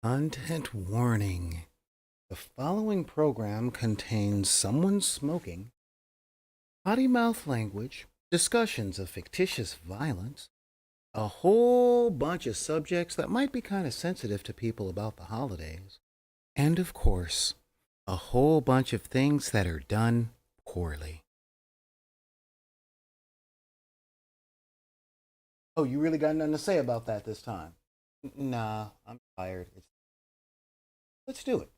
Content warning. The following program contains someone smoking, potty mouth language, discussions of fictitious violence, a whole bunch of subjects that might be kind of sensitive to people about the holidays, and of course, a whole bunch of things that are done poorly. Oh, you really got nothing to say about that this time? Nah, I'm tired. Let's do it.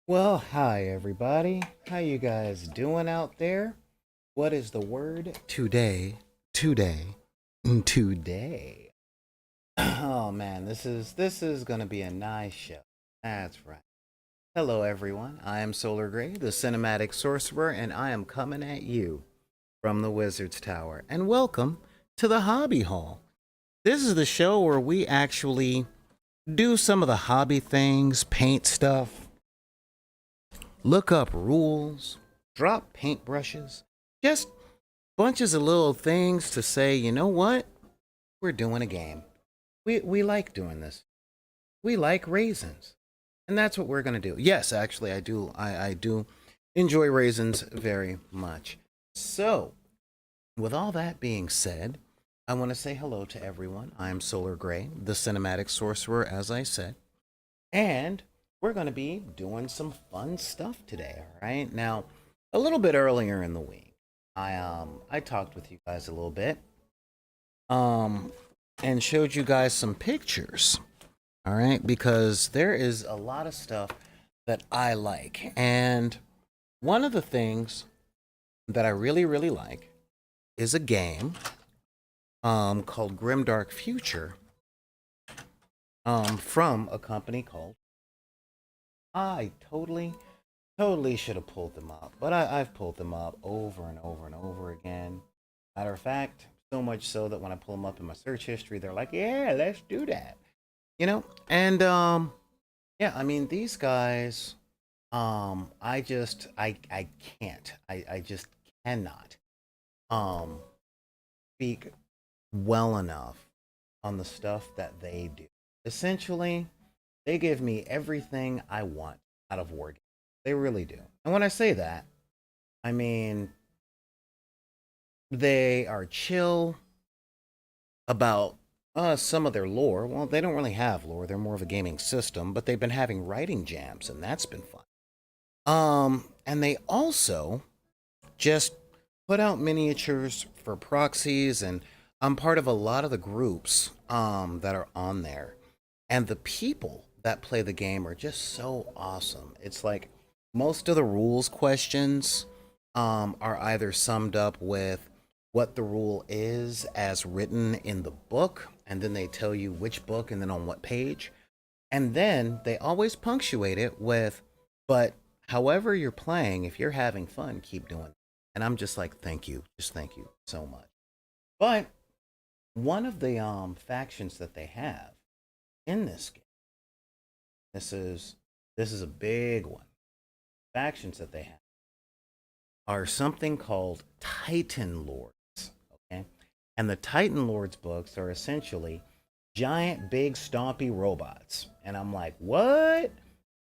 Well, hi everybody. How you guys doing out there? What is the word today? Today. Oh man, this is going to be a nice show. That's right. Hello everyone. I am Solar Gray, the cinematic sorcerer, and I am coming at you from the Wizard's Tower. And welcome to the Hobby Hall. This is the show where we actually do some of the hobby things, paint stuff, look up rules, drop paintbrushes, just bunches of little things to say, you know what? We're doing a game. We like doing this. We like raisins. And that's what we're gonna do. Yes, actually I do enjoy raisins very much. So, with all that being said, I want to say hello to everyone. I am Solar Gray, the cinematic sorcerer, as I said. And we're going to be doing some fun stuff today, all right? Now, a little bit earlier in the week, I talked with you guys a little bit um and showed you guys some pictures, all right? Because there is a lot of stuff that I like. And one of the things that I really like is a game called Grimdark Future from a company called I totally should have pulled them up, but I've pulled them up over and over and over again. Matter of fact, so much so that when I pull them up in my search history, they're like, "Yeah, let's do that," you know. And yeah, I mean these guys, I can't, I just cannot um speak well enough on the stuff that they do. Essentially, they give me everything I want out of war games. They really do. And when I say that, I mean they are chill about some of their lore. Well, they don't really have lore. They're more of a gaming system, but they've been having writing jams, and that's been fun. And they also just put out miniatures for proxies, and I'm part of a lot of the groups that are on there. And the people that play the game are just so awesome. It's like most of the rules questions are either summed up with what the rule is as written in the book, and then they tell you which book and then on what page. And then they always punctuate it with, but however you're playing, if you're having fun, keep doing it. And I'm just like, thank you. Just thank you so much. But one of the factions that they have in this game, this is this is a big one. Factions that they have are something called Titan Lords. Okay? And the Titan Lords books are essentially giant, big, stompy robots. And I'm like, what?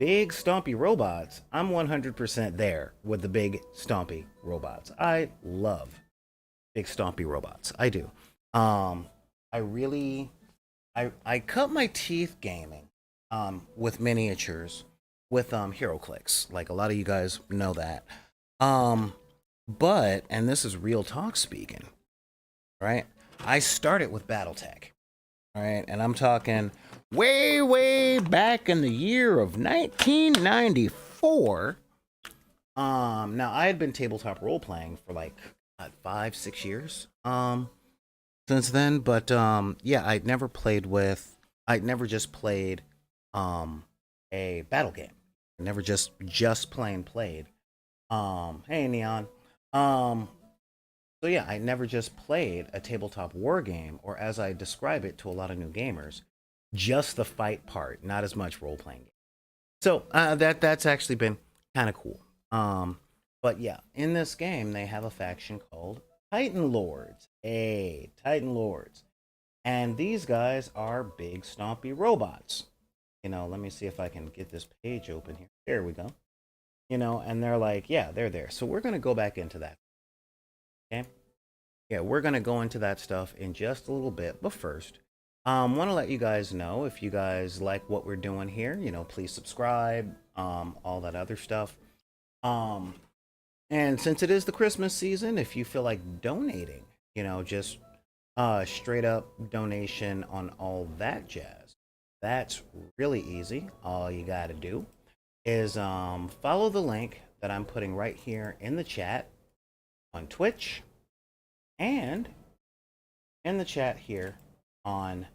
Big, stompy robots? I'm 100% there with the big, stompy robots. I love big, stompy robots. I do. Um, I really, I cut my teeth gaming with miniatures with hero clicks. Like a lot of you guys know that. Um, but and this is real talk speaking, right? I started with BattleTech, right? And I'm talking way back in the year of 1994. Now I had been tabletop role playing for like 5 6 years since then, but yeah, I'd never just played a battle game. I never just plain played. Hey Neon. Um, so yeah, I never just played a tabletop war game, or as I describe it to a lot of new gamers, just the fight part, not as much role playing. So that's actually been kind of cool. Um, but yeah, in this game they have a faction called Titan Lords. Hey, Titan Lords, and these guys are big stompy robots. Let me see if I can get this page open here. There we go. And they're like, yeah, they're there. So we're gonna go back into that. Okay. Yeah, we're gonna go into that stuff in just a little bit, but first, want to let you guys know if you guys like what we're doing here. Please subscribe, all that other stuff. Um, and since it is the Christmas season, if you feel like donating, just straight up donation on all that jazz, that's really easy. All you got to do is follow the link that I'm putting right here in the chat on Twitch and in the chat here on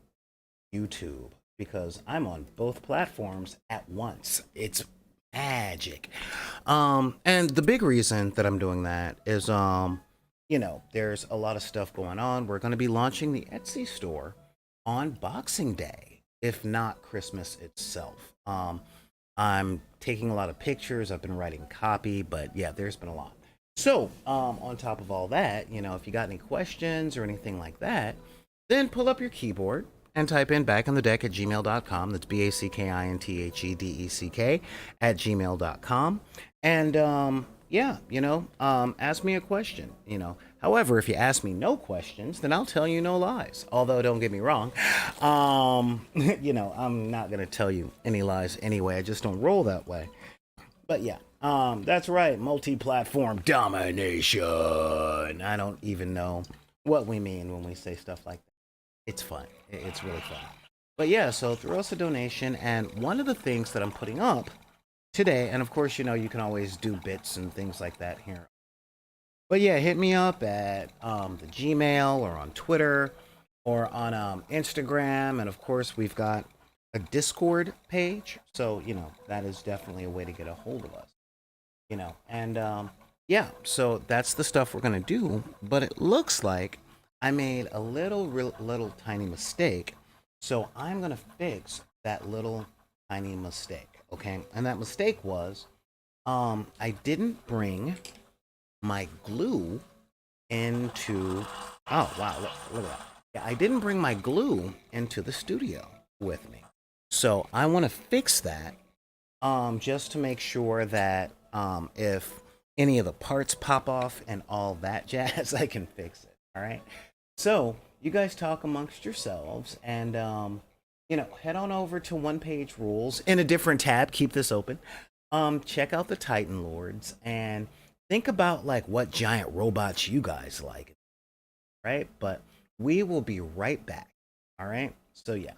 YouTube, because I'm on both platforms at once. It's magic. And the big reason that I'm doing that is there's a lot of stuff going on. We're going to be launching the Etsy store on Boxing Day, if not Christmas itself. I'm taking a lot of pictures. I've been writing copy, but yeah, there's been a lot. So, on top of all that, if you got any questions or anything like that, then pull up your keyboard and type in back in the deck at gmail.com. That's BACKINTHEDECK at gmail.com. And yeah, ask me a question. However, if you ask me no questions, then I'll tell you no lies. Although, don't get me wrong, I'm not going to tell you any lies anyway. I just don't roll that way. But yeah, that's right, multi-platform domination. I don't even know what we mean when we say stuff like that. It's fun. It's really fun. But yeah, so throw us a donation, and one of the things that I'm putting up today, and of course, you can always do bits and things like that here. But yeah, hit me up at the Gmail or on Twitter or on Instagram, and of course, we've got a Discord page, so that is definitely a way to get a hold of us. And yeah, so that's the stuff we're gonna do. But it looks like I made a little tiny mistake, so I'm gonna fix that little tiny mistake. Okay, and that mistake was I didn't bring my glue into. Oh wow, look at that. Yeah, I didn't bring my glue into the studio with me, so I want to fix that, just to make sure that if any of the parts pop off and all that jazz, I can fix it. All right. So you guys talk amongst yourselves, and head on over to One Page Rules in a different tab. Keep this open. Check out the Titan Lords and think about like what giant robots you guys like, right? But we will be right back. All right. So yeah.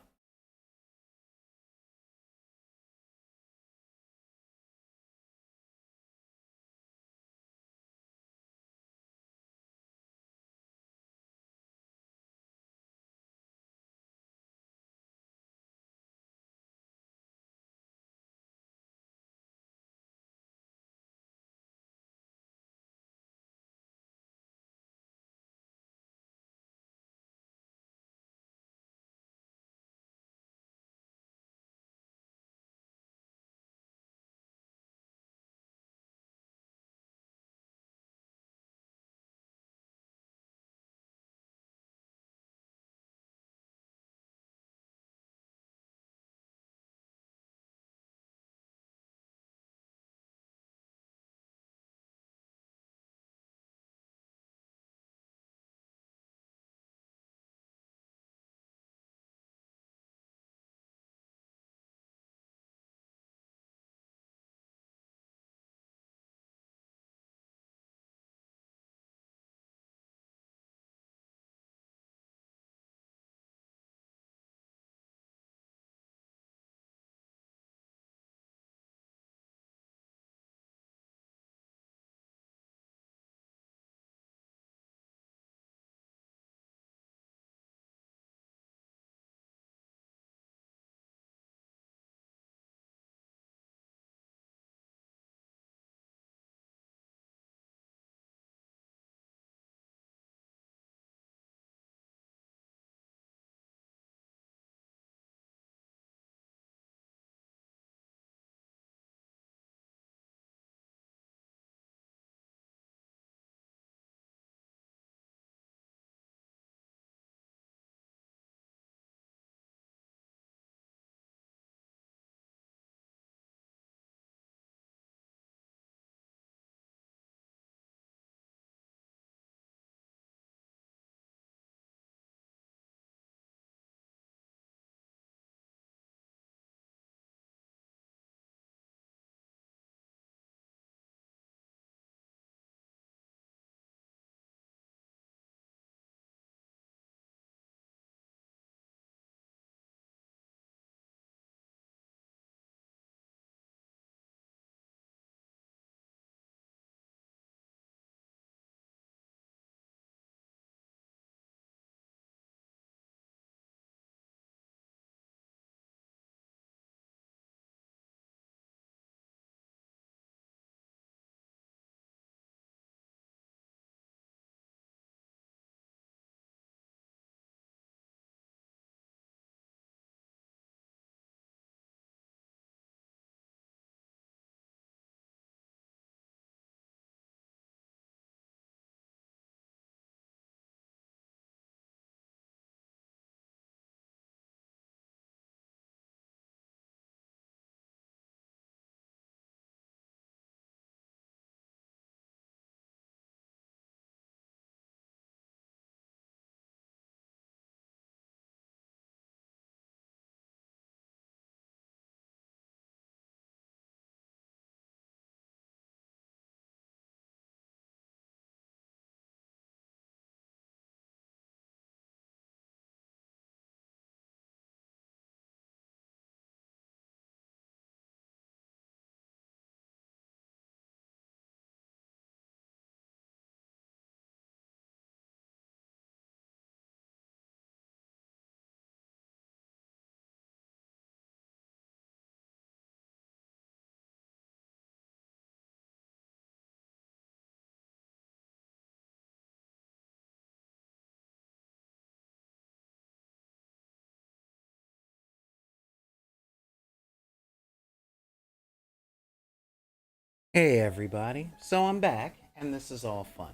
Hey everybody. So I'm back and this is all fun.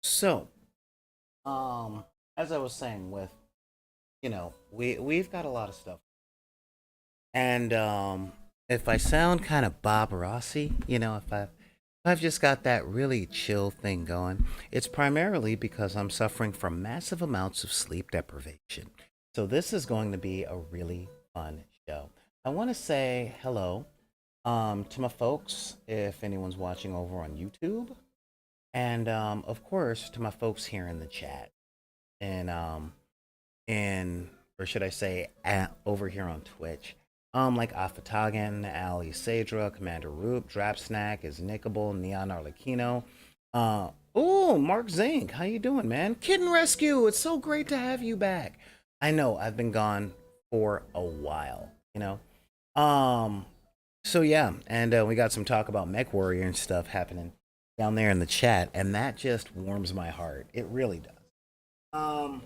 So, um as I was saying with, we've got a lot of stuff. And if I sound kind of Bob Rossi, if I've just got that really chill thing going, it's primarily because I'm suffering from massive amounts of sleep deprivation. So this is going to be a really fun show. I want to say hello to my folks if anyone's watching over on YouTube. And of course, to my folks here in the chat, and or should I say, over here on Twitch, like Afatagan, Ali Sadra, Commander Roop, Drap Snack, is Nickable, Neon Arlecchino. Oh, Mark Zink, how you doing, man? Kitten Rescue, it's so great to have you back. I know I've been gone for a while, you know. Um, so yeah, and we got some talk about Mech Warrior and stuff happening down there in the chat, and that just warms my heart. It really does. Um,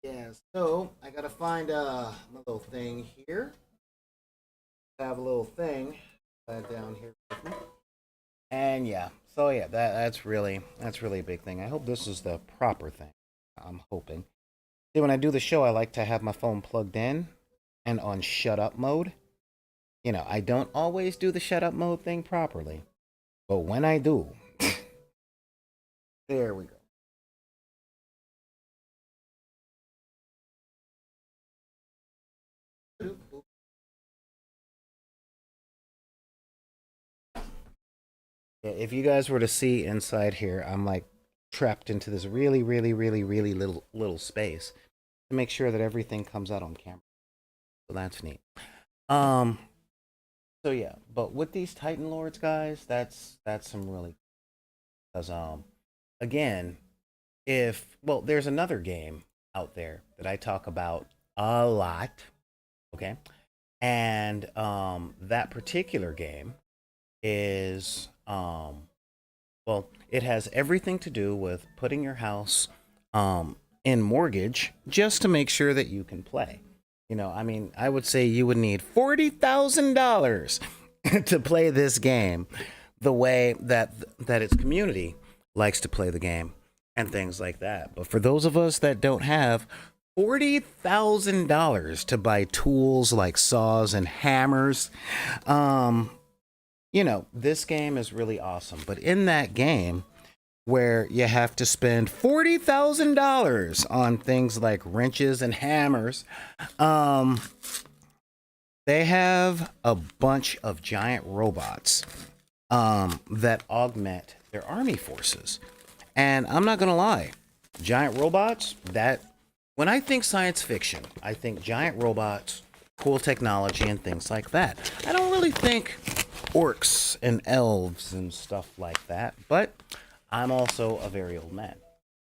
yeah. So I gotta find my little thing here. I have a little thing down here with me, and yeah. So yeah, that's really a big thing. I hope this is the proper thing. I'm hoping. See, when I do the show, I like to have my phone plugged in and on shut up mode. I don't always do the shut up mode thing properly, but when I do, there we go. Yeah, if you guys were to see inside here, I'm like trapped into this really, really, really, really little space to make sure that everything comes out on camera. So that's neat. Um, so yeah, but with these Titan Lords, guys, that's some really because again, if well, there's another game out there that I talk about a lot, okay? And that particular game is well, it has everything to do with putting your house in mortgage just to make sure that you can play. I mean, I would say you would need $40,000 to play this game the way that its community likes to play the game and things like that. But for those of us that don't have $40,000 to buy tools like saws and hammers, um, this game is really awesome. But in that game, where you have to spend $40,000 on things like wrenches and hammers, um, they have a bunch of giant robots that augment their army forces. And I'm not going to lie, giant robots, that when I think science fiction, I think giant robots, cool technology, and things like that. I don't really think orcs and elves and stuff like that, but I'm also a very old man.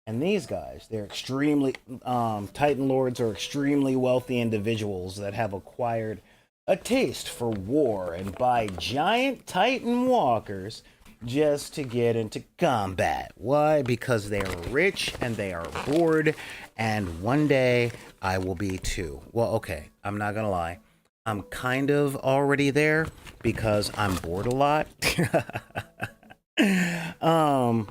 And these guys, they're extremely, Titan Lords are extremely wealthy individuals that have acquired a taste for war and buy giant Titan walkers just to get into combat. Why? Because they are rich and they are bored, and one day I will be too. Well, okay, I'm not gonna lie. I'm kind of already there because I'm bored a lot. um,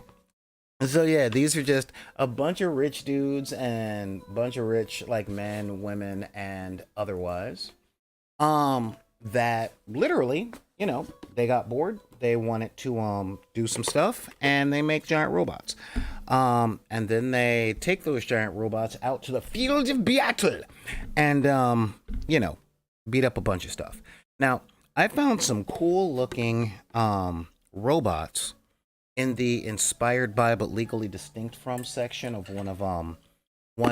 so yeah, these are just a bunch of rich dudes and bunch of rich like men, women, and otherwise. That literally, they got bored. They wanted to do some stuff, and they make giant robots. And then they take those giant robots out to the field of battle, and beat up a bunch of stuff. Now, I found some cool looking robots in the inspired by but legally distinct from section of one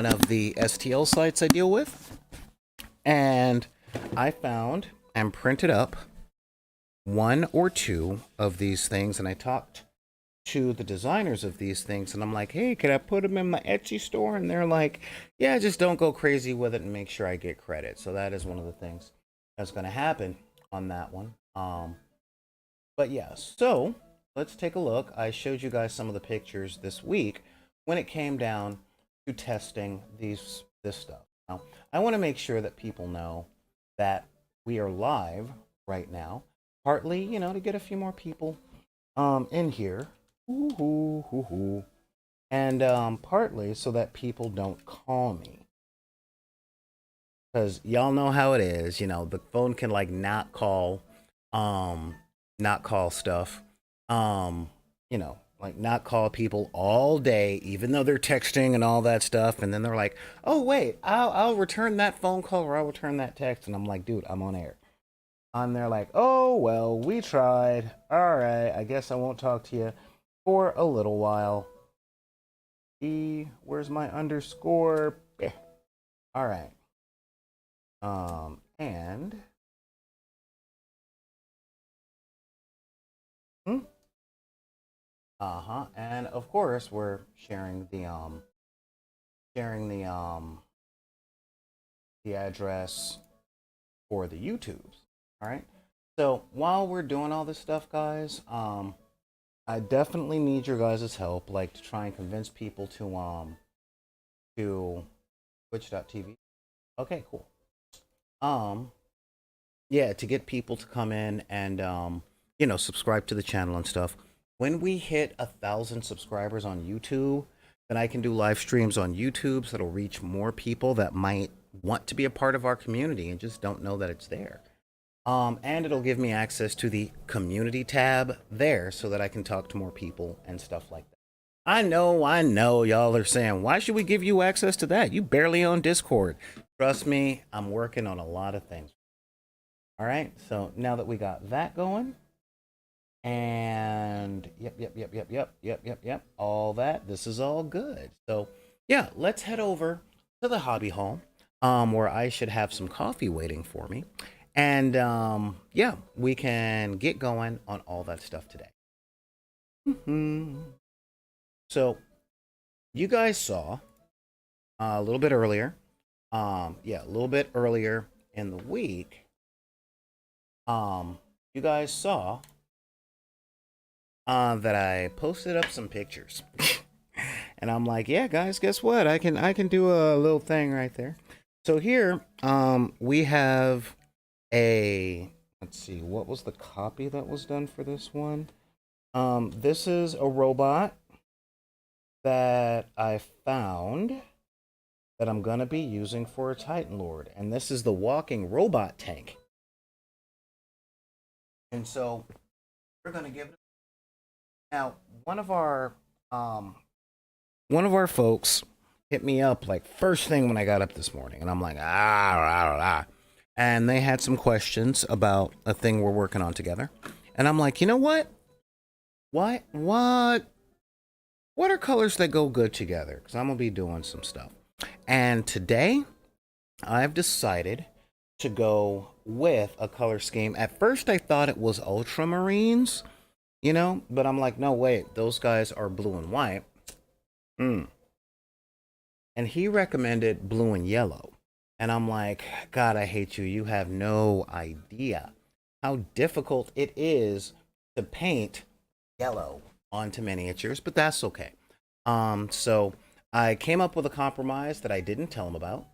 of the STL sites I deal with. And I found and printed up one or two of these things, and I talked to the designers of these things, and I'm like, hey, can I put them in my Etsy store? And they're like, yeah, just don't go crazy with it and make sure I get credit. So that is one of the things that's going to happen on that one. But yeah, so let's take a look. I showed you guys some of the pictures this week when it came down to testing this stuff. Now, I want to make sure that people know that we are live right now. Partly, to get a few more people in here. Ooh, hoo, hoo, hoo. And partly so that people don't call me. Because y'all know how it is, the phone can like um, not call stuff. Um, like not call people all day, even though they're texting and all that stuff. And then they're like, oh wait, I'll return that phone call or I'll return that text. And I'm like, dude, I'm on air. And they're like, oh well, we tried. All right, I guess I won't talk to you for a little while. Where's my underscore? All right. And hmm, uh-huh. And of course, we're sharing the address for the YouTubes. All right. So while we're doing all this stuff, guys, I definitely need your guys' help, like to try and convince people to Twitch.tv. Okay, cool. Um, yeah, to get people to come in and subscribe to the channel and stuff. When we hit 1,000 subscribers on YouTube, then I can do live streams on YouTube, so it'll reach more people that might want to be a part of our community and just don't know that it's there. And it'll give me access to the community tab there so that I can talk to more people and stuff like that. I know, y'all are saying, why should we give you access to that? You barely on Discord. Trust me, I'm working on a lot of things. All right, so now that we got that going, and yep, all that, this is all good. So yeah, let's head over to the hobby hall, where I should have some coffee waiting for me. And yeah, we can get going on all that stuff today. So you guys saw a little bit earlier, yeah, a little bit earlier in the week, you guys saw that I posted up some pictures. And I'm like, yeah, guys, guess what? I can do a little thing right there. So here, we have let's see, what was the copy that was done for this one? This is a robot that I found that I'm gonna be using for a Titan Lord, and this is the walking robot tank. And so we're gonna give it. Now, one of our folks hit me up like first thing when I got up this morning, and I'm like, and they had some questions about a thing we're working on together, and I'm like, you know what? What are colors that go good together? Because I'm gonna be doing some stuff, and today I've decided to go with a color scheme. At first, I thought it was ultramarines, but I'm like, no, wait, those guys are blue and white. And he recommended blue and yellow. And I'm like, God, I hate you. You have no idea how difficult it is to paint yellow onto miniatures, but that's okay. So I came up with a compromise that I didn't tell him about.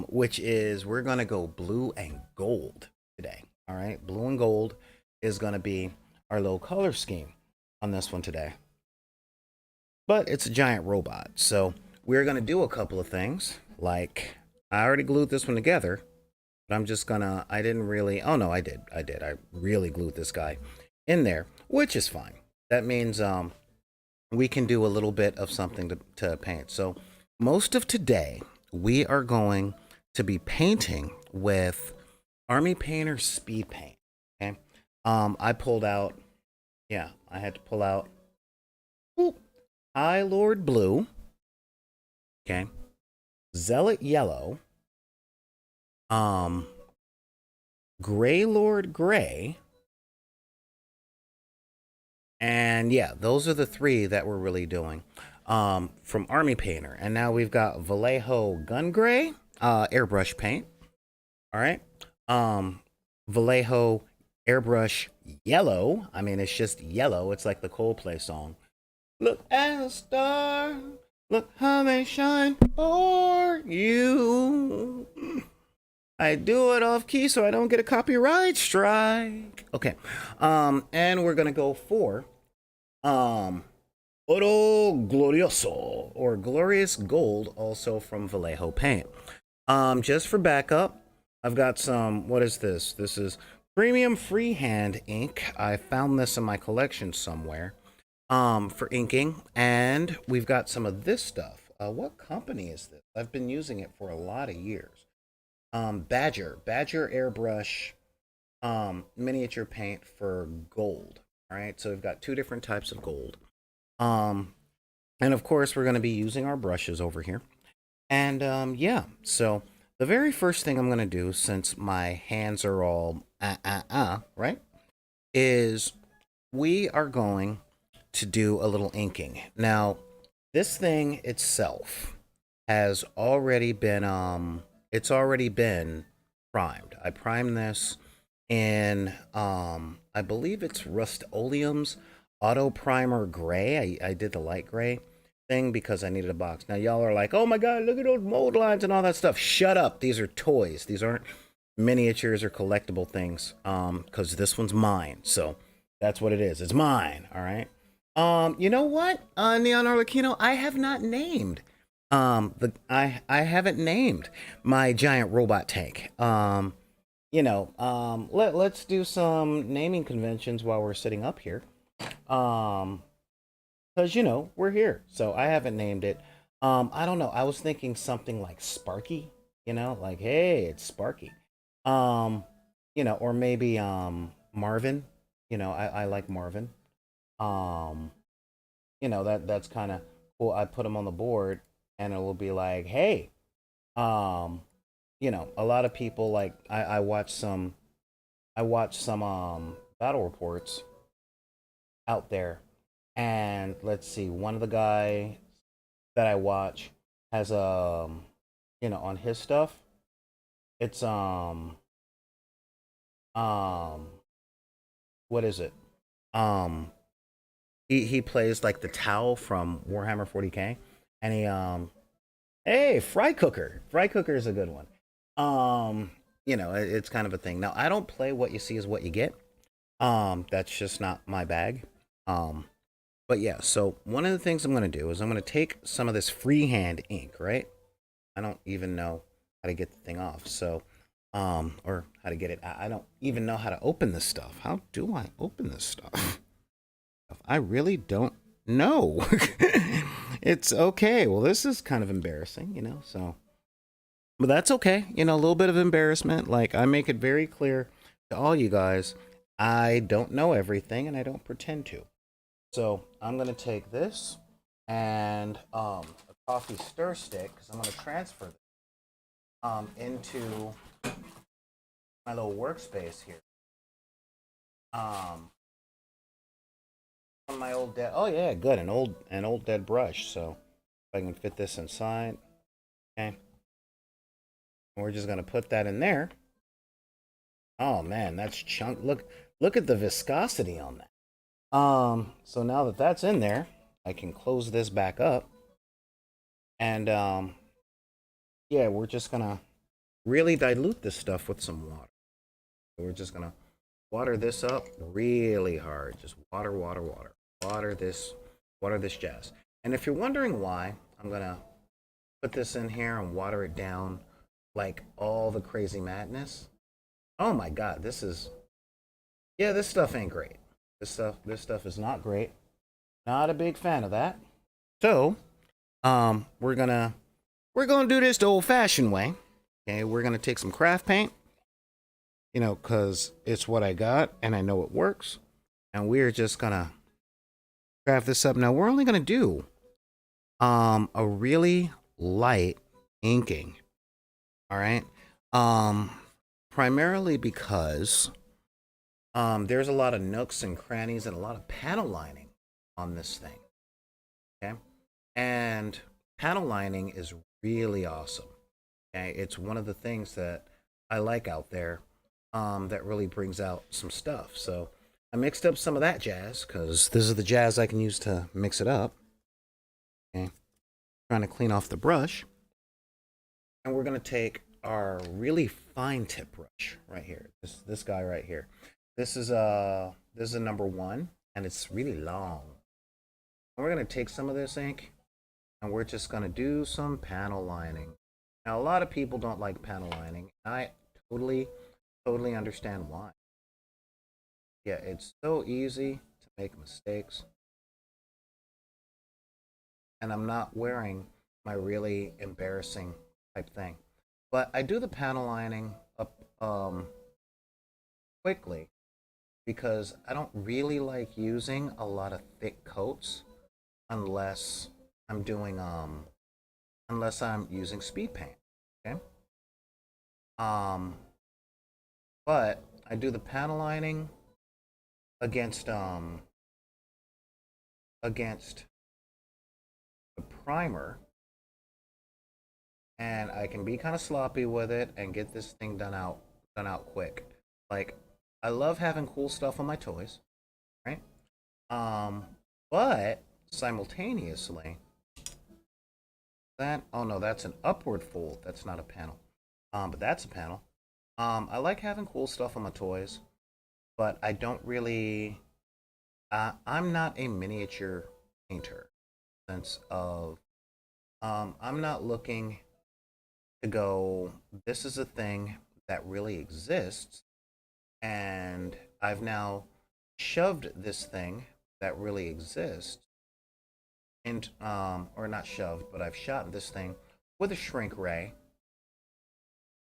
Which is we're gonna go blue and gold today. All right, blue and gold is gonna be our little color scheme on this one today. But it's a giant robot, so we're gonna do a couple of things. Like I already glued this one together, but I'm just gonna. I didn't really. Oh no, I did. I really glued this guy in there, which is fine. That means we can do a little bit of something to paint. So most of today we are going to be painting with Army Painter Speed Paint. Okay. I pulled out, yeah, I had to pull out High Lord Blue. Okay. Zealot Yellow. Gray Lord Gray. And yeah, those are the three that we're really doing. From Army Painter. And now we've got Vallejo Gun Gray, airbrush paint. All right. Vallejo airbrush yellow. I mean, it's just yellow. It's like the Coldplay song. Look at the star. Look how they shine for you. I do it off key so I don't get a copyright strike. Okay. And we're gonna go for Oro Glorioso, or Glorious Gold, also from Vallejo Paint. Just for backup, I've got some, what is this? This is premium freehand ink. I found this in my collection somewhere, for inking. And we've got some of this stuff. What company is this? I've been using it for a lot of years. Badger airbrush, miniature paint for gold. All right, so we've got two different types of gold. And of course, we're going to be using our brushes over here. And yeah, so the very first thing I'm going to do, since my hands are all right, is we are going to do a little inking. Now, this thing itself has already been it's already been primed. I primed this in I believe it's Rust-Oleum's Auto Primer Gray. I did the light gray thing because I needed a box. Now y'all are like, oh my god, look at those mold lines and all that stuff. Shut up. These are toys. These aren't miniatures or collectible things. Because this one's mine. So that's what it is. It's mine. All right. You know what? Neon Arlecchino, I have not named I haven't named my giant robot tank. Let's do some naming conventions while we're sitting up here. Because we're here, so I haven't named it. I don't know. I was thinking something like Sparky. Like, hey, it's Sparky. Or maybe Marvin. I like Marvin. That's kind of cool. I put him on the board, and it will be like, hey, a lot of people like I watch some battle reports out there, and let's see, one of the guy that I watch has on his stuff, it's what is it, he plays like the Tau from Warhammer 40k, and he hey, fry cooker is a good one. It's kind of a thing. Now, I don't play what you see is what you get. That's just not my bag. But yeah, so one of the things I'm going to do is I'm going to take some of this freehand ink, right? I don't even know how to get the thing off. So, or how to get it. I don't even know how to open this stuff. How do I open this stuff? I really don't know. It's okay. Well, this is kind of embarrassing, so. But that's okay. A little bit of embarrassment. Like, I make it very clear to all you guys, I don't know everything and I don't pretend to. So I'm going to take this and a coffee stir stick, because I'm going to transfer this into my little workspace here. On my old dead, oh yeah, good, an old dead brush. So if I can fit this inside, okay. We're just gonna put that in there. Oh man, that's chunk. Look at the viscosity on that. So now that that's in there, I can close this back up. And yeah, we're just gonna really dilute this stuff with some water. We're just gonna water this up really hard. Just water this jazz. And if you're wondering why I'm gonna put this in here and water it down like all the crazy madness, oh my god, this stuff ain't great. This stuff is not great. Not a big fan of that. So we're gonna do this the old-fashioned way. Okay, we're gonna take some craft paint, because it's what I got and I know it works, and we're just gonna craft this up. Now we're only gonna do a really light inking. All right. Primarily because there's a lot of nooks and crannies and a lot of panel lining on this thing. Okay. And panel lining is really awesome. Okay. It's one of the things that I like out there that really brings out some stuff. So I mixed up some of that jazz, because this is the jazz I can use to mix it up. Okay. Trying to clean off the brush. And we're going to take our really fine tip brush right here. This guy right here. This is a number one, and it's really long. And we're gonna take some of this ink, and we're just gonna do some panel lining. Now, a lot of people don't like panel lining. I totally understand why. Yeah, it's so easy to make mistakes, and I'm not wearing my really embarrassing type thing. But I do the panel lining up quickly because I don't really like using a lot of thick coats unless I'm doing unless I'm using speed paint. Okay. Um but I do the panel lining against against the primer, and I can be kind of sloppy with it and get this thing done out quick. Like, I love having cool stuff on my toys, right? Um but simultaneously, that, oh no, that's an upward fold. That's not a panel. But that's a panel. I like having cool stuff on my toys, but I don't really. I'm not a miniature painter. Sense of, I'm not looking to go. This is a thing that really exists, and I've now shoved this thing that really exists, and or not shoved, but I've shot this thing with a shrink ray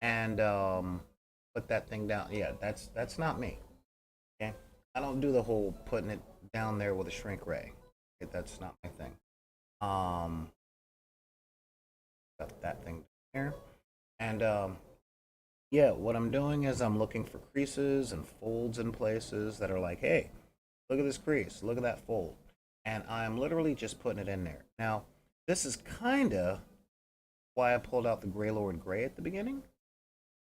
and put that thing down. Yeah, that's not me. Okay, I don't do the whole putting it down there with a shrink ray. Okay, that's not my thing. Um, got that thing there, and yeah, what I'm doing is I'm looking for creases and folds in places that are like, hey, look at this crease, look at that fold, and I'm literally just putting it in there. Now, this is kinda why I pulled out the Greylord Gray at the beginning.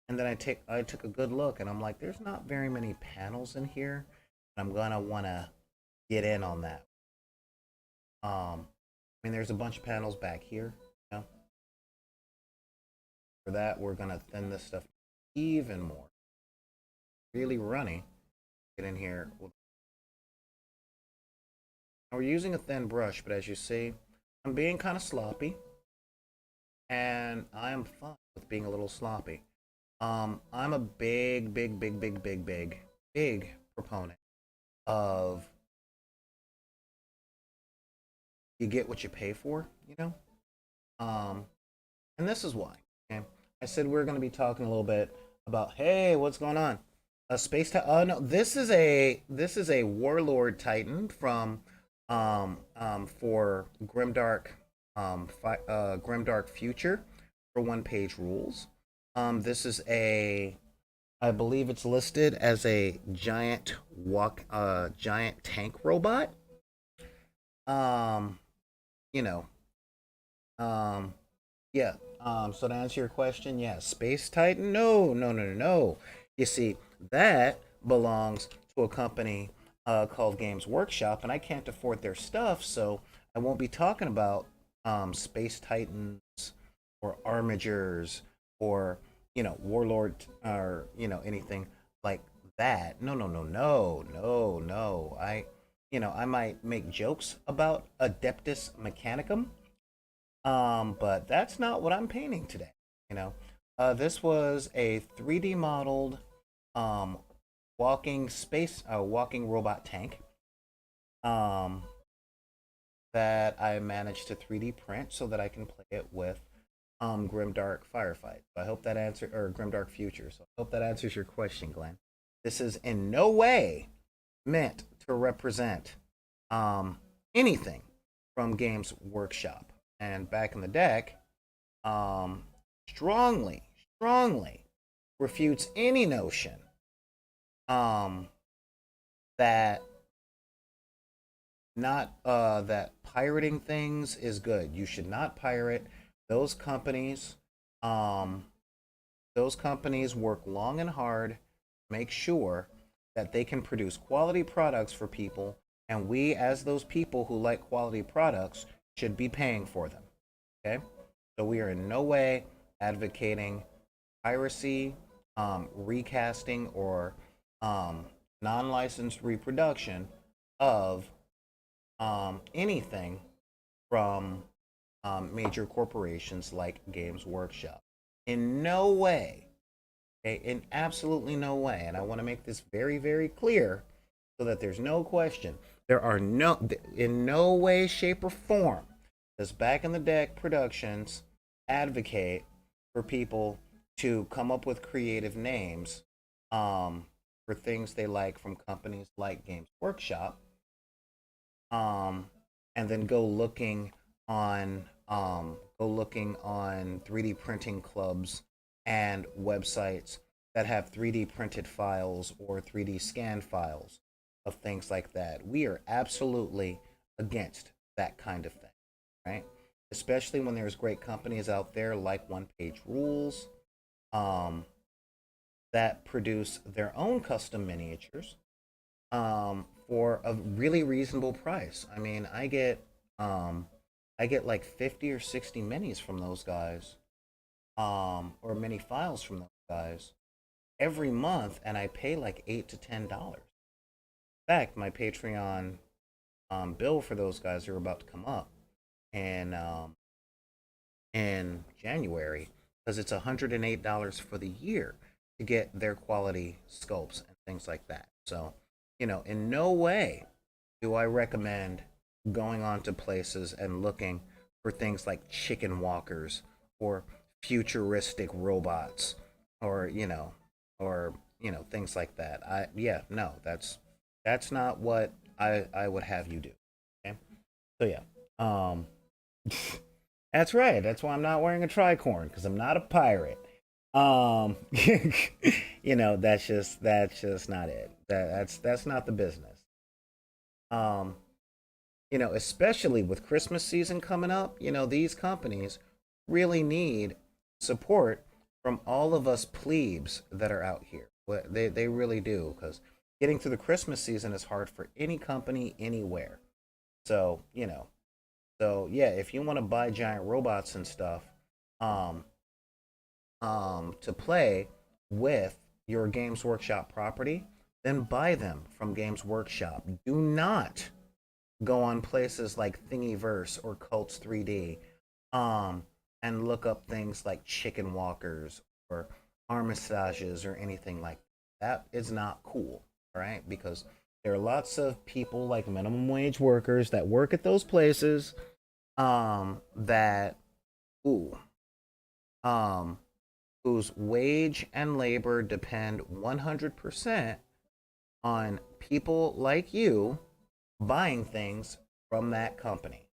And then I took a good look, and I'm like, there's not very many panels in here. And I'm gonna wanna get in on that. I mean, there's a bunch of panels back here. You know? For that, we're gonna thin this stuff even more. Really runny. Get in here. We're using a thin brush, but as you see, I'm being kind of sloppy, and I am fine with being a little sloppy. I'm a big proponent of you get what you pay for, you know? Um, and this is why. Okay, I said we're going to be talking a little bit about, hey, what's going on? A space time. Oh no, this is a Warlord Titan from for Grimdark Grimdark Future for one page rules. This is a, I believe it's listed as a giant tank robot. Um, you know, um, yeah. So to answer your question, yeah, Space Titan. No. You see, that belongs to a company called Games Workshop, and I can't afford their stuff, so I won't be talking about Space Titans or Armigers or Warlord or anything like that. No. I might make jokes about Adeptus Mechanicum, but that's not what I'm painting today. You know, this was a 3D modeled um, walking robot tank um, that I managed to 3D print so that I can play it with Grimdark Firefight. So I hope that answer or Grimdark Future. So I hope that answers your question, Glenn. This is in no way meant to represent anything from Games Workshop. And back in the deck, um, strongly refutes any notion um, that not that pirating things is good. You should not pirate. Those companies, um, those companies work long and hard to make sure that they can produce quality products for people, and we, as those people who like quality products, should be paying for them. Okay, so we are in no way advocating piracy, recasting, or um, non-licensed reproduction of anything from major corporations like Games Workshop. In no way, okay, in absolutely no way, and I want to make this very, very clear so that there's no question. There are no, in no way, shape, or form does Back in the Deck Productions advocate for people to come up with creative names for things they like from companies like Games Workshop, um, and then go looking on 3D printing clubs and websites that have 3D printed files or 3D scan files of things like that. We are absolutely against that kind of thing, right? Especially when there's great companies out there like One Page Rules, um, that produce their own custom miniatures for a really reasonable price. I mean, I get like 50 or 60 minis from those guys, or mini files from those guys every month, and I pay like $8 to $10. In fact, my Patreon bill for those guys are about to come up, and in January, because it's $108 for the year to get their quality sculpts and things like that. So, in no way do I recommend going on to places and looking for things like chicken walkers or futuristic robots, or things like that. No, that's not what I would have you do. Okay, so yeah, that's right. That's why I'm not wearing a tricorn, because I'm not a pirate. Um, that's just not it. That's not the business. Um, especially with Christmas season coming up, these companies really need support from all of us plebes that are out here. They really do, because getting through the Christmas season is hard for any company anywhere. So, so yeah, if you want to buy giant robots and stuff, um, to play with your Games Workshop property, then buy them from Games Workshop. Do not go on places like Thingiverse or Cults 3D, um, and look up things like chicken walkers or armistages or anything like that. That is not cool, all right? Because there are lots of people like minimum wage workers that work at those places, that ooh um whose wage and labor depend 100% on people like you buying things from that company.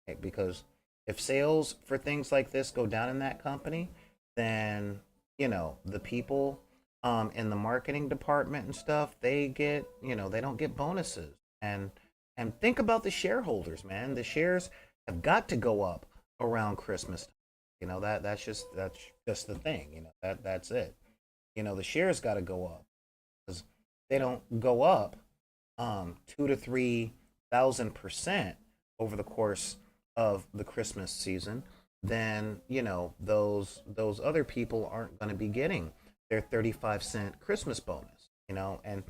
Okay? Because if sales for things like this go down in that company, then the people in the marketing department and stuff, they don't get bonuses. And think about the shareholders, man. The shares have got to go up around Christmas. That's just the thing. That's it. The shares got to go up, because they don't go up 2 to 3,000% over the course of the Christmas season, then those other people aren't going to be getting their 35-cent Christmas bonus. And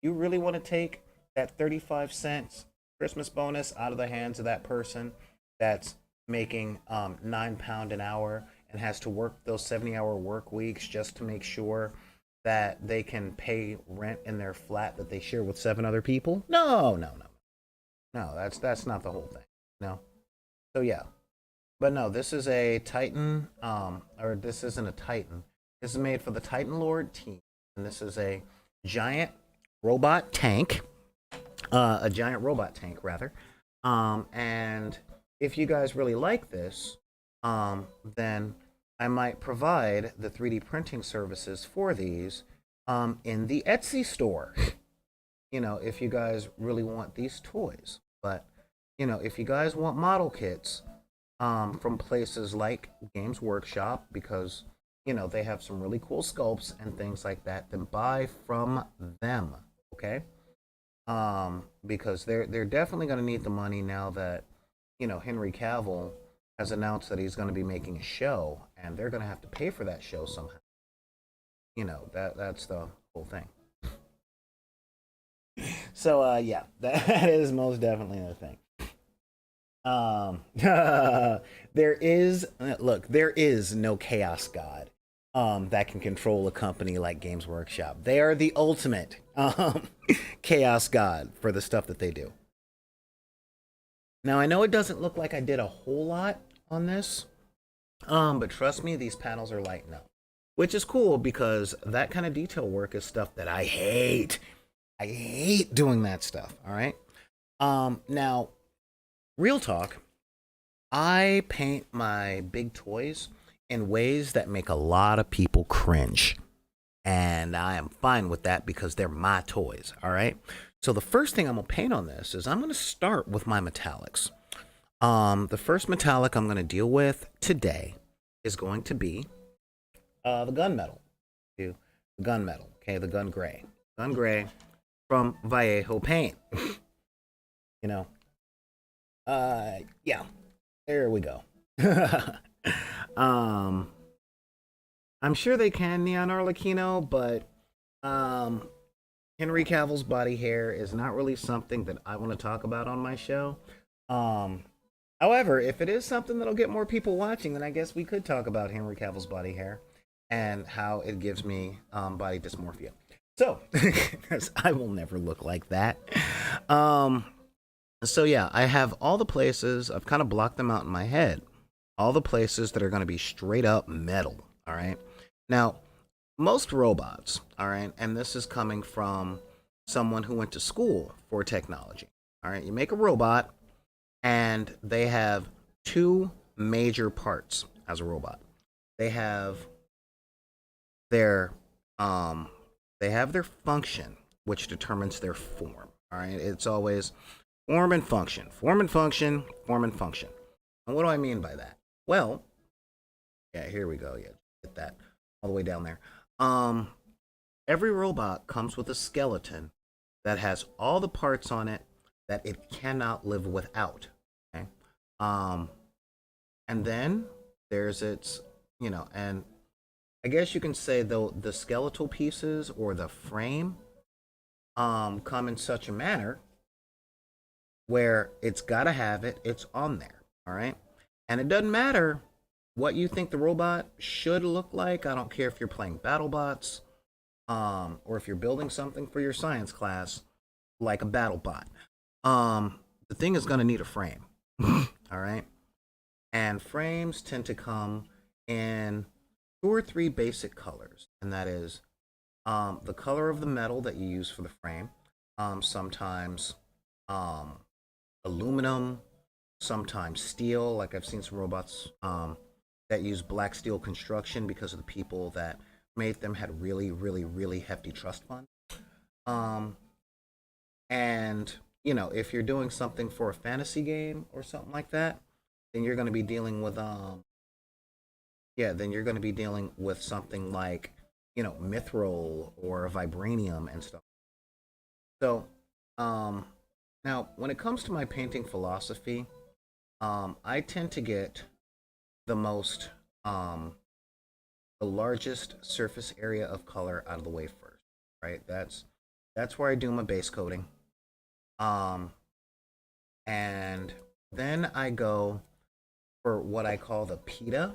you really want to take that 35 cents Christmas bonus out of the hands of that person that's making £9 an hour and has to work those 70-hour work weeks just to make sure that they can pay rent in their flat that they share with 7 other people. No, no, no, no. That's not the whole thing. No. So yeah, but no, this is a Titan, or this isn't a Titan. This is made for the Titan Lord team, and this is giant robot tank, a giant robot tank rather. And if you guys really like this, then I might provide the 3D printing services for these in the Etsy store. If you guys really want these toys. But if you guys want model kits from places like Games Workshop, because they have some really cool sculpts and things like that, then buy from them. Okay, because they're definitely going to need the money now that Henry Cavill has announced that he's going to be making a show, and they're going to have to pay for that show somehow. that's the whole thing. So yeah, that is most definitely the thing. There is look, there is no chaos god that can control a company like Games Workshop. They are the ultimate chaos god for the stuff that they do. Now I know it doesn't look like I did a whole lot on this, but trust me, these panels are lighting up, which is cool because that kind of detail work is stuff that I hate. I hate doing that stuff. All right. Now, real talk, I paint my big toys in ways that make a lot of people cringe. And I am fine with that because they're my toys. All right. So the first thing I'm gonna paint on this is I'm gonna start with my metallics. The first metallic I'm gonna deal with today is going to be the gunmetal. The gunmetal. Okay, the gun gray. Gun gray from Vallejo Paint. you know. Yeah. There we go. um I'm sure they can neon arlecchino, but Henry Cavill's body hair is not really something that I want to talk about on my show. Um However, if it is something that'll get more people watching, then I guess we could talk about Henry Cavill's body hair and how it gives me body dysmorphia. So, because I will never look like that. Um so yeah, I have all the places, I've kind of blocked them out in my head. All the places that are going to be straight up metal, all right? Now, most robots, all right, and this is coming from someone who went to school for technology, all right? You make a robot, and they have two major parts as a robot. They have their their function, which determines their form, all right? It's always form and function, form and function, form and function. And what do I mean by that? Well, yeah, here we go. Yeah, get that all the way down there. Every robot comes with a skeleton that has all the parts on it that it cannot live without. Okay. And then there's its, and I guess you can say though the skeletal pieces or the frame come in such a manner where it's got to have it, it's on there, all right? And it doesn't matter what you think the robot should look like. I don't care if you're playing BattleBots or if you're building something for your science class like a BattleBot. The thing is going to need a frame, all right? And frames tend to come in two or three basic colors, and that is the color of the metal that you use for the frame, sometimes aluminum, sometimes steel. Like I've seen some robots that use black steel construction because of the people that made them had really, really, really hefty trust funds. And if you're doing something for a fantasy game or something like that, then you're going to be dealing with then you're going to be dealing with something like mithril or vibranium and stuff. So now, when it comes to my painting philosophy, I tend to get the most, the largest surface area of color out of the way first, right? That's where I do my base coating, and then I go for what I call the pita,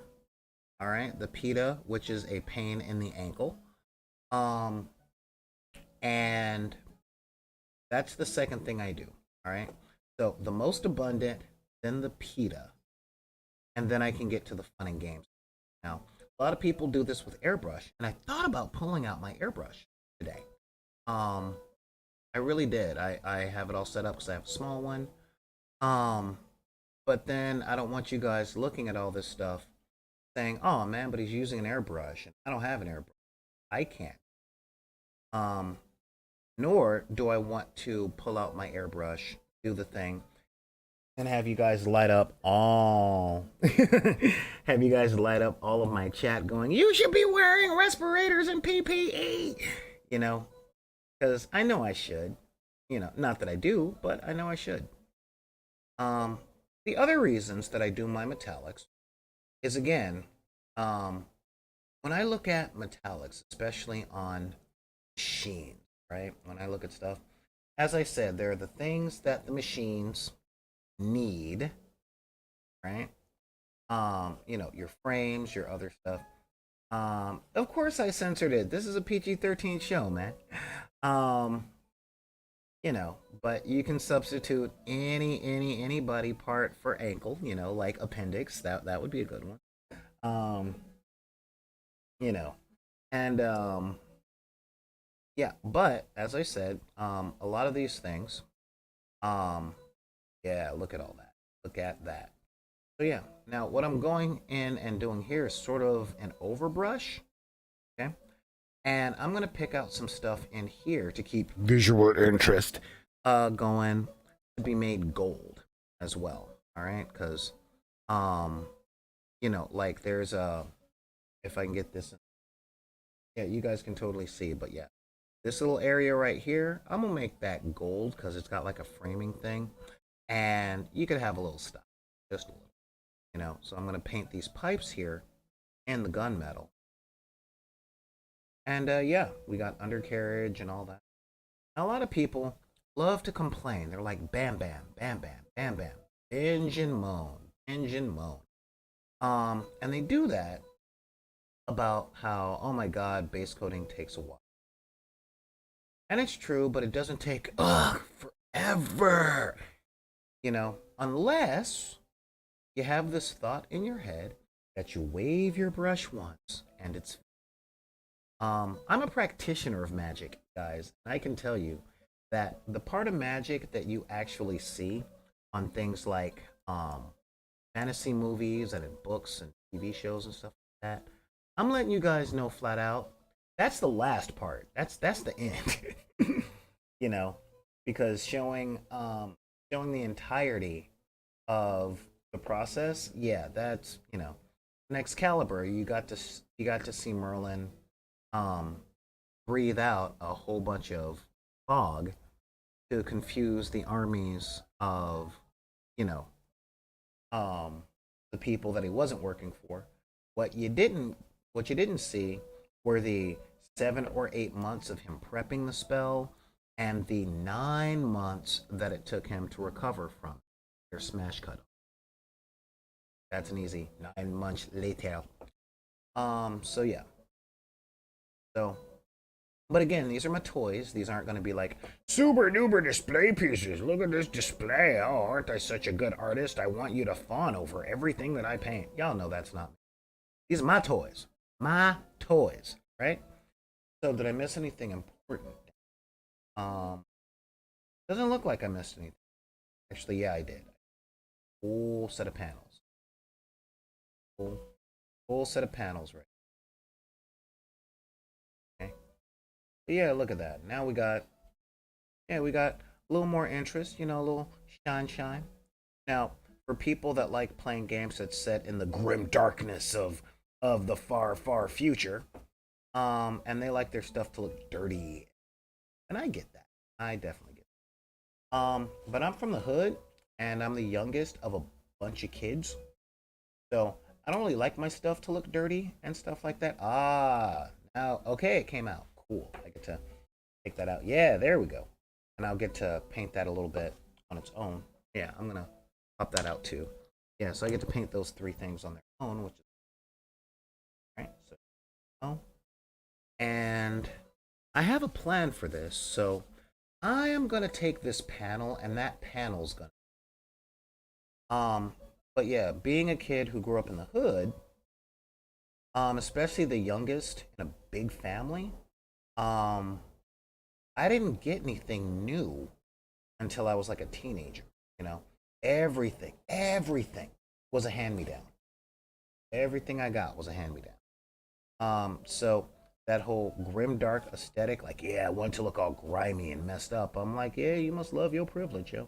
all right, the pita, which is a pain in the ankle, and that's the second thing I do. All right. So the most abundant, then the pita, and then I can get to the fun and games. Now, a lot of people do this with airbrush, and I thought about pulling out my airbrush today. I really did. I have it all set up because I have a small one. But then I don't want you guys looking at all this stuff saying, "Oh man, but he's using an airbrush, and I don't have an airbrush. I can't." Nor do I want to pull out my airbrush, do the thing, and have you guys light up all have you guys light up all of my chat going, "You should be wearing respirators and PPE," because I know I should. Not that I do, but I know I should. The other reasons that I do my metallics is again, when I look at metallics, especially on machines, right? When I look at stuff, as I said, there are the things that the machines need, right? Your frames, your other stuff. Of course I censored it. This is a PG-13 show, man. Um, but you can substitute any body part for ankle, like appendix. That would be a good one. Um, you know, and yeah, but as I said, a lot of these things, um, yeah, look at all that. Look at that. So yeah, now what I'm going in and doing here is sort of an overbrush, okay? And I'm gonna pick out some stuff in here to keep visual interest going to be made gold as well. All right, because um, like there's a if I can get this, yeah, you guys can totally see, but yeah, this little area right here, I'm gonna make that gold because it's got like a framing thing, and you could have a little stuff, just a little, So I'm gonna paint these pipes here and the gunmetal, and yeah, we got undercarriage and all that. Now, a lot of people love to complain. They're like, bam, bam, bam, bam, bam, bam, engine moan, engine moan. And they do that about how, oh my God, base coating takes a while. And it's true, but it doesn't take forever. Unless you have this thought in your head that you wave your brush once and it's I'm a practitioner of magic, guys, and I can tell you that the part of magic that you actually see on things like fantasy movies and in books and TV shows and stuff like that, I'm letting you guys know flat out that's the last part. That's the end. you know, because showing the entirety of the process, yeah, that's in Excalibur, you got to see Merlin um, breathe out a whole bunch of fog to confuse the armies of, you know, the people that he wasn't working for. What you didn't, what you didn't see were the 7 or 8 months of him prepping the spell and the 9 months that it took him to recover from their smash cut. That's an easy 9 months later. So yeah. So but again, these are my toys. These aren't going to be like super duper display pieces. Look at this display. Oh, aren't I such a good artist? I want you to fawn over everything that I paint. Y'all know that's not me. These are my toys. My toys, right? So did I miss anything important? Um, doesn't look like I missed anything. Actually, yeah, I did. Full set of panels. Full set of panels, right? Okay. But yeah, look at that. Now we got a little more interest, a little shine. Now, for people that like playing games that's set in the grim darkness of the far future, and they like their stuff to look dirty, and I get that. I definitely get that. But I'm from the hood, and I'm the youngest of a bunch of kids, so I don't really like my stuff to look dirty and stuff like that. Now, okay, it came out. Cool. I get to take that out. Yeah, there we go. And I'll get to paint that a little bit on its own. Yeah, I'm gonna pop that out too. Yeah, so I get to paint those three things on their own, which is right. So, oh, and I have a plan for this. So I am gonna take this panel, and that panel's gonna. But yeah, being a kid who grew up in the hood, especially the youngest in a big family, um, I didn't get anything new until I was like a teenager. You know, everything was a hand me down. Everything I got was a hand me down. So that whole grim dark aesthetic, like, yeah, I want to look all grimy and messed up. I'm like, yeah, you must love your privilege, yo.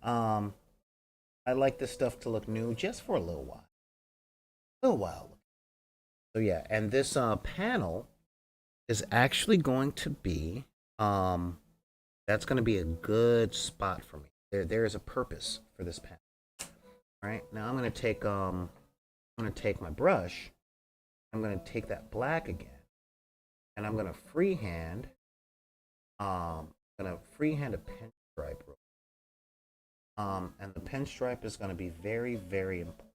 Um, I like this stuff to look new just for a little while. A little while. So yeah, and this panel is actually going to be that's going to be a good spot for me. There is a purpose for this panel. All right, now I'm going to take my brush. I'm going to take that black again, and I'm going to freehand. Going to freehand a pinstripe. And the pinstripe is going to be very, very important.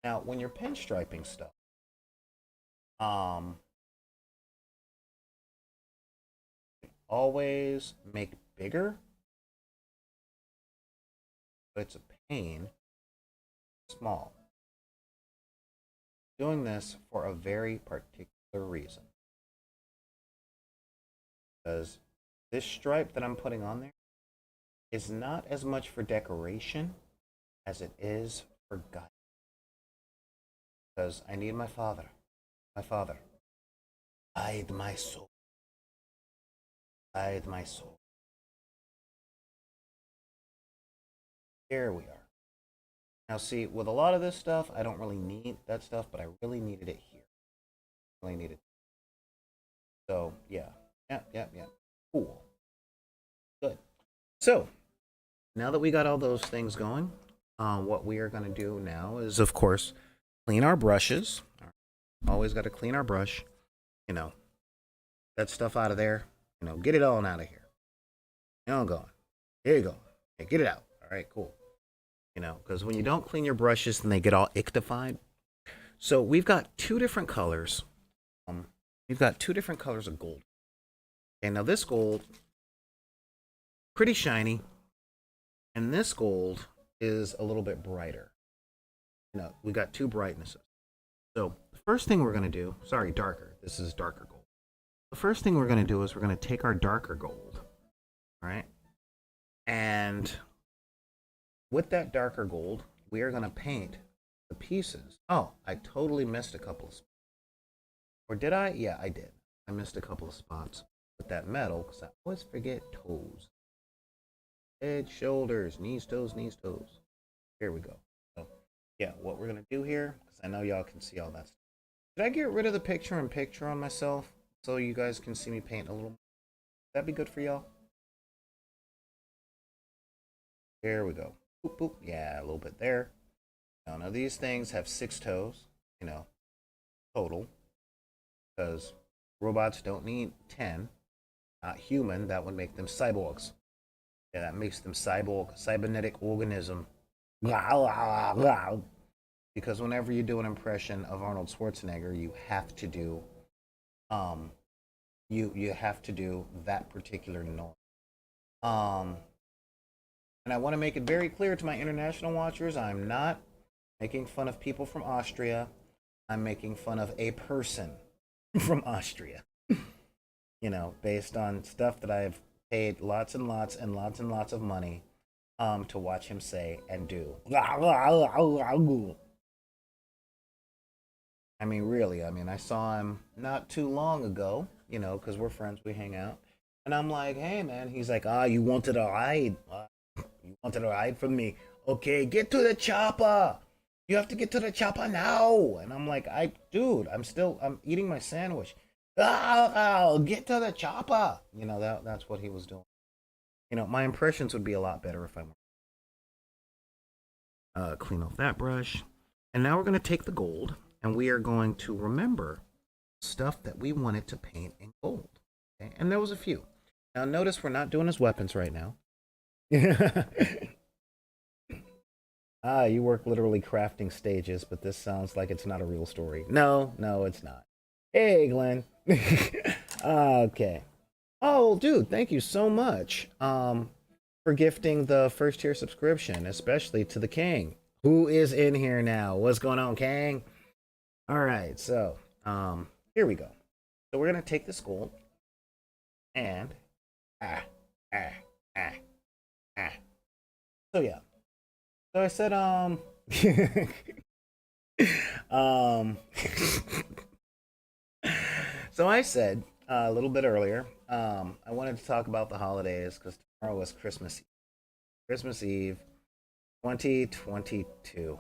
Now, when you're pinstriping stuff, always make bigger, but it's a pain small. Doing this for a very particular reason. Because this stripe that I'm putting on there is not as much for decoration as it is for guidance. Because I need my father. Guide my soul. Guide my soul. Here we are. Now see, with a lot of this stuff, I don't really need that stuff, but I really needed it here. Really needed it. So, yeah. Cool. Good. So, now that we got all those things going, what we are going to do now is, of course, clean our brushes. Always got to clean our brush. You know, that stuff out of there. You know, get it all out of here. You know, going. Here you go. Okay, get it out. All right, cool. You know, because when you don't clean your brushes, then they get all ictified. So we've got two different colors. We've got two different colors of gold. Okay, now this gold, pretty shiny, and this gold is a little bit brighter. You know, we got two brightnesses. So the first thing we're going to do, sorry, darker. This is darker gold. The first thing we're going to do is we're going to take our darker gold, all right? And with that darker gold, we are going to paint the pieces. Oh, I totally missed a couple of spots. Or did I? Yeah, I did. I missed a couple of spots with that metal because I always forget toes. Head, shoulders, knees, toes, knees, toes. Here we go. So, yeah, what we're going to do here, because I know y'all can see all that stuff. Did I get rid of the picture-in-picture on myself so you guys can see me paint a little more? That'd be good for y'all. Here we go. Boop, boop. Yeah, a little bit there. Now these things have 6 toes, you know, total. Because robots don't need 10. Not human, that would make them cyborgs. Yeah, that makes them cybernetic organism. Because whenever you do an impression of Arnold Schwarzenegger, you have to do you have to do that particular noise. And I want to make it very clear to my international watchers, I'm not making fun of people from Austria. I'm making fun of a person from Austria. You know, based on stuff that I've paid lots and lots of money to watch him say and do. I mean, really, I saw him not too long ago, you know, because we're friends, we hang out. And I'm like, hey, man. He's like, you wanted a ride? You wanted a ride from me? Okay, get to the chopper. You have to get to the chopper now. And I'm like, dude, I'm eating my sandwich. Get to the chopper. You know, that's what he was doing. You know, my impressions would be a lot better if I were. Clean off that brush. And now we're going to take the gold and we are going to remember stuff that we wanted to paint in gold. Okay? And there was a few. Now notice we're not doing his weapons right now. You work literally crafting stages, but this sounds like it's not a real story. No, it's not. Hey, Glenn. Okay. Oh, dude, thank you so much for gifting the first tier subscription, especially to the King, who is in here now. What's going on, King? All right, so here we go. So we're gonna take this gold and So yeah. So I said so I said a little bit earlier, I wanted to talk about the holidays because tomorrow is Christmas Eve. Christmas Eve 2022.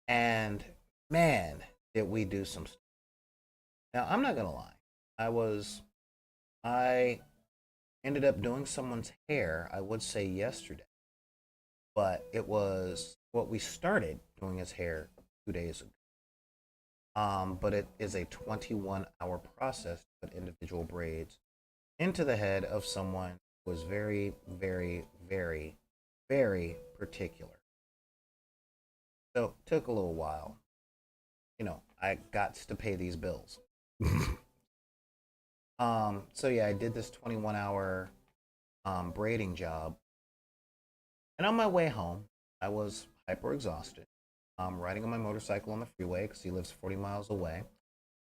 And man, did we do some stuff. Now, I'm not gonna lie. I ended up doing someone's hair, I would say yesterday. But it was what we started doing his hair 2 days ago. But it is a 21-hour process to put individual braids into the head of someone who was very, very, very, very particular. So it took a little while. I got to pay these bills. So yeah, I did this 21-hour braiding job, and on my way home, I was hyper exhausted. Riding on my motorcycle on the freeway because he lives 40 miles away,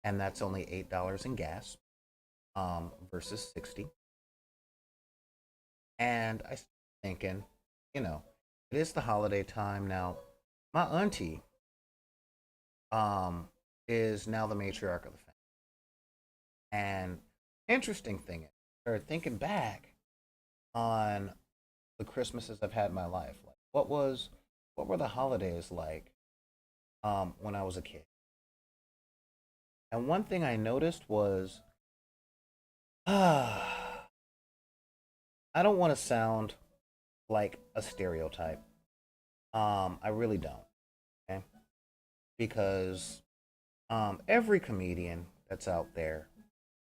and that's only $8 in gas, versus 60. And I started thinking, you know, it is the holiday time now. My auntie, um, is now the matriarch of the family. And interesting thing is, I started thinking back on the Christmases I've had in my life. Like, what were the holidays like, when I was a kid? And one thing I noticed was, I don't want to sound like a stereotype. I really don't. Okay, because every comedian that's out there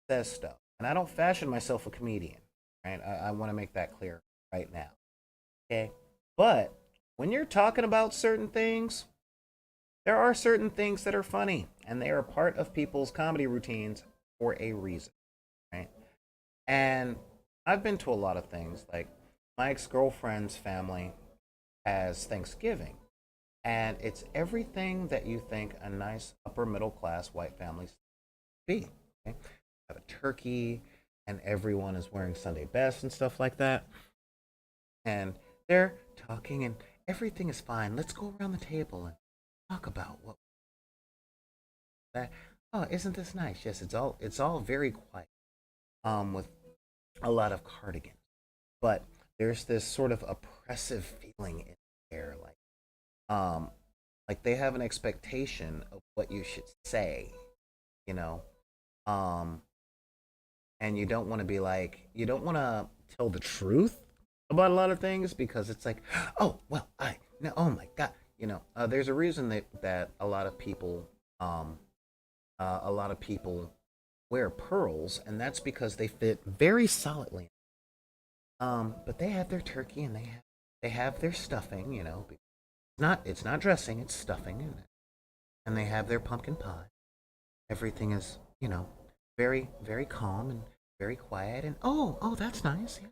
says stuff, and I don't fashion myself a comedian. Right? I want to make that clear right now. Okay, but when you're talking about certain things, there are certain things that are funny, and they are part of people's comedy routines for a reason. Right? And I've been to a lot of things. Like, my ex girlfriend's family has Thanksgiving, and it's everything that you think a nice upper middle class white family be. Okay? Have a turkey, and everyone is wearing Sunday best and stuff like that. And they're talking, and everything is fine. Let's go around the table and talk about what that. Oh, isn't this nice? Yes, it's all very quiet. With a lot of cardigans, but there's this sort of oppressive feeling in the air, um, like they have an expectation of what you should say, you know, um, and you don't want to be like, you don't want to tell the truth about a lot of things because it's like, oh well, I no, oh my god, there's a reason that um, a lot of people wear pearls, and that's because they fit very solidly. But they have their turkey, and they have their stuffing. It's not dressing, it's stuffing, and they have their pumpkin pie. Everything is very very calm and very quiet, and oh that's nice. Yeah,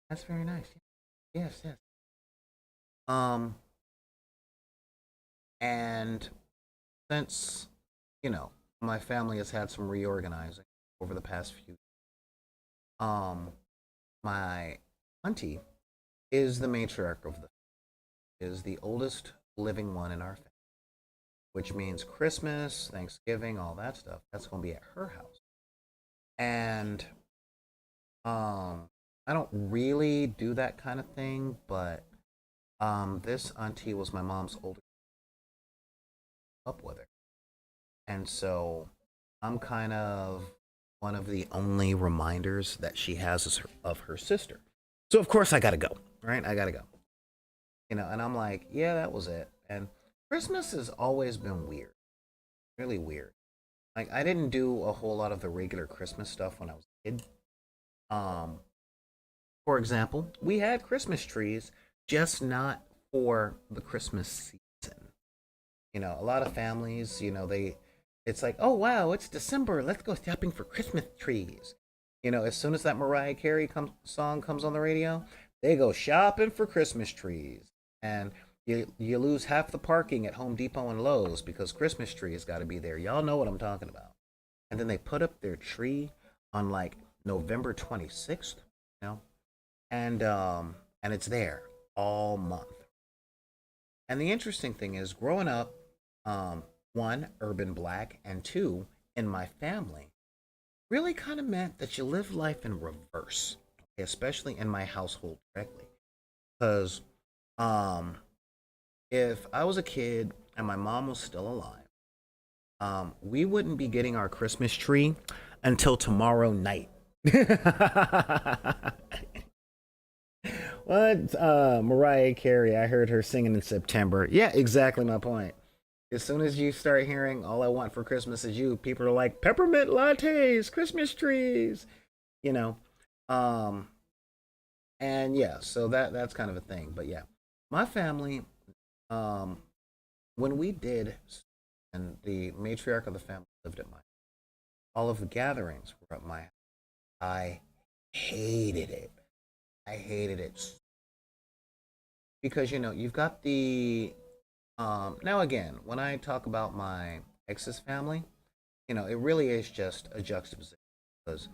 that's very nice. Yeah. Yes, yes. Um, and since my family has had some reorganizing over the past few, um, my auntie is the matriarch of the is the oldest living one in our family, which means Christmas, Thanksgiving, all that stuff. That's going to be at her house, and I don't really do that kind of thing, but this auntie was my mom's older up with her, and so I'm kind of one of the only reminders that she has of her sister. So of course I gotta go, right? I gotta go, and I'm like, yeah, that was it. And Christmas has always been weird, really weird. Like, I didn't do a whole lot of the regular Christmas stuff when I was a kid. Um, for example, we had Christmas trees, just not for the Christmas season. A lot of families, it's like, oh wow, it's December, let's go shopping for Christmas trees. As soon as that Mariah Carey song comes on the radio, they go shopping for Christmas trees, and you lose half the parking at Home Depot and Lowe's because Christmas trees got to be there. Y'all know what I'm talking about. And then they put up their tree on like November 26th, you know, and it's there all month. And the interesting thing is, growing up, one, urban black, and two, in my family, really kind of meant that you live life in reverse, okay, especially in my household directly. Because um, if I was a kid and my mom was still alive, we wouldn't be getting our Christmas tree until tomorrow night. What? Mariah Carey, I heard her singing in September. Yeah, exactly my point. As soon as you start hearing "All I Want for Christmas Is You," people are like peppermint lattes, Christmas trees, you know. Um, and yeah, so that's kind of a thing. But yeah, my family, um, when we did, and the matriarch of the family lived at my, all of the gatherings were at my. I hated it. I hated it because you've got the now again, when I talk about my ex's family, it really is just a juxtaposition because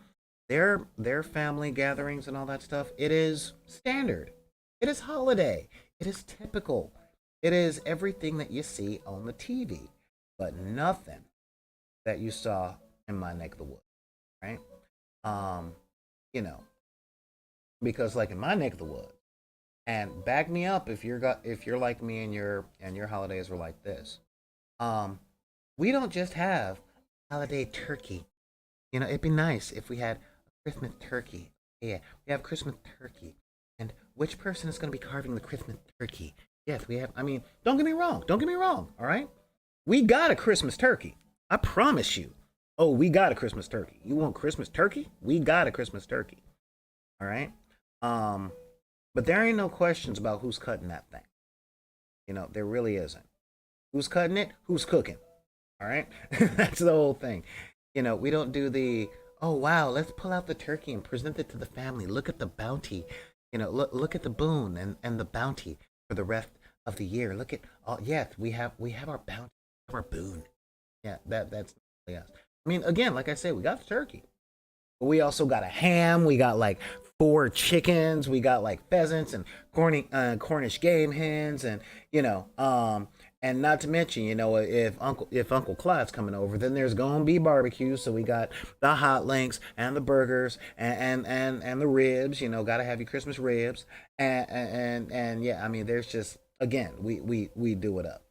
their family gatherings and all that stuff, it is standard. It is holiday. It is typical. It is everything that you see on the TV, but nothing that you saw in my neck of the woods, right? Um, you know, because like in my neck of the woods, and back me up if you're like me and your holidays were like this. Um, we don't just have holiday turkey. It'd be nice if we had a Christmas turkey. Yeah, we have Christmas turkey. And which person is going to be carving the Christmas turkey? Yes, we have. I mean, don't get me wrong. Don't get me wrong. All right, we got a Christmas turkey. I promise you. Oh, we got a Christmas turkey. You want Christmas turkey? We got a Christmas turkey. All right. Um, but there ain't no questions about who's cutting that thing. There really isn't. Who's cutting it? Who's cooking? All right. That's the whole thing. We don't do the, oh wow, let's pull out the turkey and present it to the family. Look at the bounty. Look at the boon and the bounty for the rest of the year. Look at all, yes, we have our bounty, we have our boon. Yeah, that's yes. I mean, again, like I said, we got the turkey. But we also got a ham. We got like four chickens. We got like pheasants and Cornish game hens, and and not to mention, if Uncle Clyde's coming over, then there's gonna be barbecue. So we got the hot links and the burgers and the ribs. Gotta have your Christmas ribs, and yeah, I mean, there's just again, we do it up.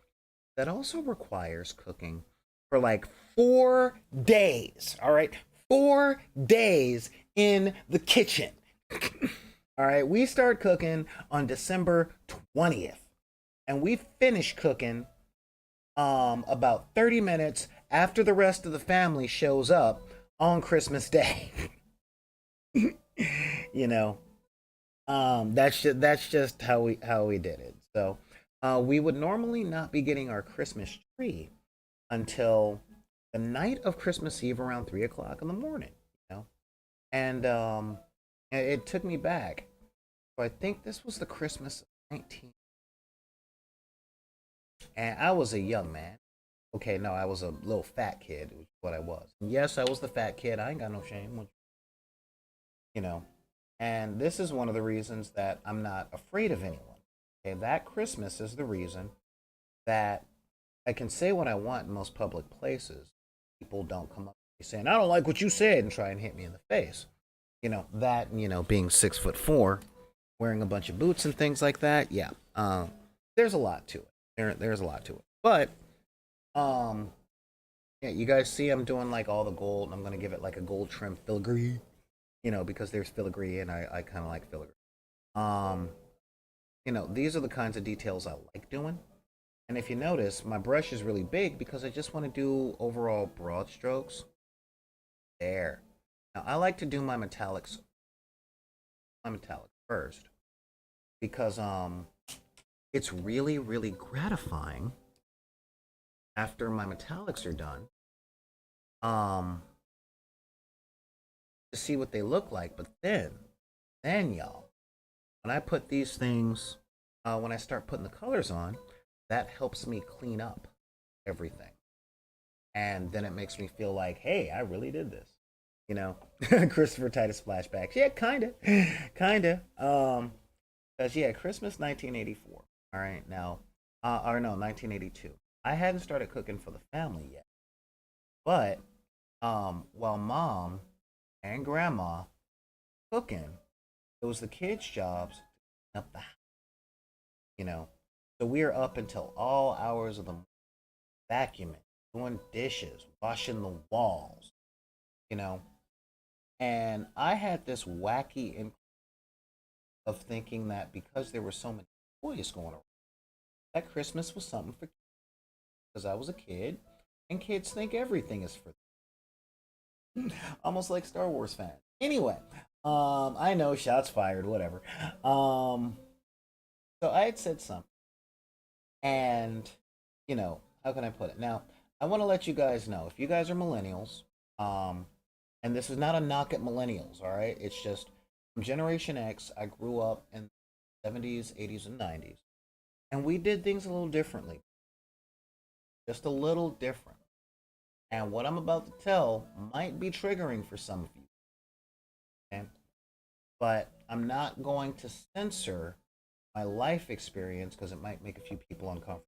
That also requires cooking for like 4 days. All right, 4 days in the kitchen. All right, we start cooking on December 20th, and we finish cooking about 30 minutes after the rest of the family shows up on Christmas Day. you know, that's just how we did it. So, we would normally not be getting our Christmas tree until the night of Christmas Eve around 3 o'clock in the morning. And it took me back. So I think this was the Christmas of 19, and I was a young man. Okay, no, I was a little fat kid. Is what I was. And yes, I was the fat kid. I ain't got no shame. You know, and this is one of the reasons that I'm not afraid of anyone. Okay, that Christmas is the reason that I can say what I want in most public places. People don't come up to me saying, "I don't like what you said," and try and hit me in the face. That being 6'4", wearing a bunch of boots and things like that. Yeah, there's a lot to it. There's a lot to it. But um, yeah, you guys see, I'm doing like all the gold. I'm gonna give it like a gold trim filigree. Because there's filigree, and I kind of like filigree. Um, these are the kinds of details I like doing. And if you notice, my brush is really big because I just want to do overall broad strokes. There. Now I like to do my metallics first because it's really really gratifying after my metallics are done um to see what they look like. But then y'all, when I put these things, when I start putting the colors on, that helps me clean up everything, and then it makes me feel like, hey, I really did this. you know Christopher Titus flashbacks. Yeah, kinda because yeah, Christmas 1984. All right, now, or no, 1982. I hadn't started cooking for the family yet, but while mom and grandma cooking, it was the kids' jobs to clean up the house. you know so we are up until all hours of the morning, vacuuming, doing dishes, washing the walls, you know and I had this wacky of thinking that because there were so many toys going around, that Christmas was something for kids. because I was a kid, and kids think everything is for them. Almost like Star Wars fans. Anyway, I know shots fired, whatever. Um, so I had said something, and how can I put it? Now, I want to let you guys know if you guys are millennials, um, and this is not a knock at millennials, all right? It's just I'm Generation X. I grew up in the 70s, 80s, and 90s, and we did things a little differently, just a little different. And what I'm about to tell might be triggering for some of you, okay? But I'm not going to censor my life experience because it might make a few people uncomfortable.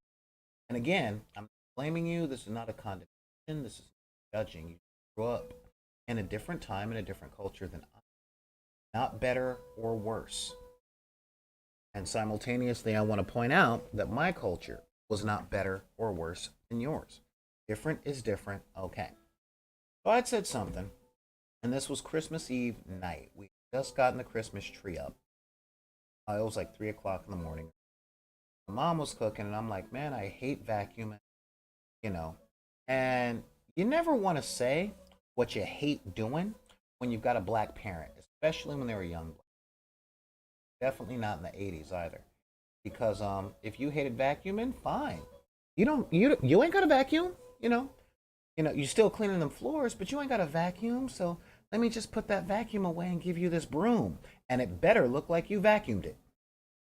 And again, I'm not blaming you. This is not a condemnation. This is judging. You grew up in a different time in a different culture than I. Not better or worse. And simultaneously, I want to point out that my culture was not better or worse than yours. Different is different. Okay. So I'd said something, and this was Christmas Eve night. We just gotten the Christmas tree up. It was like 3 o'clock in the morning. My mom was cooking, and I'm like, man, I hate vacuuming, you know. And you never want to say what you hate doing when you've got a black parent, especially when they were young. Definitely not in the 80s either. Because if you hated vacuuming, fine. You ain't got a vacuum, you know. You're still cleaning them floors, but you ain't got a vacuum, so let me just put that vacuum away and give you this broom. And it better look like you vacuumed it.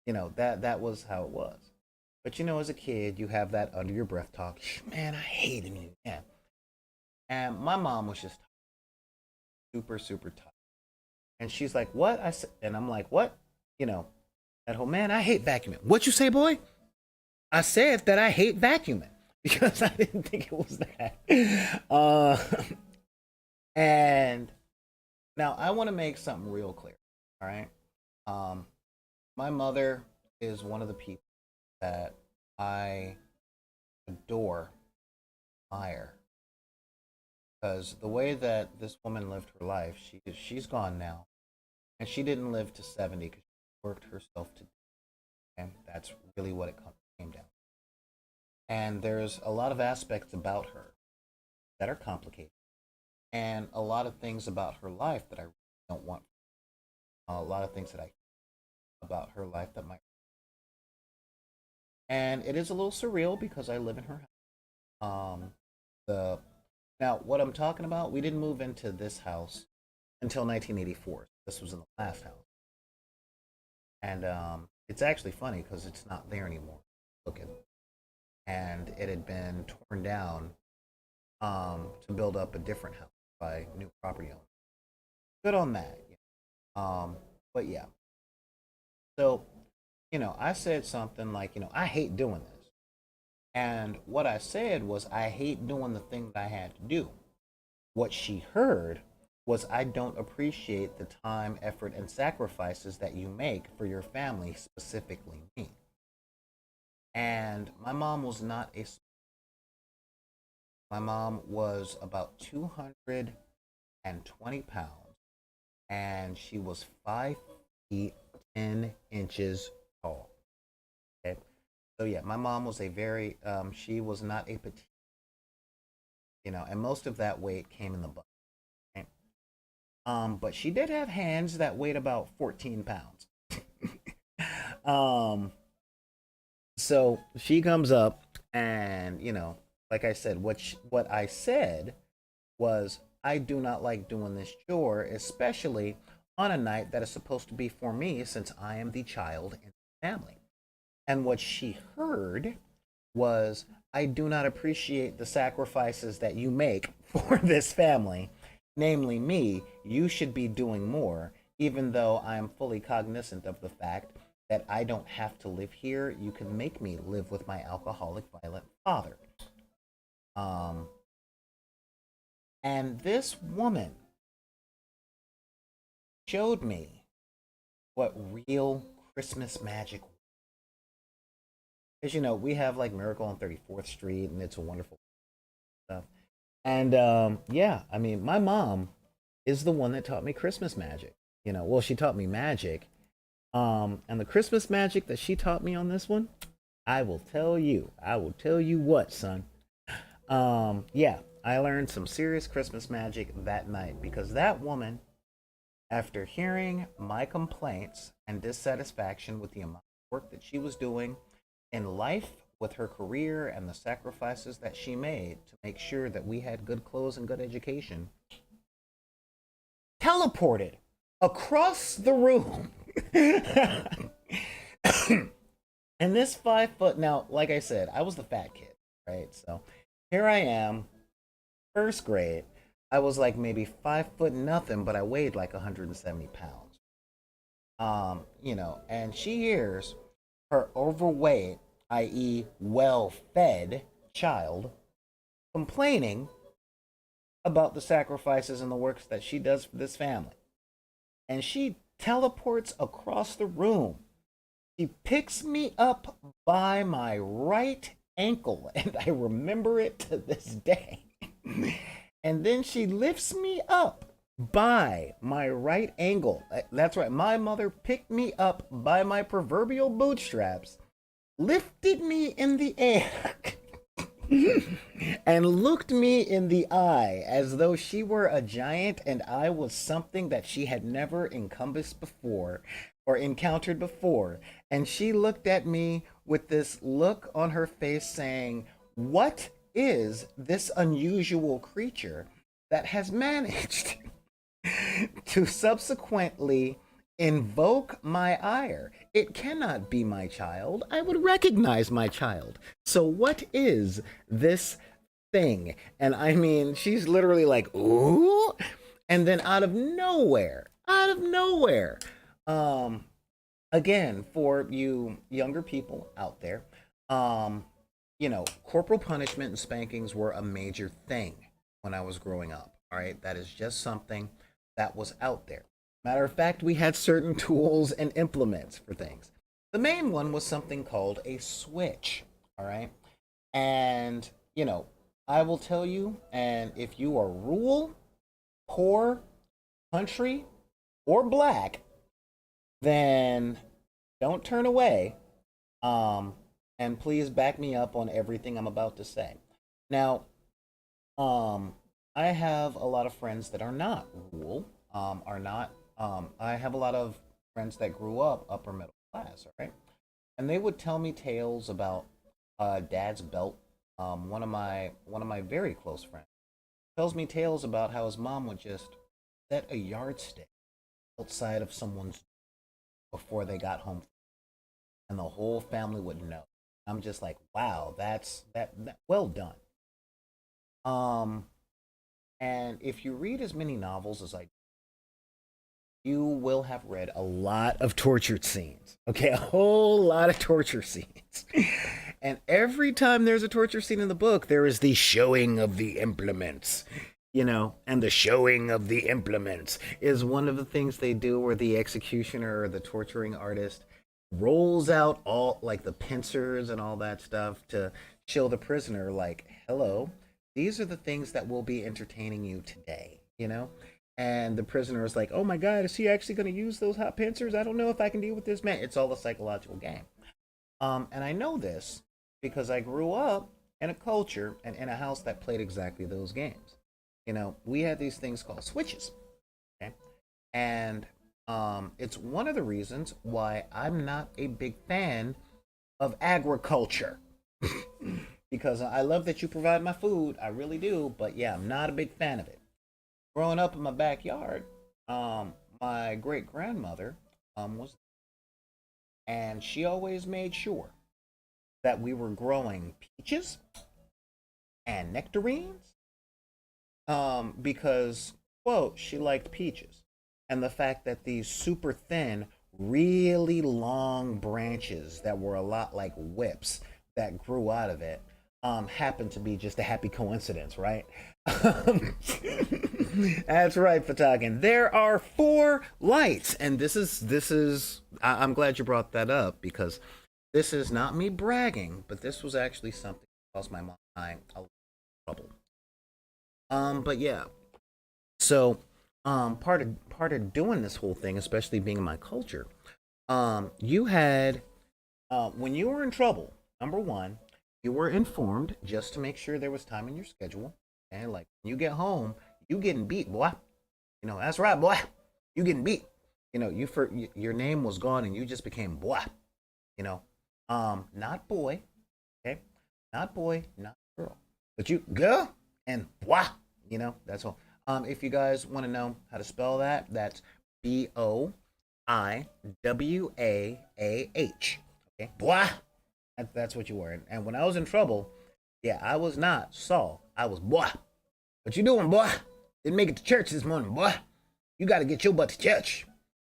That was how it was. But as a kid, you have that under your breath talk. Man, I hate him. Yeah. And my mom was just super, super tired. And she's like, what? And I'm like, what? That whole man, I hate vacuuming. What you say, boy? I said that I hate vacuuming because I didn't think it was that. And now I want to make something real clear. All right. Um, my mother is one of the people that I adore, admire, because the way that this woman lived her life, she's gone now, and she didn't live to 70 because she worked herself to death, and that's really what it came down. And there's a lot of aspects about her that are complicated, and a lot of things about her life that I really don't want. A lot of things that I about her life that might. And it is a little surreal because I live in her house. The Now what I'm talking about, we didn't move into this house until 1984. This was in the last house, and it's actually funny because it's not there anymore. Look at it, and it had been torn down to build up a different house by new property owners. Good on that. But yeah, so I said something like, I hate doing this. And what I said was, I hate doing the thing that I had to do. What she heard was, I don't appreciate the time, effort, and sacrifices that you make for your family, specifically me. And my mom was not a. My mom was about 220 pounds, and she was 5 feet 10 inches tall. Okay, so yeah, my mom was a very she was not a petite, and most of that weight came in the butt. Okay? But she did have hands that weighed about 14 pounds. um, so she comes up, and like I said, what I said was, I do not like doing this chore, especially on a night that is supposed to be for me, since I am the child in the family. And what she heard was, I do not appreciate the sacrifices that you make for this family, namely me. You should be doing more, even though I am fully cognizant of the fact that I don't have to live here. You can make me live with my alcoholic, violent father. Um, and this woman showed me what real Christmas magic was. Because we have like Miracle on 34th Street, and It's a Wonderful stuff. And yeah, I mean, my mom is the one that taught me Christmas magic. Well, she taught me magic. And the Christmas magic that she taught me on this one, I will tell you what, son. Yeah, I learned some serious Christmas magic that night because that woman, after hearing my complaints and dissatisfaction with the amount of work that she was doing in life with her career and the sacrifices that she made to make sure that we had good clothes and good education, teleported across the room. And this 5 foot, now, like I said, I was the fat kid, right? So here I am, first grade. I was like maybe 5 foot nothing, but I weighed like 170 pounds. And she hears her overweight, i.e., well fed child complaining about the sacrifices and the works that she does for this family. And she teleports across the room. She picks me up by my right ankle, and I remember it to this day. And then she lifts me up by my right ankle. That's right, my mother picked me up by my proverbial bootstraps, lifted me in the air, and looked me in the eye as though she were a giant and I was something that she had never encompassed before or encountered before. And she looked at me with this look on her face saying, "What is this unusual creature that has managed to subsequently invoke my ire? It cannot be my child. I would recognize my child. So what is this thing?" And I mean, she's literally like, "Ooh." And then out of nowhere, um, again, for you younger people out there, um, corporal punishment and spankings were a major thing when I was growing up. All right, that is just something that was out there. Matter of fact, we had certain tools and implements for things. The main one was something called a switch. All right, and I will tell you, and if you are rural, poor, country, or black, then don't turn away. Um, and please back me up on everything I'm about to say. Now, um, I have a lot of friends that are not rural, are not. I have a lot of friends that grew up upper middle class, all right? And they would tell me tales about dad's belt. One of my very close friends tells me tales about how his mom would just set a yardstick outside of someone's before they got home, and the whole family would know. I'm just like, wow, that well done. Um, and if you read as many novels as I, you will have read a lot of tortured scenes. Okay, a whole lot of torture scenes. And every time there's a torture scene in the book, there is the showing of the implements. And the showing of the implements is one of the things they do where the executioner or the torturing artist rolls out all like the pincers and all that stuff to show the prisoner, like, hello, these are the things that will be entertaining you today. And the prisoner is like, oh my god, is he actually going to use those hot pincers? I don't know if I can deal with this man. It's all a psychological game. And I know this because I grew up in a culture and in a house that played exactly those games. We had these things called switches. Okay. And it's one of the reasons why I'm not a big fan of agriculture. Because I love that you provide my food, I really do, but yeah, I'm not a big fan of it. Growing up in my backyard, my great grandmother was, and she always made sure that we were growing peaches and nectarines, because, quote, she liked peaches. And the fact that these super thin, really long branches that were a lot like whips that grew out of it happened to be just a happy coincidence, right? That's right, Fatagan. There are four lights, and I'm glad you brought that up because this is not me bragging, but this was actually something that caused my mom and I a lot of trouble. But yeah, so part of doing this whole thing, especially being in my culture, you had when you were in trouble. Number one, you were informed just to make sure there was time in your schedule. And like when you get home, you getting beat, boy. You know, that's right, boy. You getting beat. You know, your name was gone and you just became boy. You know, not boy, okay, not boy, not girl, but you girl and boy. You know, that's all. If you guys want to know how to spell that, that's Boiwah. Okay, boy. That's what you were. And when I was in trouble, yeah, I was not Saul. I was boy. What you doing, boy? Didn't make it to church this morning, boy. You got to get your butt to church.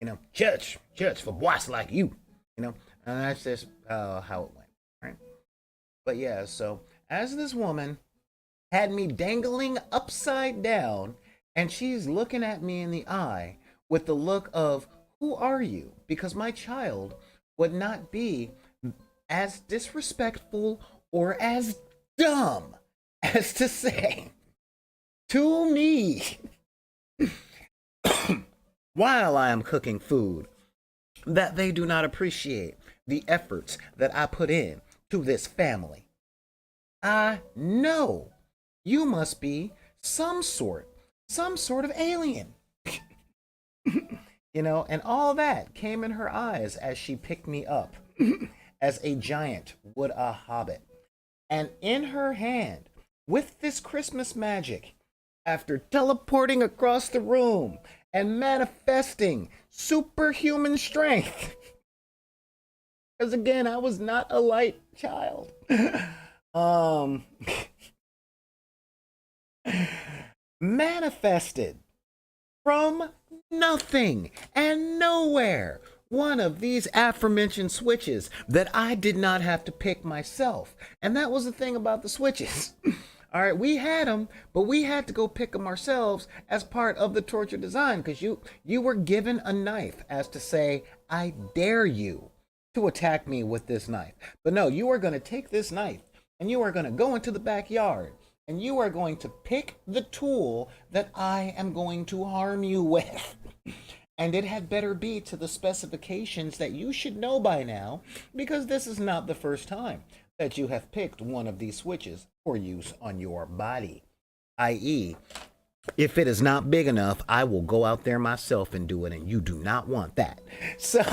You know, church for boys like you. You know, and that's just how it went, right? But yeah, so as this woman had me dangling upside down, and she's looking at me in the eye with the look of, who are you? Because my child would not be as disrespectful or as dumb as to say to me while I am cooking food that they do not appreciate the efforts that I put in to this family. I know you must be some sort of alien. You know, and all that came in her eyes as she picked me up as a giant would a hobbit. And in her hand, with this Christmas magic, after teleporting across the room and manifesting superhuman strength, because again, I was not a light child. Manifested from nothing and nowhere one of these aforementioned switches that I did not have to pick myself. And that was the thing about the switches. All right, we had them, but we had to go pick them ourselves as part of the torture design, because you were given a knife as to say, I dare you to attack me with this knife. But no, you are going to take this knife and you are going to go into the backyard and you are going to pick the tool that I am going to harm you with. And it had better be to the specifications that you should know by now, because this is not the first time that you have picked one of these switches for use on your body. I.e., if it is not big enough, I will go out there myself and do it, and you do not want that. So,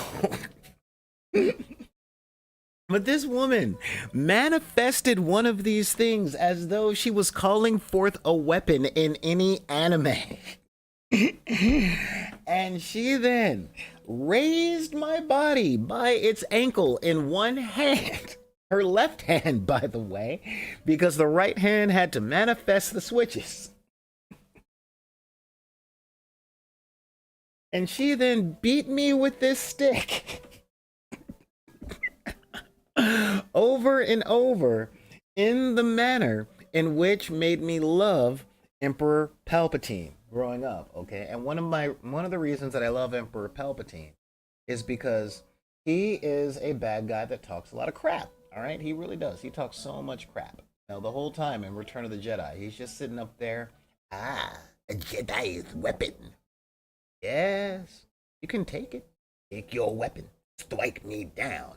but this woman manifested one of these things as though she was calling forth a weapon in any anime. And she then raised my body by its ankle in one hand. Her left hand, by the way, because the right hand had to manifest the switches. And she then beat me with this stick over and over in the manner in which made me love Emperor Palpatine growing up, okay? And one of the reasons that I love Emperor Palpatine is because he is a bad guy that talks a lot of crap. All right, he really does. He talks so much crap. Now, the whole time in Return of the Jedi, he's just sitting up there. A Jedi's weapon. Yes, you can take it. Take your weapon. Strike me down.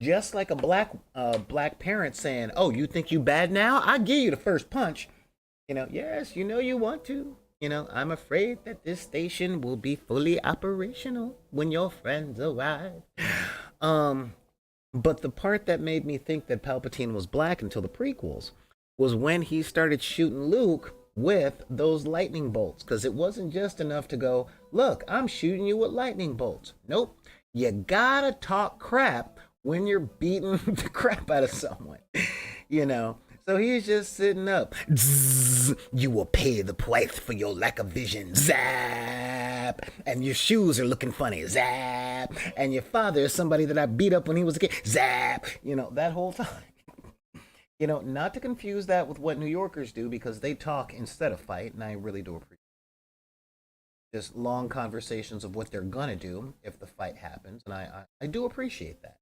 Just like a black parent saying, "Oh, you think you bad now? I'll give you the first punch." You know, yes, you know you want to. You know, I'm afraid that this station will be fully operational when your friends arrive. But the part that made me think that Palpatine was black until the prequels was when he started shooting Luke with those lightning bolts. Because it wasn't just enough to go, look, I'm shooting you with lightning bolts. Nope. You gotta talk crap when you're beating the crap out of someone. You know? So he's just sitting up. Zzz, you will pay the price for your lack of vision. Zap. And your shoes are looking funny. Zap. And your father is somebody that I beat up when he was a kid. Zap. You know, that whole time. You know, not to confuse that with what New Yorkers do, because they talk instead of fight, and I really do appreciate it. Just long conversations of what they're gonna do if the fight happens, and I do appreciate that.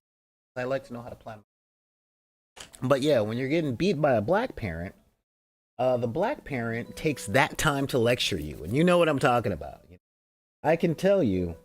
I like to know how to plan. But yeah, when you're getting beat by a black parent, the black parent takes that time to lecture you, and you know what I'm talking about. I can tell you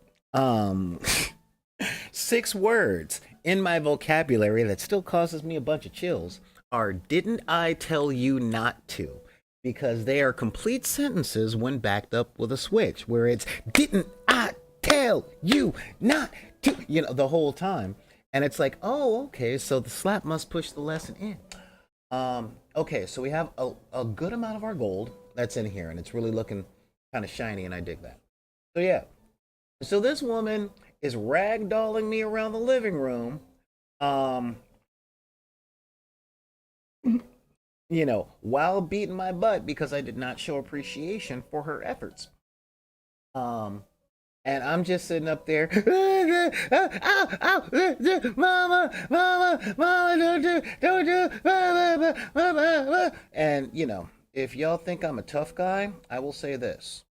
6 words in my vocabulary that still causes me a bunch of chills are "didn't I tell you not to?" Because they are complete sentences when backed up with a switch, where it's "didn't I tell you not to?" The whole time. And it's like, oh, okay, so the slap must push the lesson in. Okay, so we have a good amount of our gold that's in here, and it's really looking kind of shiny, and I dig that. So yeah, so this woman is ragdolling me around the living room, um, while beating my butt because I did not show appreciation for her efforts. Um, and I'm just sitting up there, ow, ow, mama, mama, mama, don't do, and if y'all think I'm a tough guy, I will say this: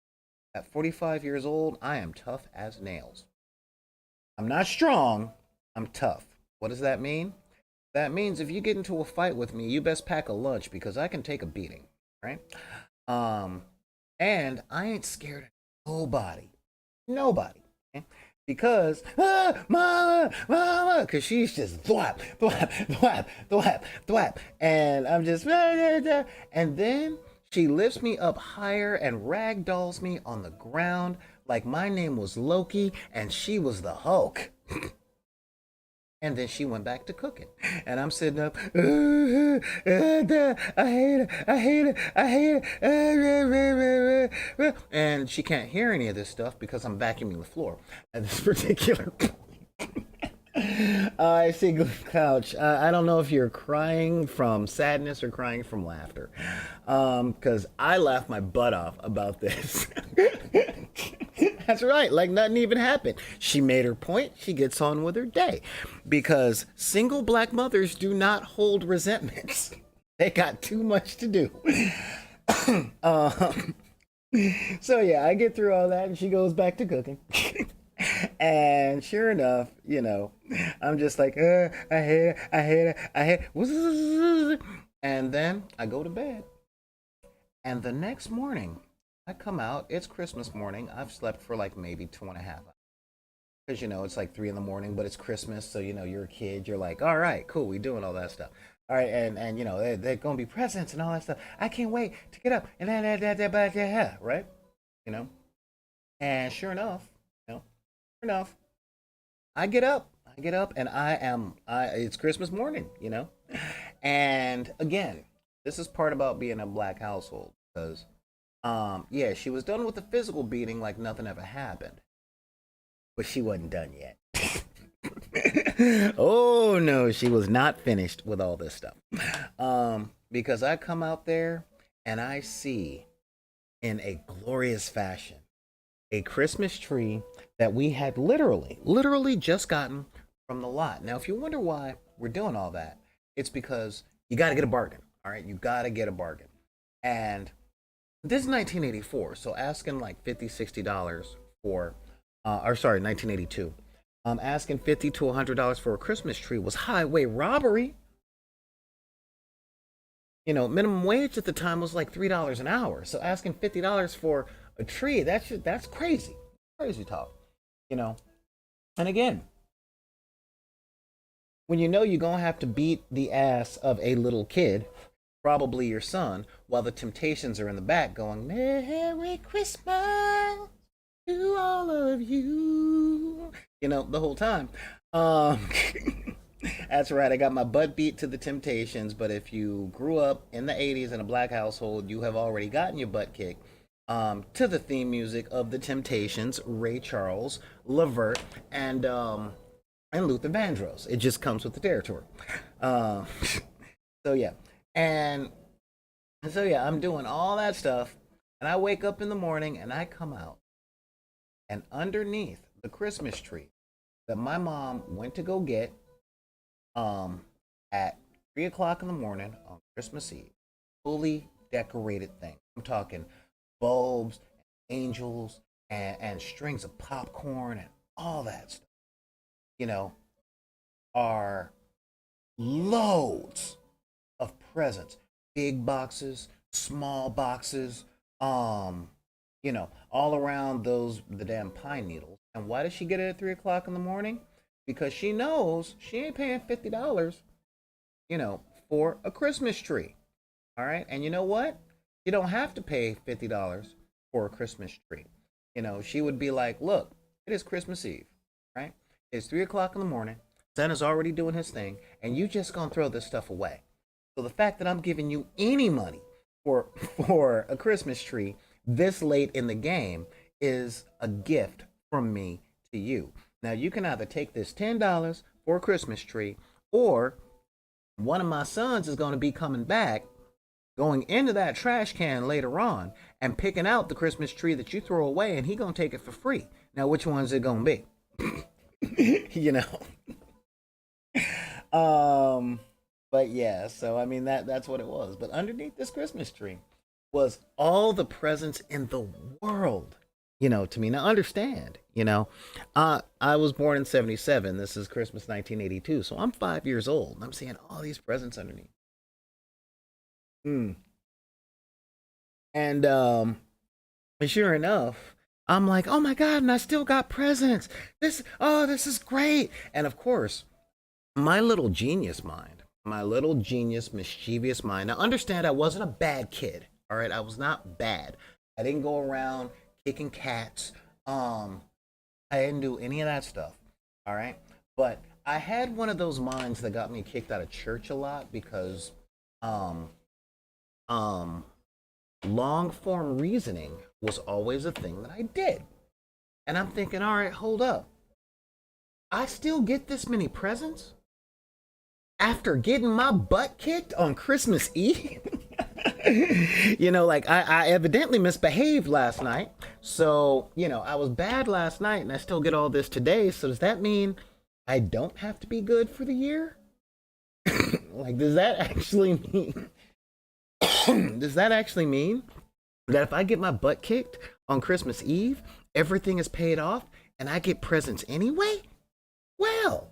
at 45 years old, I am tough as nails. I'm not strong, I'm tough. What does that mean? That means if you get into a fight with me, you best pack a lunch because I can take a beating, right? Um, and I ain't scared of nobody, nobody, okay? Because mama, mama, because she's just thwap, thwap, thwap, thwap, thwap, and I'm just and then she lifts me up higher and ragdolls me on the ground like my name was Loki and she was the Hulk. And then she went back to cooking. And I'm sitting up, I hate it, I hate it, I hate it. And she can't hear any of this stuff because I'm vacuuming the floor at this particular I see couch. I don't know if you're crying from sadness or crying from laughter, because I laughed my butt off about this. That's right, like nothing even happened. She made her point. She gets on with her day, because single black mothers do not hold resentments. They got too much to do. um, so yeah, I get through all that, and she goes back to cooking. And sure enough, I'm just like, I hate it, I hate it, I hate it. And then I go to bed. And the next morning, I come out. It's Christmas morning. I've slept for like maybe 2.5 hours. Because, it's like 3 in the morning, but it's Christmas. So, you're a kid. You're like, all right, cool. We doing all that stuff. All right. And they're going to be presents and all that stuff. I can't wait to get up. And that, right? You know? And sure enough, enough. I get up, and it's Christmas morning, And again, this is part about being a black household because, yeah, she was done with the physical beating like nothing ever happened, but she wasn't done yet. Oh no, she was not finished with all this stuff. Because I come out there and I see in a glorious fashion a Christmas tree that we had literally just gotten from the lot. Now, if you wonder why we're doing all that, it's because you got to get a bargain. All right, you got to get a bargain. And this is 1984, so asking like $50, $60 for, or sorry, 1982. Asking $50 to $100 for a Christmas tree was highway robbery. Minimum wage at the time was like $3 an hour. So asking $50 for a tree, that's crazy. Crazy talk. You know. And again, when you're gonna have to beat the ass of a little kid, probably your son, while the Temptations are in the back going, Merry Christmas to all of you. The whole time. Um That's right. I got my butt beat to the Temptations, but if you grew up in the 80s in a black household, you have already gotten your butt kicked to the theme music of the Temptations, Ray Charles, Levert, and Luther Vandross. It just comes with the territory. Uh, so yeah, and so yeah, I'm doing all that stuff, and I wake up in the morning and I come out, and underneath the Christmas tree that my mom went to go get um, at 3 o'clock in the morning on Christmas Eve. Fully decorated thing. I'm talking bulbs, angels, and strings of popcorn and all that stuff. You know, are loads of presents. Big boxes, small boxes, all around the damn pine needles. And why does she get it at 3 o'clock in the morning? Because she knows she ain't paying $50, for a Christmas tree. All right. And you know what? You don't have to pay $50 for a Christmas tree. She would be like, look, it is Christmas Eve, right? It's 3 o'clock in the morning. Santa's already doing his thing, and you just gonna throw this stuff away. So the fact that I'm giving you any money for for a Christmas tree this late in the game is a gift from me to you. Now you can either take this $10 for a Christmas tree, or one of my sons is going to be coming back, going into that trash can later on and picking out the Christmas tree that you throw away, and he gonna take it for free. Now which one's it gonna be? you know. But yeah, so I mean that's what it was. But underneath this Christmas tree was all the presents in the world. To me. Now understand, I was born in 77. This is Christmas 1982. So I'm 5 years old and I'm seeing all these presents underneath. Mm. And sure enough, I'm like, oh my God, and I still got presents. This is great. And of course, my little genius mind, my little genius, mischievous mind. Now, understand, I wasn't a bad kid. All right, I was not bad. I didn't go around kicking cats. I didn't do any of that stuff. All right, but I had one of those minds that got me kicked out of church a lot because, um, um, long form reasoning was always a thing that I did. And I'm thinking, all right, hold up. I still get this many presents after getting my butt kicked on Christmas Eve. Like I evidently misbehaved last night. So, I was bad last night and I still get all this today. So does that mean I don't have to be good for the year? Like, does that actually mean does that actually mean that if I get my butt kicked on Christmas Eve, everything is paid off and I get presents anyway? Well,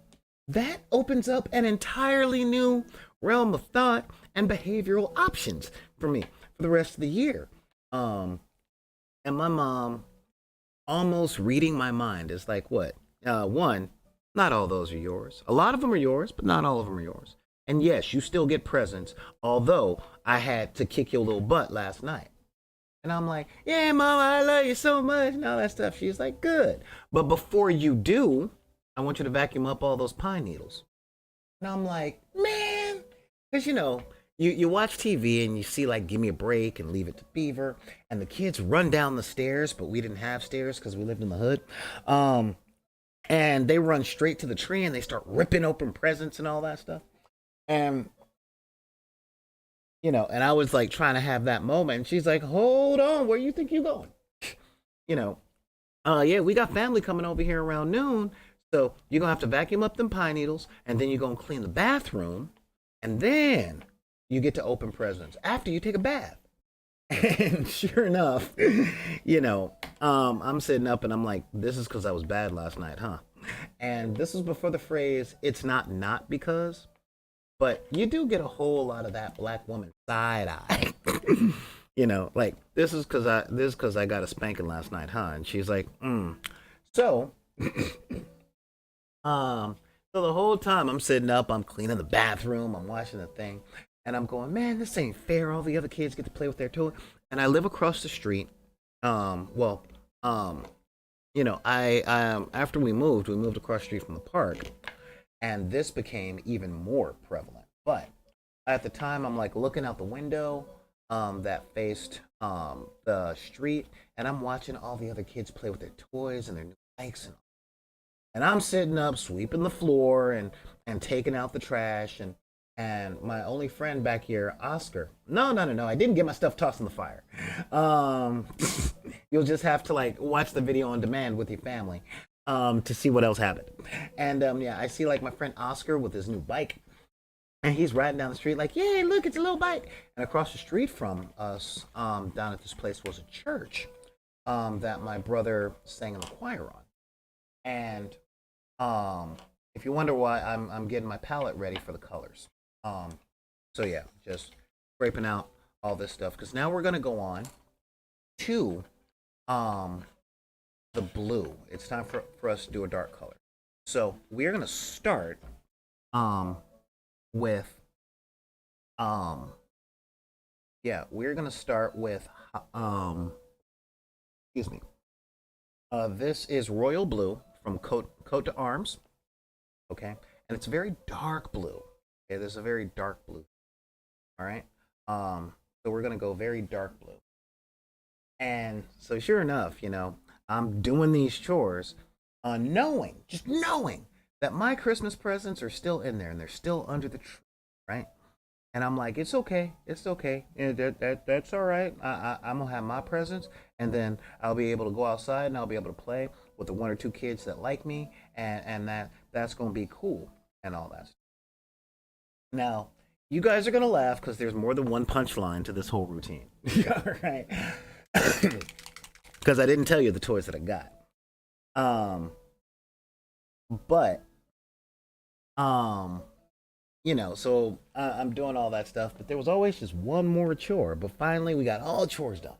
that opens up an entirely new realm of thought and behavioral options for me for the rest of the year. And my mom almost reading my mind is like, what? One, not all those are yours. A lot of them are yours, but not all of them are yours. And yes, you still get presents, although I had to kick your little butt last night. And I'm like, yeah, mama, I love you so much and all that stuff. She's like, good. But before you do, I want you to vacuum up all those pine needles. And I'm like, man, because you watch TV and you see like Give Me a Break and Leave It to Beaver, and the kids run down the stairs, but we didn't have stairs because we lived in the hood. And they run straight to the tree and they start ripping open presents and all that stuff. And and I was like trying to have that moment. And she's like, hold on, where you think you going? you know, yeah, we got family coming over here around noon. So you're gonna have to vacuum up them pine needles, and then you're gonna clean the bathroom, and then you get to open presents after you take a bath. And sure enough, I'm sitting up and I'm like, this is because I was bad last night, huh? And this is before the phrase, it's not because, but you do get a whole lot of that black woman side eye. Like this is because I got a spanking last night, huh? And she's like, So, so the whole time I'm sitting up, I'm cleaning the bathroom, I'm washing the thing, and I'm going, man, this ain't fair. All the other kids get to play with their toy, and I live across the street. Well, I after we moved across the street from the park, and this became even more prevalent. But at the time, I'm like looking out the window, that faced the street, and I'm watching all the other kids play with their toys and their new bikes, and I'm sitting up sweeping the floor and taking out the trash, and my only friend back here, Oscar. No, I didn't get my stuff tossed in the fire. You'll just have to like watch the video on demand with your family to see what else happened. And yeah, I see like my friend Oscar with his new bike, and he's riding down the street like, yay, look, it's a little bike. And across the street from us, down at this place, was a church that my brother sang in the choir on. And if you wonder why, I'm getting my palette ready for the colors. So yeah, just scraping out all this stuff because now we're gonna go on to the blue. It's time for us to do a dark color. So we're gonna start with Um, yeah, we're gonna start with excuse me. This is royal blue from Coat to Arms. Okay, and it's very dark blue. Okay, there's a very dark blue. All right. So we're gonna go very dark blue. And so, sure enough, I'm doing these chores, just knowing that my Christmas presents are still in there and they're still under the tree, right? And I'm like, it's okay, it's okay, that's all right. I'm gonna have my presents, and then I'll be able to go outside and I'll be able to play with the one or two kids that like me, and that's gonna be cool and all that. Now, you guys are gonna laugh because there's more than one punchline to this whole routine. All right. Because I didn't tell you the toys that I got. Um, but um, so I'm doing all that stuff, but there was always just one more chore. But finally, we got all the chores done.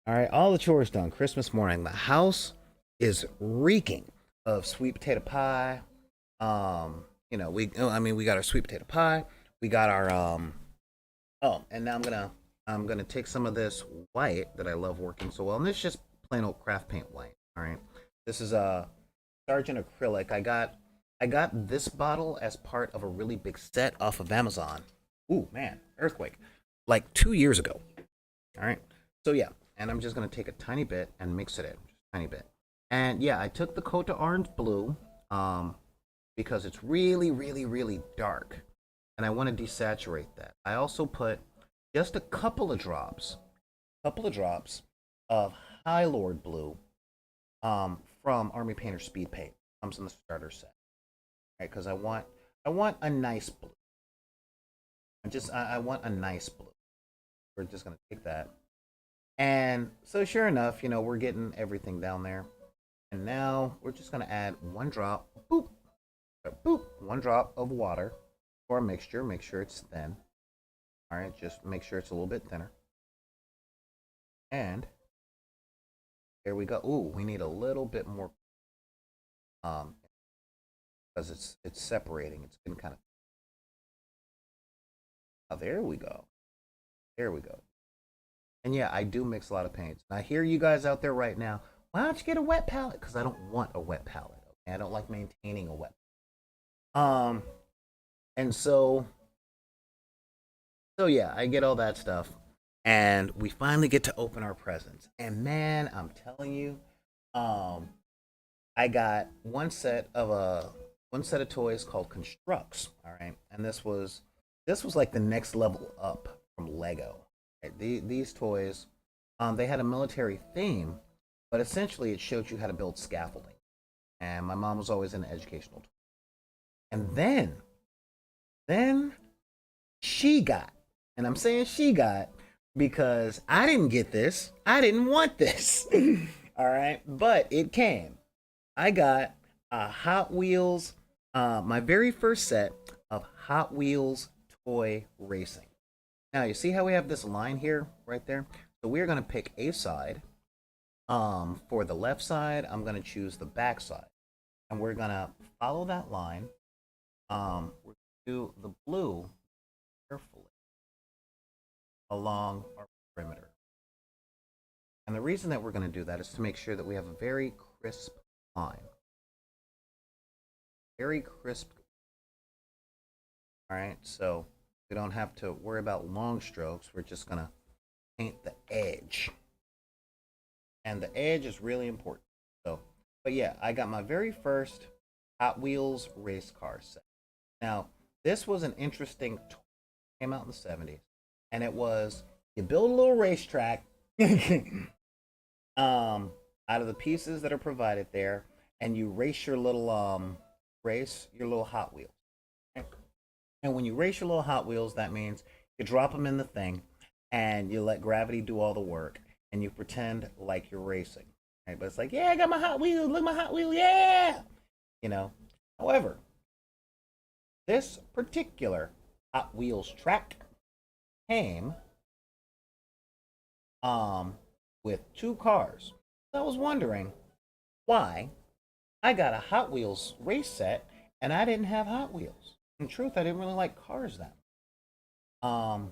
All right, all the chores done. Christmas morning, the house is reeking of sweet potato pie. We got our sweet potato pie. We got our Oh, and now I'm gonna take some of this white that I love working so well, and this is just plain old craft paint white. All right, this is a Sergeant acrylic. I got this bottle as part of a really big set off of Amazon. Ooh man, earthquake, like 2 years ago. All right, so yeah, and I'm just gonna take a tiny bit and mix it in, just a tiny bit. And yeah, I took the Coat Orange Blue, um, because it's really, really, really dark, and I want to desaturate that. I also put just a couple of drops of High Lord Blue, from Army Painter Speed Paint. Comes in the starter set, right? Because I want a nice blue. I want a nice blue. We're just gonna take that, and so sure enough, we're getting everything down there, and now we're just gonna add one drop, boop, boop, one drop of water for a mixture. Make sure it's thin. All right, just make sure it's a little bit thinner. And here we go. Ooh, we need a little bit more, um, because it's separating. It's been kind of. Oh, there we go. There we go. And yeah, I do mix a lot of paints. And I hear you guys out there right now. Why don't you get a wet palette? Because I don't want a wet palette. Okay, I don't like maintaining a wet. Um, and so yeah, I get all that stuff, and we finally get to open our presents. And man, I'm telling you, um, I got one set of toys called Constructs. All right, and this was like the next level up from Lego. Right? These toys, they had a military theme, but essentially it showed you how to build scaffolding. And my mom was always into educational. And then she got, and I'm saying she got because I didn't get this. I didn't want this. All right, but it came. I got a Hot Wheels, my very first set of Hot Wheels toy racing. Now you see how we have this line here, right there. So we're gonna pick a side. For the left side, I'm gonna choose the back side, and we're gonna follow that line. We're gonna do the blue carefully along our perimeter. And the reason that we're going to do that is to make sure that we have a very crisp line. Very crisp. All right, so we don't have to worry about long strokes. We're just going to paint the edge. And the edge is really important. So, but yeah, I got my very first Hot Wheels race car set. Now, this was an interesting toy. Came out in the 70s. And it was you build a little racetrack out of the pieces that are provided there, and you race your little Hot Wheels. And when you race your little Hot Wheels, that means you drop them in the thing, and you let gravity do all the work, and you pretend like you're racing. Right? But it's like, yeah, I got my Hot Wheels. Look at my Hot Wheel, yeah. You know. However, this particular Hot Wheels track came with two cars. So I was wondering why I got a Hot Wheels race set and I didn't have Hot Wheels. In truth, I didn't really like cars that much.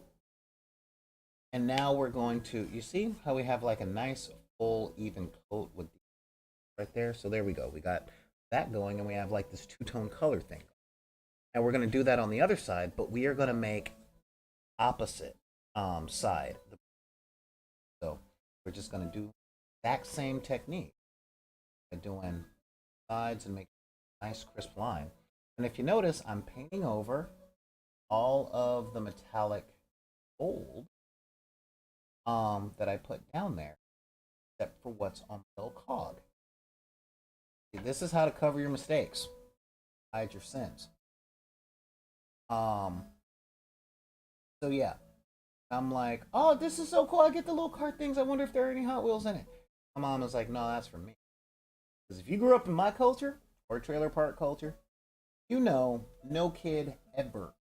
And now we're going to, you see how we have like a nice full even coat with right there? So there we go. We got that going, and we have like this two-tone color thing. And we're going to do that on the other side, but we are going to make opposite side. So we're just going to do that same technique. Doing sides and make a nice crisp line. And if you notice, I'm painting over all of the metallic gold that I put down there, except for what's on the little cog. See, this is how to cover your mistakes, hide your sins. So yeah, I'm like, oh, this is so cool. I get the little cart things. I wonder if there are any Hot Wheels in it. My mom was like, no, that's for me. Because if you grew up in my culture or trailer park culture, you know no kid ever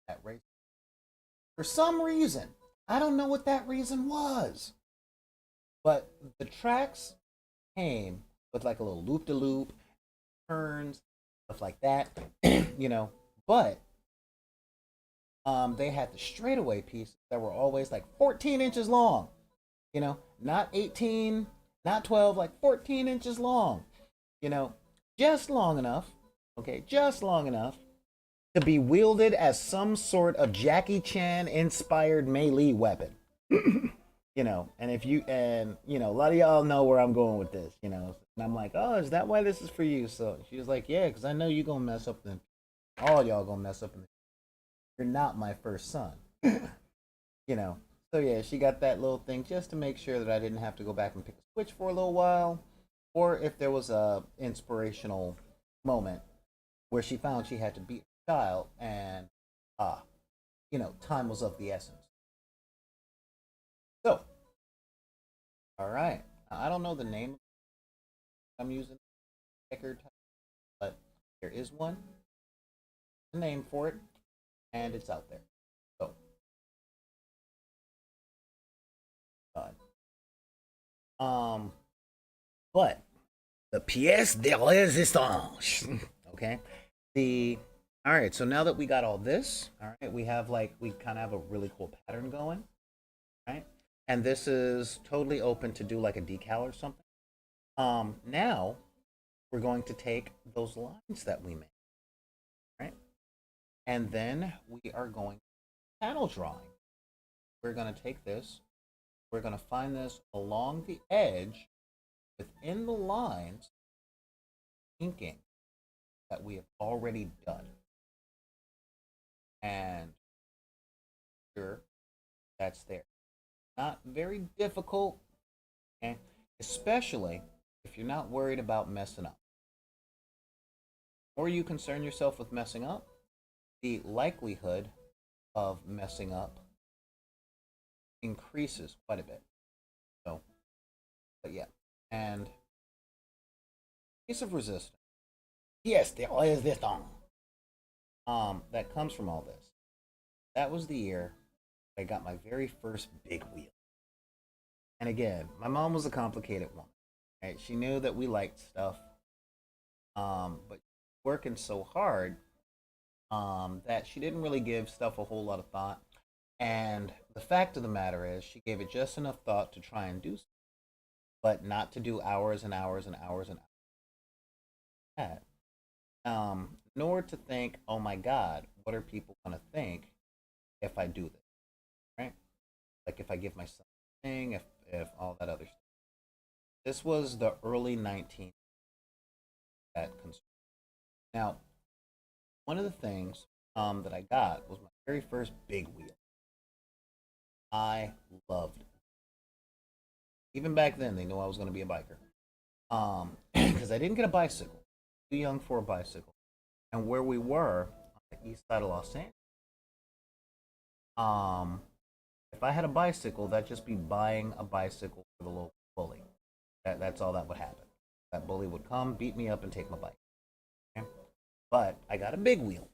at race. For some reason, I don't know what that reason was, but the tracks came with like a little loop-de-loop, turns, stuff like that, you know. But they had the straightaway pieces that were always like 14 inches long, you know, not 18, not 12, like 14 inches long, you know, just long enough, okay, just long enough to be wielded as some sort of Jackie Chan inspired melee weapon. You know, and if you, and you know, a lot of y'all know where I'm going with this, you know, and I'm like, oh, is that why this is for you? So she was like, yeah, because I know you're gonna mess up, all y'all gonna mess up, you're not my first son. You know, so yeah, she got that little thing just to make sure that I didn't have to go back and pick a switch for a little while, or if there was a inspirational moment where she found she had to beat her child, and you know, time was of the essence. So, all right, I don't know the name I'm using, but there is one, a name for it, and it's out there. So, but the pièce de résistance. Okay, the all right. So now that we got all this, all right, we have like, we kind of have a really cool pattern going, right? And this is totally open to do like a decal or something. Now we're going to take those lines that we made, right? And then we are going to panel drawing. We're going to take this, we're going to find this along the edge within the lines, inking that we have already done. And sure, that's there. Not very difficult, okay? Especially if you're not worried about messing up. The more you concern yourself with messing up, the likelihood of messing up increases quite a bit. So, but yeah, and piece of resistance. Yes, there is this that comes from all this. That was the year I got my very first big wheel. And again, my mom was a complicated one. Right? She knew that we liked stuff, but working so hard that she didn't really give stuff a whole lot of thought. And the fact of the matter is, she gave it just enough thought to try and do something, but not to do hours and hours and hours and hours. Nor to think, oh my God, what are people going to think if I do this, right? Like if I give myself a thing, if all that other stuff. This was the early 19th that concern. Now, one of the things that I got was my very first big wheel. I loved it. Even back then, they knew I was going to be a biker. Because I didn't get a bicycle. Too young for a bicycle. And where we were, on the east side of Los Angeles, if I had a bicycle, that'd just be buying a bicycle for the local bully. That's all that would happen. That bully would come, beat me up, and take my bike. Okay? But I got a big wheel.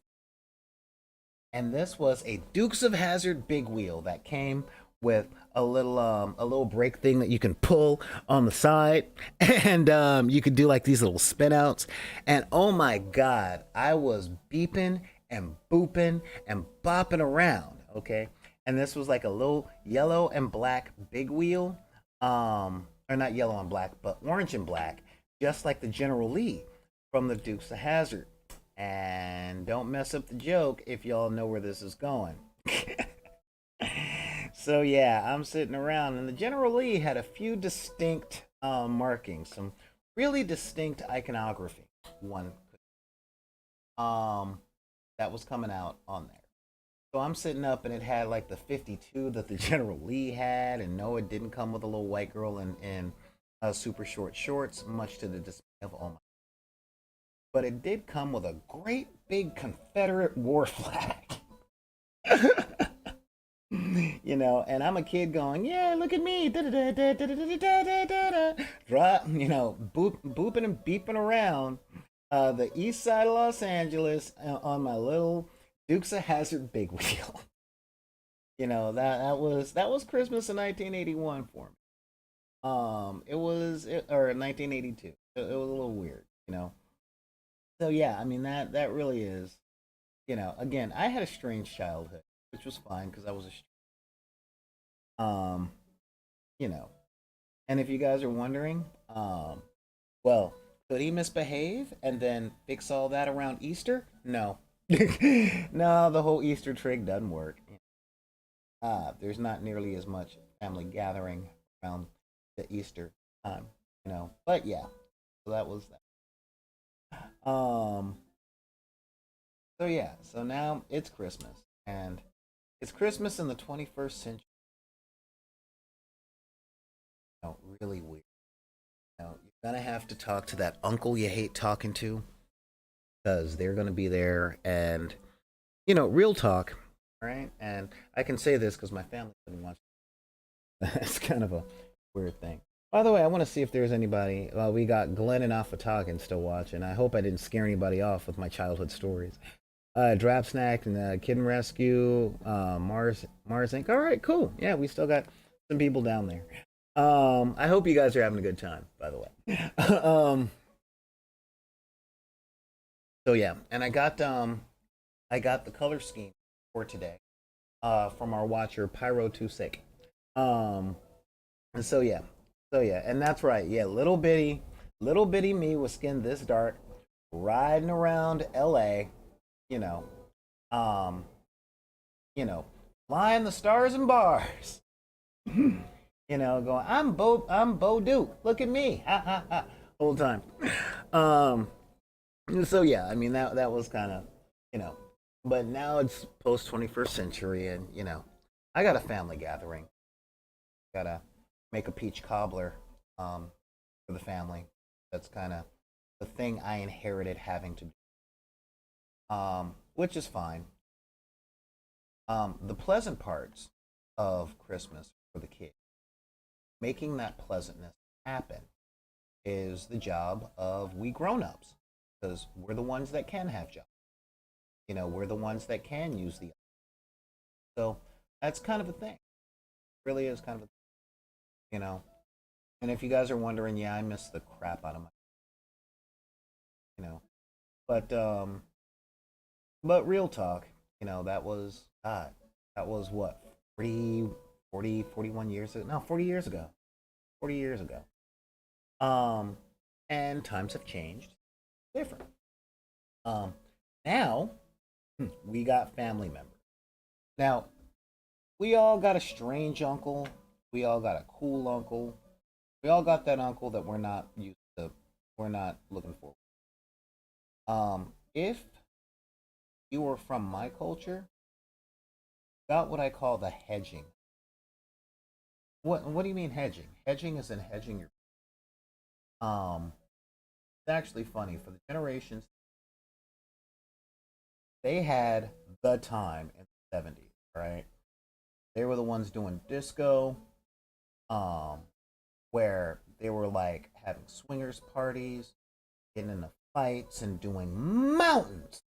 And this was a Dukes of Hazzard big wheel that came with a little brake thing that you can pull on the side, and you could do like these little spin outs. And oh my God, I was beeping and booping and bopping around, okay? And this was like a little yellow and black big wheel, or not yellow and black, but orange and black, just like the General Lee from the Dukes of Hazzard. And don't mess up the joke if y'all know where this is going. So yeah, I'm sitting around, and the General Lee had a few distinct markings, some really distinct iconography. One um, that was coming out on there. So I'm sitting up, and it had like the 52 that the General Lee had, and no, it didn't come with a little white girl in super short shorts, much to the dismay of all my. But it did come with a great big Confederate war flag. And I'm a kid going, yeah, look at me, booping and beeping around the east side of Los Angeles on my little Dukes of Hazzard big wheel. That was Christmas in 1981 for me. Or 1982. It was a little weird. So yeah, I mean that really is, again, I had a strange childhood, which was fine because I was um, you know, and if you guys are wondering, well, could he misbehave and then fix all that around Easter? No. No, the whole Easter trig doesn't work. There's not nearly as much family gathering around the Easter time. But yeah, so that was that. So yeah, so now it's Christmas, and it's Christmas in the 21st century. Really weird. You're gonna have to talk to that uncle you hate talking to, because they're gonna be there, and real talk, right? And I can say this because my family didn't watch. It's kind of a weird thing. By the way, I want to see if there's anybody. Well, we got Glenn and Alpha Talking still watching. I hope I didn't scare anybody off with my childhood stories. Drap Snack and Kid and Rescue, Mars Inc. All right, cool. Yeah, we still got some people down there. I hope you guys are having a good time, by the way. So yeah, and I got the color scheme for today, from our watcher Pyro Too Sick. Um, and so yeah, and that's right. Yeah, little bitty me was skinned this dark, riding around L.A. You know, um, you know, flying the stars and bars. Going, I'm Bo Duke. Look at me, ha ha ha, whole time. Um, so yeah, I mean that was kind of, you know, but now it's post 21st century, and I got a family gathering. Gotta make a peach cobbler, for the family. That's kind of the thing I inherited having to do, which is fine. The pleasant parts of Christmas for the kids, making that pleasantness happen, is the job of we grown-ups, because we're the ones that can have jobs. We're the ones that can use the. So that's kind of a thing. It really is kind of a thing, you know. And if you guys are wondering, yeah, I miss the crap out of my, you know. But real talk, that was what, 41 years ago. No, 40 years ago. 40 years ago. Um and times have changed. Different. Um Now we got family members. Now, we all got a strange uncle. We all got a cool uncle. We all got that uncle that we're not used to. We're not looking for. If you were from my culture, got what I call the hedging. What do you mean hedging? Hedging is in hedging your. Um, it's actually funny for the generations they had the time in the 70s, right? They were the ones doing disco, um, where they were like having swingers parties, getting into fights, and doing mountains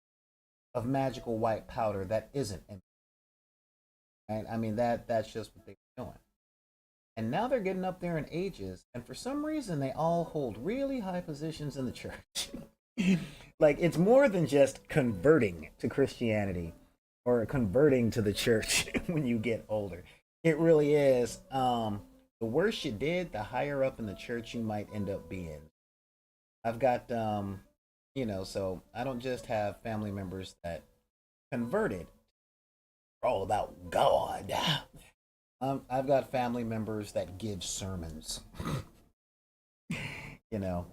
of magical white powder that isn't. Right? I mean that's just what they were doing. And now they're getting up there in ages, and for some reason they all hold really high positions in the church. Like it's more than just converting to Christianity or converting to the church when you get older. It really is. The worse you did, the higher up in the church you might end up being. I've got so I don't just have family members that converted, all about God. I've got family members that give sermons, you know,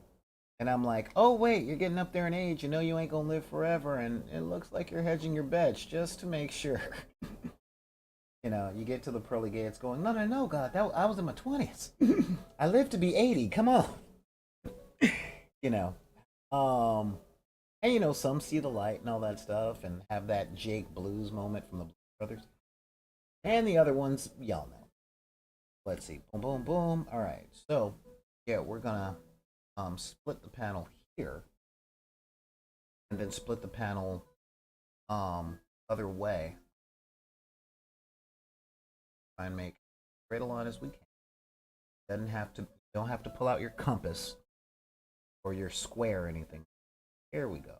and I'm like, oh wait, you're getting up there in age. You know you ain't gonna live forever, and it looks like you're hedging your bets just to make sure. You get to the pearly gates, going, no, no, no, God, that I was in my 20s. I lived to be 80. Come on, you know. Um, and some see the light and all that stuff, and have that Jake Blues moment from the Blues Brothers, and the other ones, y'all know. Let's see, boom, boom, boom. All right, so yeah, we're gonna split the panel here, and then split the panel other way. Try and make as straight a line as we can. Don't have to pull out your compass or your square or anything. Here we go.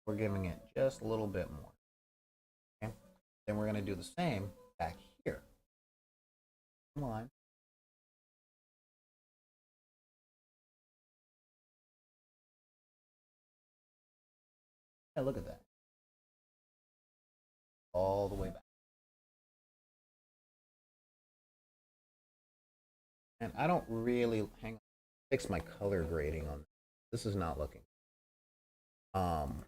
We're giving it just a little bit more. Okay. Then we're going to do the same back here. Line. Yeah, look at that. All the way back. And I don't really hang on. Fix my color grading on this. Is not looking. Um.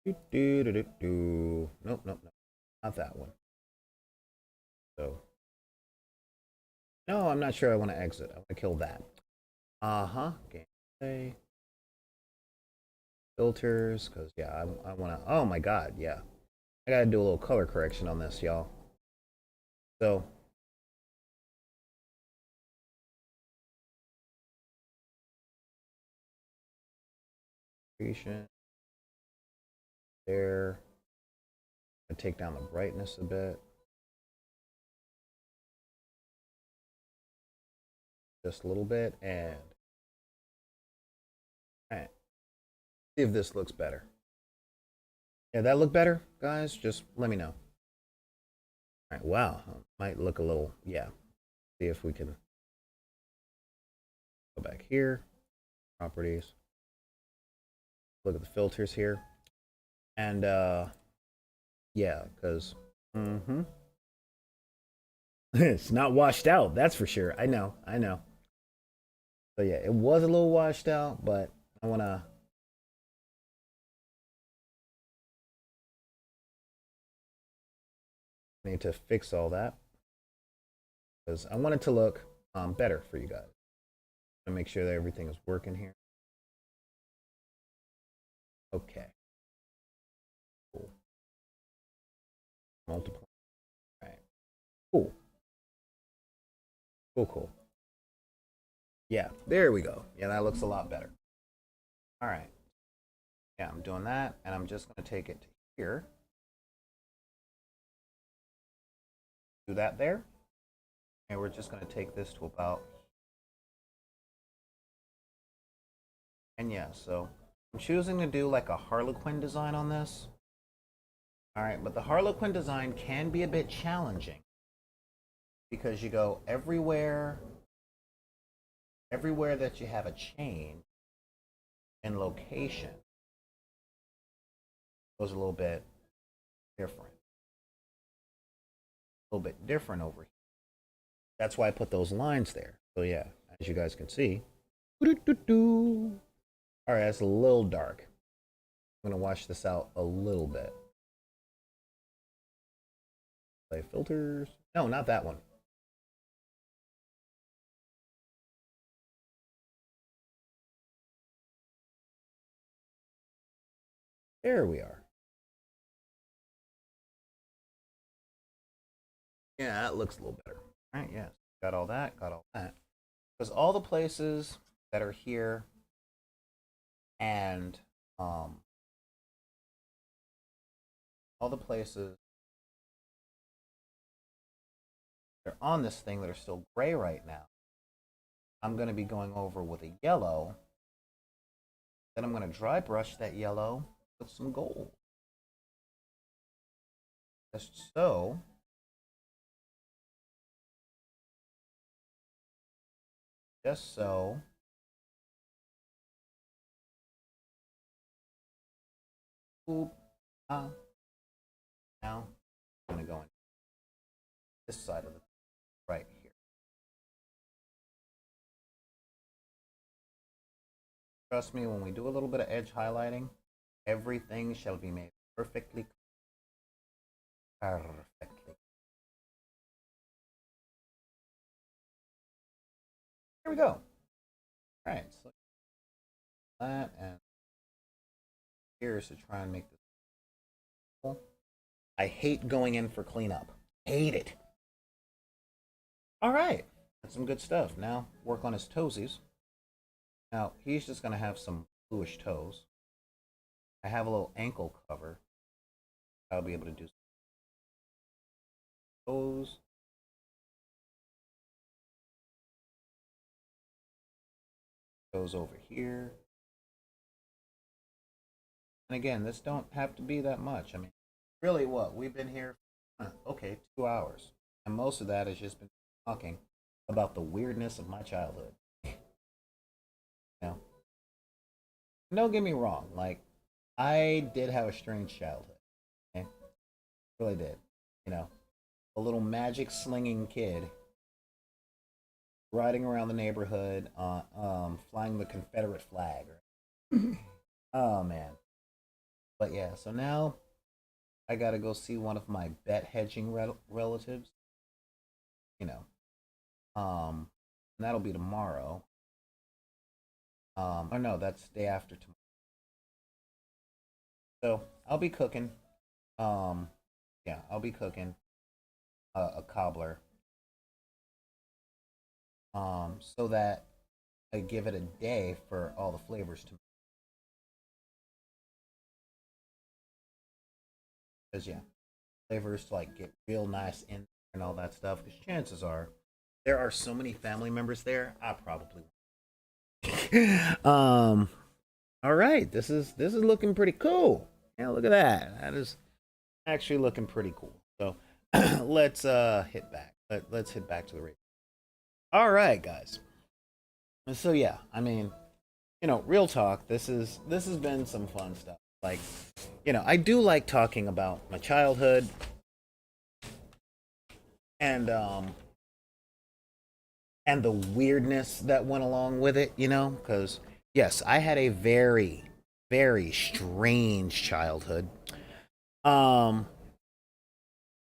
Nope, nope, nope. Not that one. So. No, I'm not sure I want to exit. I want to kill that. Uh-huh. Gameplay. Filters, because, yeah, I want to... Oh, my God, yeah. I got to do a little color correction on this, y'all. So... There. I take down the brightness a bit. Just a little bit, and... Alright. See if this looks better. Yeah, that look better, guys? Just let me know. Alright, wow. Might look a little... Yeah. See if we can... Go back here. Properties. Look at the filters here. And, yeah, because... Mm-hmm. It's not washed out, that's for sure. I know. So yeah, it was a little washed out, but I need to fix all that because I want it to look better for you guys. To make sure that everything is working here. Okay. Cool. Multiply. All right. Cool. Cool. Yeah, there we go. Yeah, that looks a lot better. All right. Yeah, I'm doing that, and I'm just going to take it to here. Do that there. And we're just going to take this to about... And yeah, so I'm choosing to do like a Harlequin design on this. All right, but the Harlequin design can be a bit challenging because you go everywhere that you have a chain and location goes a little bit different. A little bit different over here. That's why I put those lines there. So yeah, as you guys can see. All right, that's a little dark. I'm gonna wash this out a little bit. Play filters. No, not that one. There we are. Yeah, that looks a little better. All right, yeah. Got all that, Because all the places that are here and all the places that are on this thing that are still gray right now, I'm going to be going over with a yellow Then I'm going to dry brush that yellow with some gold. Just so. Just so. Oop. Now I'm going to go in this side of the right here. Trust me, when we do a little bit of edge highlighting, everything shall be made perfectly. Perfectly. Here we go. All right, so that and here's to try and make this cool. I hate going in for cleanup. Hate it. All right, that's some good stuff. Now work on his toesies. Now he's just gonna have some bluish toes. I have a little ankle cover. I'll be able to do toes. Toes over here. And again, this don't have to be that much. I mean, really what? We've been here, okay, 2 hours. And most of that has just been talking about the weirdness of my childhood. You know? Don't get me wrong, like, I did have a strange childhood. Okay? Really did. You know, a little magic slinging kid riding around the neighborhood, flying the Confederate flag. Oh man. But yeah, so now I gotta go see one of my bet hedging relatives. You know, and that'll be tomorrow. Or no, that's the day after tomorrow. So I'll be cooking. Yeah, I'll be cooking a cobbler. So that I give it a day for all the flavors to. Because yeah, flavors to like get real nice in and all that stuff. Because chances are, there are so many family members there. I probably. um. All right, this is looking pretty cool. Yeah, look at that. That is actually looking pretty cool. So let's hit back. Let's hit back to the radio. All right, guys. So yeah, I mean, real talk. This has been some fun stuff. Like, I do like talking about my childhood and the weirdness that went along with it, because yes, I had a very, very strange childhood. Um,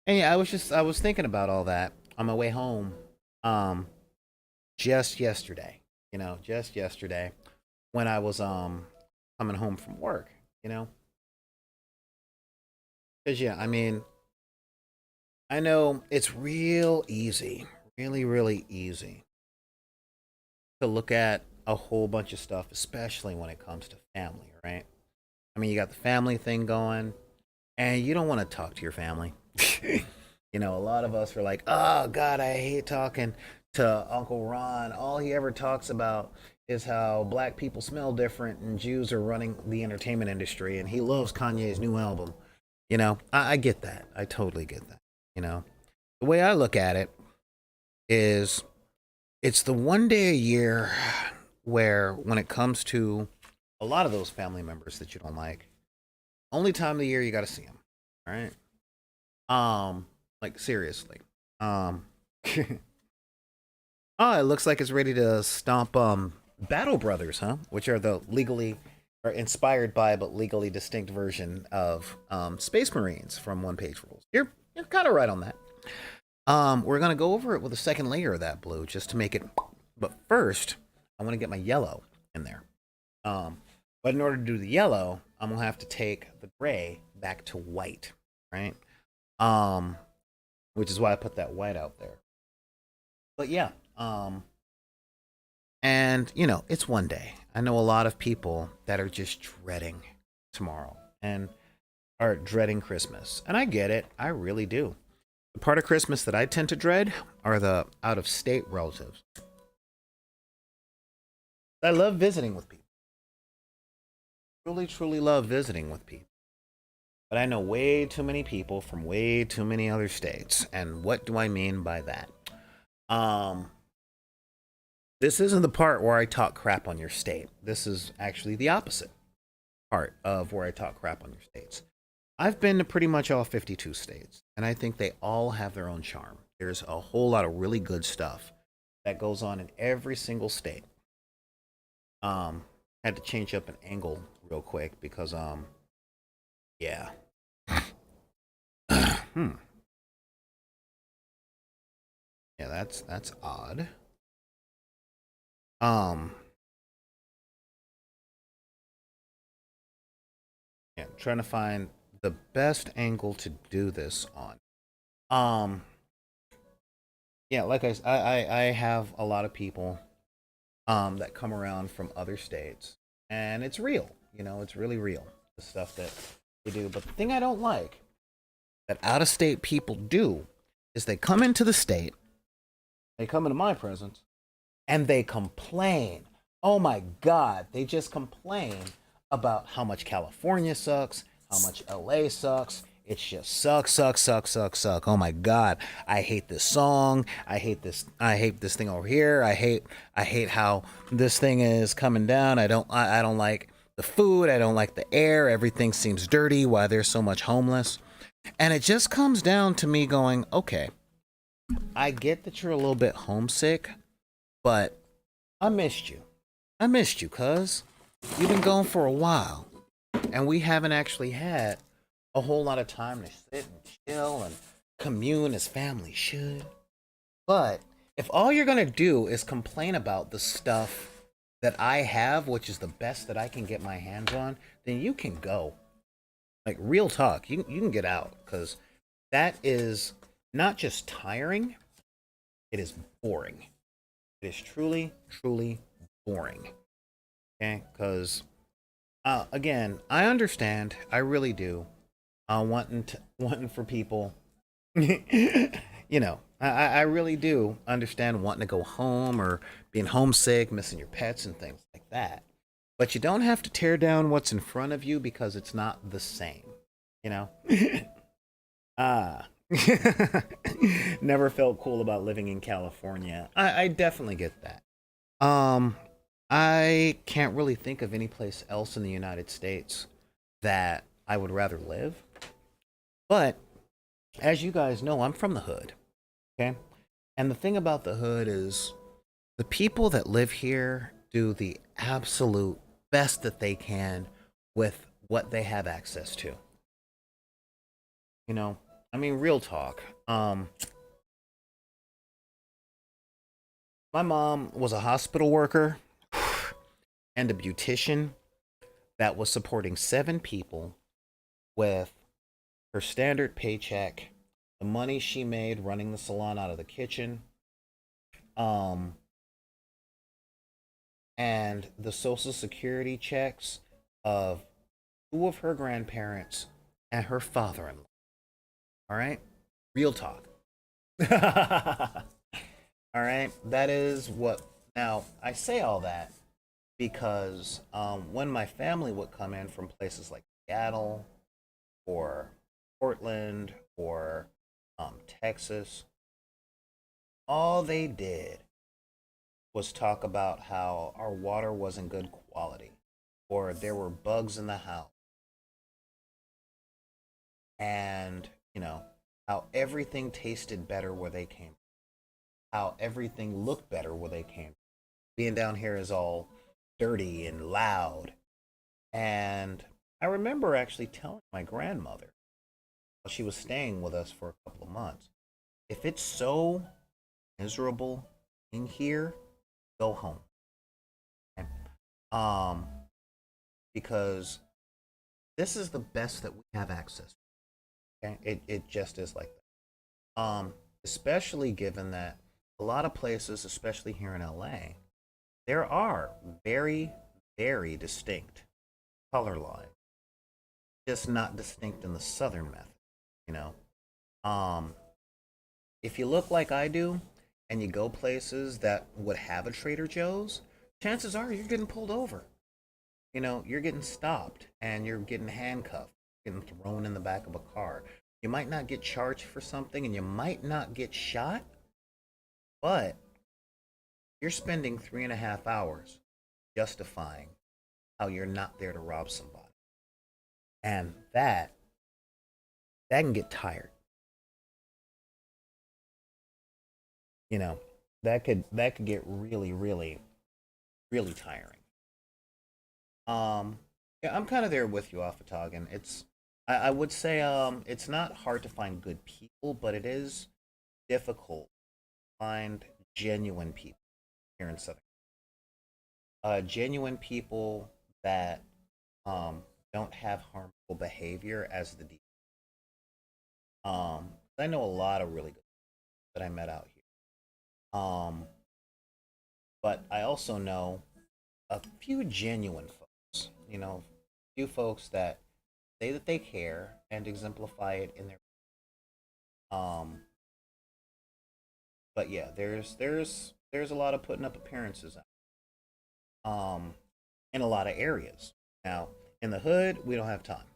and yeah, I was thinking about all that on my way home, um, just yesterday. Just yesterday when I was coming home from work. You know, because yeah, I mean, I know it's real easy, really, really easy to look at a whole bunch of stuff, especially when it comes to family, right? I mean, you got the family thing going, and you don't want to talk to your family. A lot of us are like, oh, God, I hate talking to Uncle Ron. All he ever talks about is how black people smell different and Jews are running the entertainment industry, and he loves Kanye's new album. I get that. I totally get that. The way I look at it is it's the one day a year where, when it comes to a lot of those family members that you don't like, only time of the year you got to see them. All right. Like seriously. Oh, it looks like it's ready to stomp Battle Brothers, huh? Which are the legally or inspired by but legally distinct version of Space Marines from One Page Rules. You're kind of right on that. We're gonna go over it with a second layer of that blue just to make it. But first, I want to get my yellow in there. But in order to do the yellow, I'm gonna have to take the gray back to white, right? Which is why I put that white out there. But yeah, and it's one day. I know a lot of people that are just dreading tomorrow and are dreading Christmas, and I get it. I really do. The part of Christmas that I tend to dread are the out of state relatives. I love visiting with people. truly, truly love visiting with people. But I know way too many people from way too many other states. And what do I mean by that? Um, this isn't the part where I talk crap on your state. This is actually the opposite part of where I talk crap on your states. I've been to pretty much all 52 states, and I think they all have their own charm. There's a whole lot of really good stuff that goes on in every single state. Um, had to change up an angle real quick because yeah. Hmm. Yeah, that's odd. Um, yeah, I'm trying to find the best angle to do this on. Um, yeah, like I have a lot of people that come around from other states, and it's real. You know, it's really real. The stuff that they do. But the thing I don't like that out of state people do is they come into the state, they come into my presence, and they complain. Oh my God, they just complain about how much California sucks, how much LA sucks. It's just suck, suck, suck, suck, suck. Oh my God, I hate this song. I hate this. I hate this thing over here. I hate how this thing is coming down. I don't like the food. I don't like the air. Everything seems dirty. Why there's so much homeless? And it just comes down to me going, okay, I get that you're a little bit homesick, but I missed you. I missed you, cuz you've been gone for a while, and we haven't actually had a whole lot of time to sit and chill and commune as family should. But if all you're gonna do is complain about the stuff that I have, which is the best that I can get my hands on, then you can go. Like real talk, you can get out because that is not just tiring, it is boring. It is truly, truly boring. Okay, because again, I understand, I really do. Wanting for people, you know, I really do understand wanting to go home or being homesick, missing your pets and things like that. But you don't have to tear down what's in front of you because it's not the same, you know. Ah. Never felt cool about living in California. I definitely get that. Um, I can't really think of any place else in the United States that I would rather live. But as you guys know, I'm from the hood. Okay. And the thing about the hood is the people that live here do the absolute best that they can with what they have access to. You know, I mean, real talk. My mom was a hospital worker and a beautician that was supporting 7 people with her standard paycheck, the money she made running the salon out of the kitchen, um, and the social security checks of 2 of her grandparents and her father-in-law. All right, real talk. All right, that is what. Now I say all that because when my family would come in from places like Seattle or Portland or Texas, all they did was talk about how our water wasn't good quality or there were bugs in the house and, you know, how everything tasted better where they came, how everything looked better where they came. Being down here is all dirty and loud. And I remember actually telling my grandmother while she was staying with us for a couple of months, if it's so miserable in here, go home. Okay? Um, because this is the best that we have access to. Okay? It just is like that. Especially given that a lot of places, especially here in LA, there are very, very distinct color lines, just not distinct in the southern method, you know. Um, if you look like I do and you go places that would have a Trader Joe's, chances are you're getting pulled over. you're getting stopped and you're getting handcuffed, getting thrown in the back of a car. You might not get charged for something and you might not get shot, but you're spending 3.5 hours justifying how you're not there to rob somebody. And that can get tired. You know, that could get really, really, really tiring. Um, yeah, I'm kind of there with you, Alphatagan. I would say, it's not hard to find good people, but it is difficult to find genuine people here in Southern. Genuine people that don't have harmful behavior as the default. I know a lot of really good that I met out here. But I also know a few genuine folks. A few folks that say that they care and exemplify it in their. Um, but yeah, there's a lot of putting up appearances. In a lot of areas. Now, in the hood, we don't have time.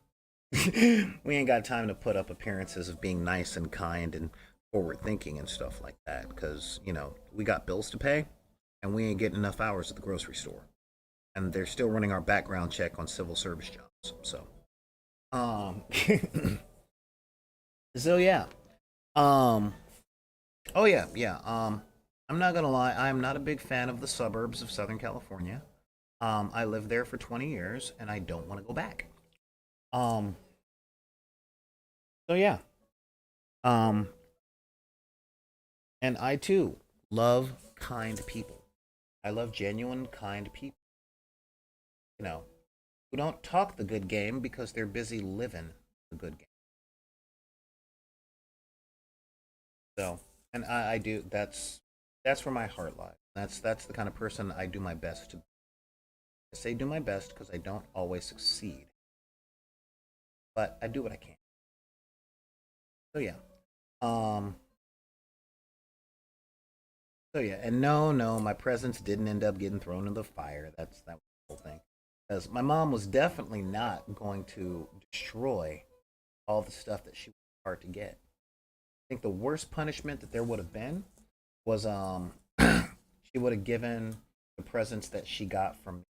We ain't got time to put up appearances of being nice and kind and forward thinking and stuff like that because, we got bills to pay and we ain't getting enough hours at the grocery store. And they're still running our background check on civil service jobs. So, um, so yeah. Um, oh yeah, yeah. I'm not gonna lie, I'm not a big fan of the suburbs of Southern California. I lived there for 20 years and I don't want to go back. Um, so yeah. Um, and I too love kind people. I love genuine, kind people, you know, who don't talk the good game because they're busy living the good game. So, and I do, that's where my heart lies. That's the kind of person I do my best to. I say do my best because I don't always succeed, but I do what I can. So yeah. Um, So yeah, and no, no, my presents didn't end up getting thrown in the fire. That was the whole thing. Because my mom was definitely not going to destroy all the stuff that she worked hard to get. I think the worst punishment that there would have been was she would have given the presents that she got from me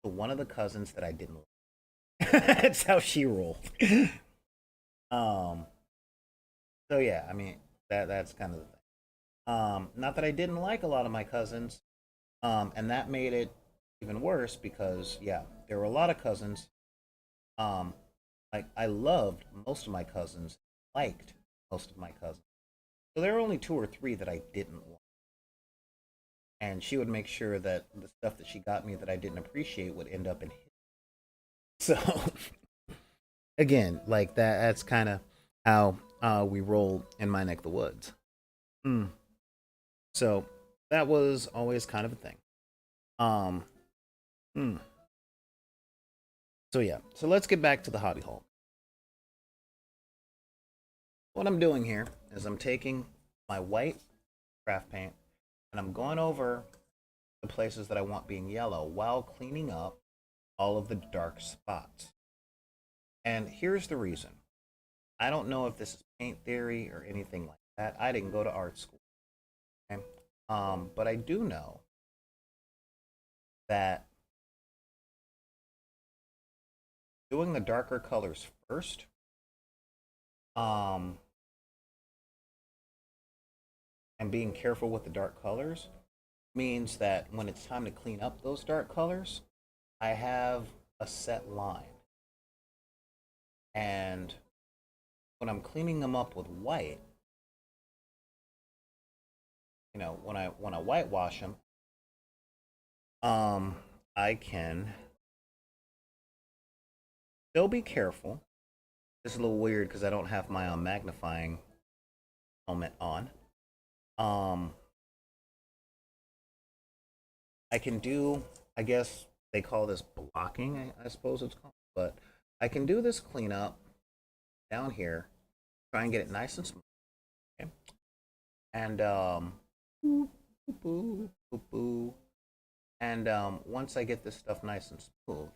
to one of the cousins that I didn't like. That's how she rolled. Um so yeah, I mean that's kind of the thing. Not that I didn't like a lot of my cousins, and that made it even worse because yeah, there were a lot of cousins. Um, like I loved most of my cousins, liked most of my cousins. So there were only two or three that I didn't like, and she would make sure that the stuff that she got me that I didn't appreciate would end up in his. So again, like that's kind of how we roll in my neck of the woods. Mm. So that was always kind of a thing. Um, mm. So yeah, so let's get back to the hobby hole. What I'm doing here is I'm taking my white craft paint and I'm going over the places that I want being yellow while cleaning up all of the dark spots. And here's the reason. I don't know if this is paint theory or anything like that. I didn't go to art school. Okay? But I do know that doing the darker colors first, um, and being careful with the dark colors means that when it's time to clean up those dark colors, I have a set line. And when I'm cleaning them up with white, when I whitewash them, um, I can still be careful. It's a little weird because I don't have my magnifying helmet on. Um, I can do, I guess they call this blocking, I suppose it's called, but I can do this cleanup down here, try and get it nice and smooth. Okay? And boop, boop, boop, boop, boop. And once I get this stuff nice and smooth,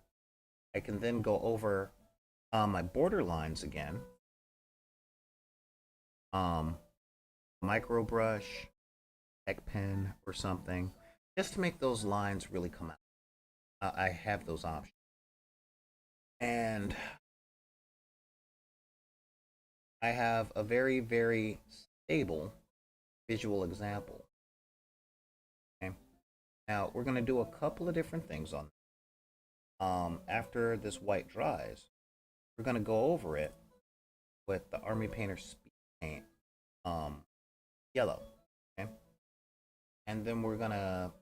I can then go over my border lines again. Micro brush, heck pen, or something, just to make those lines really come out. I have those options. And I have a very, very stable visual example. Okay. Now we're going to do a couple of different things on this. After this white dries, we're going to go over it with the Army Painter Speed Paint yellow. Okay. And then we're gonna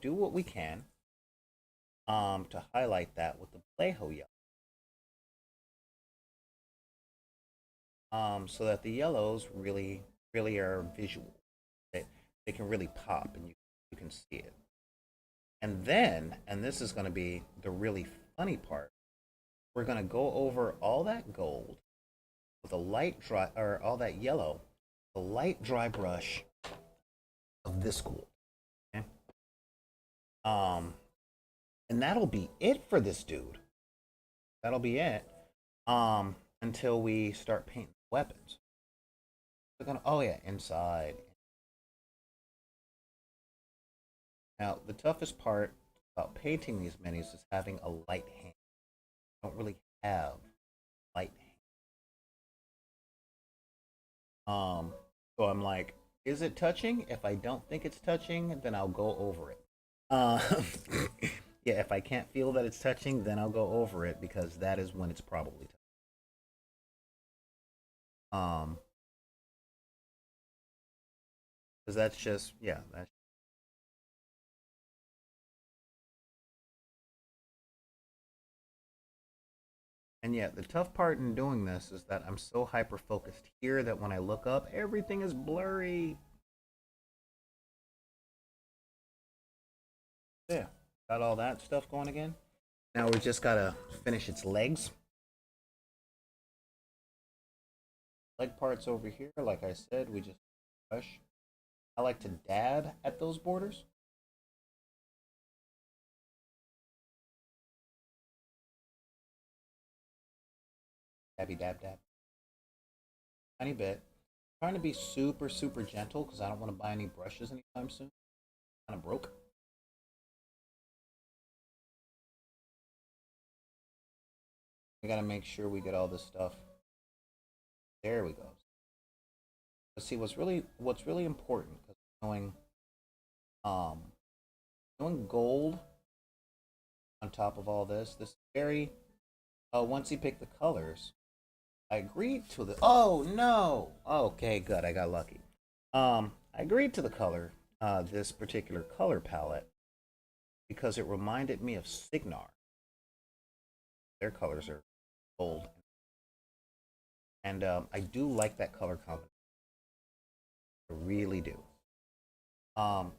do what we can to highlight that with the Playho yellow. So that the yellows really are visual. They can really pop and you can see it. And then, and this is going to be the really funny part, we're going to go over all that gold with a light dry, or all that yellow, a light dry brush of this gold. Okay? And that'll be it for this dude. That'll be it. Until we start painting weapons. We're gonna, oh yeah, inside. Now, the toughest part about painting these minis is having a light hand. I don't really have light hand. So I'm like, is it touching? If I don't think it's touching, then I'll go over it. Yeah, if I can't feel that it's touching, then I'll go over it because that is when it's probably touching. Because that's just, yeah, that's. And yeah, the tough part in doing this is that I'm so hyper focused here that when I look up, everything is blurry. Yeah, got all that stuff going again. Now we just gotta finish its legs. Leg parts over here, like I said, we just brush. I like to dab at those borders. Dabby dab dab. Tiny bit. Trying to be super, super gentle because I don't want to buy any brushes anytime soon. Kind of broke. We gotta make sure we get all this stuff. There we go. Let's see what's really important because knowing knowing gold on top of all this. This is very once you pick the colors, I agreed to the. Oh no! Okay, good. I got lucky. I agreed to the color, this particular color palette, because it reminded me of Signar. Their colors are gold, and I do like that color combination. I really do.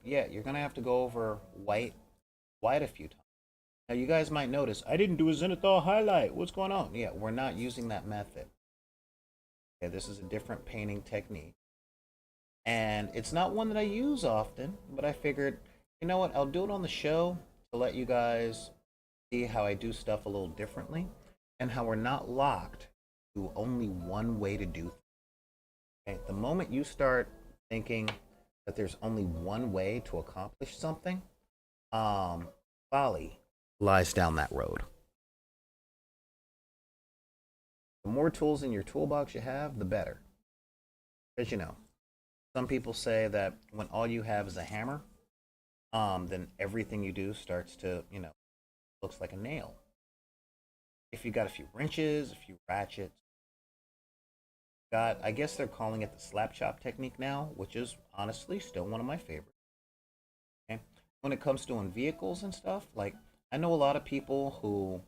Yeah, you're gonna have to go over white a few times. Now you guys might notice I didn't do a zenithal highlight. What's going on? Yeah, we're not using that method. Okay, this is a different painting technique. And it's not one that I use often, but I figured, you know what, I'll do it on the show to let you guys see how I do stuff a little differently and how we're not locked to only one way to do things. Okay? The moment you start thinking that there's only one way to accomplish something, folly lies down that road. The more tools in your toolbox you have, the better. As you know, some people say that when all you have is a hammer, then everything you do starts to, looks like a nail. If you got a few wrenches, a few ratchets, I guess they're calling it the slap chop technique now, which is honestly still one of my favorites. Okay? When it comes to doing vehicles and stuff, like I know a lot of people who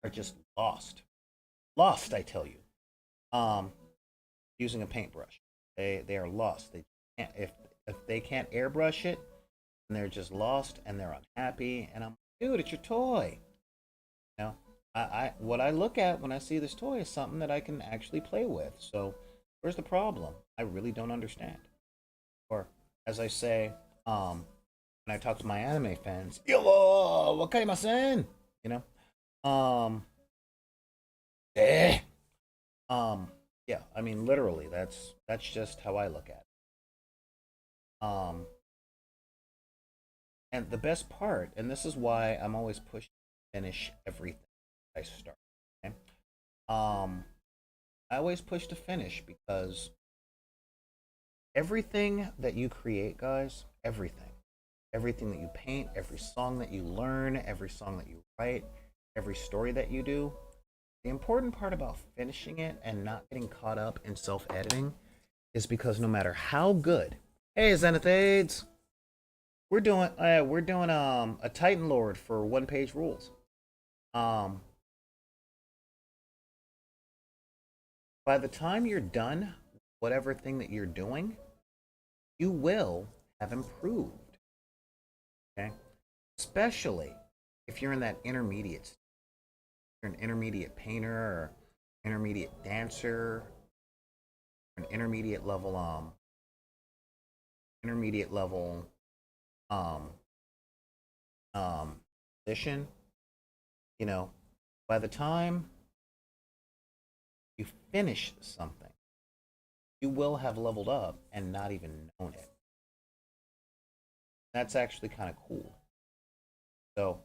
are just lost. Lost, I tell you. Using a paintbrush. They are lost. They can't if they can't airbrush it, and they're just lost and they're unhappy. And I'm like, dude, it's your toy. You know, what I look at when I see this toy is something that I can actually play with. So where's the problem? I really don't understand. Or as I say, when I talk to my anime fans, yo, wakaimasen, you know, eh, yeah, I mean, literally, that's just how I look at it. And the best part, and this is why I'm always pushing to finish everything I start. Okay? Um, I always push to finish because everything that you create, guys, everything that you paint, every song that you learn, every song that you write, every story that you do, the important part about finishing it and not getting caught up in self-editing is because no matter how good, hey Zenithades, we're doing a Titan Lord for one page rules. Um, by the time you're done, whatever thing that you're doing, you will have improved. Okay, especially if you're in that intermediate, you're an intermediate painter or intermediate dancer, an intermediate level um musician. You know, by the time you finish something, you will have leveled up and not even known it. That's actually kind of cool. So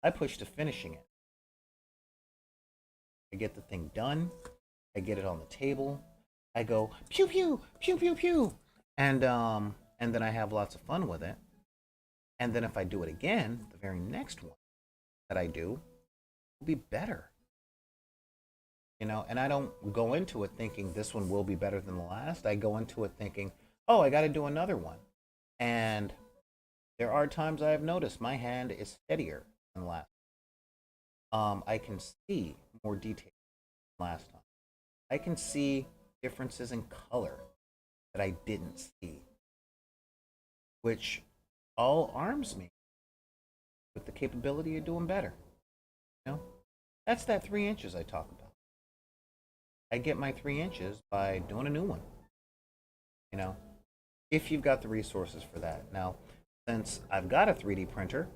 I push to finishing it. I get the thing done. I get it on the table. I go pew pew pew pew pew, and then I have lots of fun with it. And then if I do it again, the very next one that I do will be better. You know, and I don't go into it thinking this one will be better than the last. I go into it thinking, oh, I got to do another one. And there are times I have noticed my hand is steadier than last. I can see more detail than last time. I can see differences in color that I didn't see, which all arms me with the capability of doing better. You know, that's that 3 inches I talk about. I get my 3 inches by doing a new one. You know, if you've got the resources for that. Now, since I've got a 3D printer,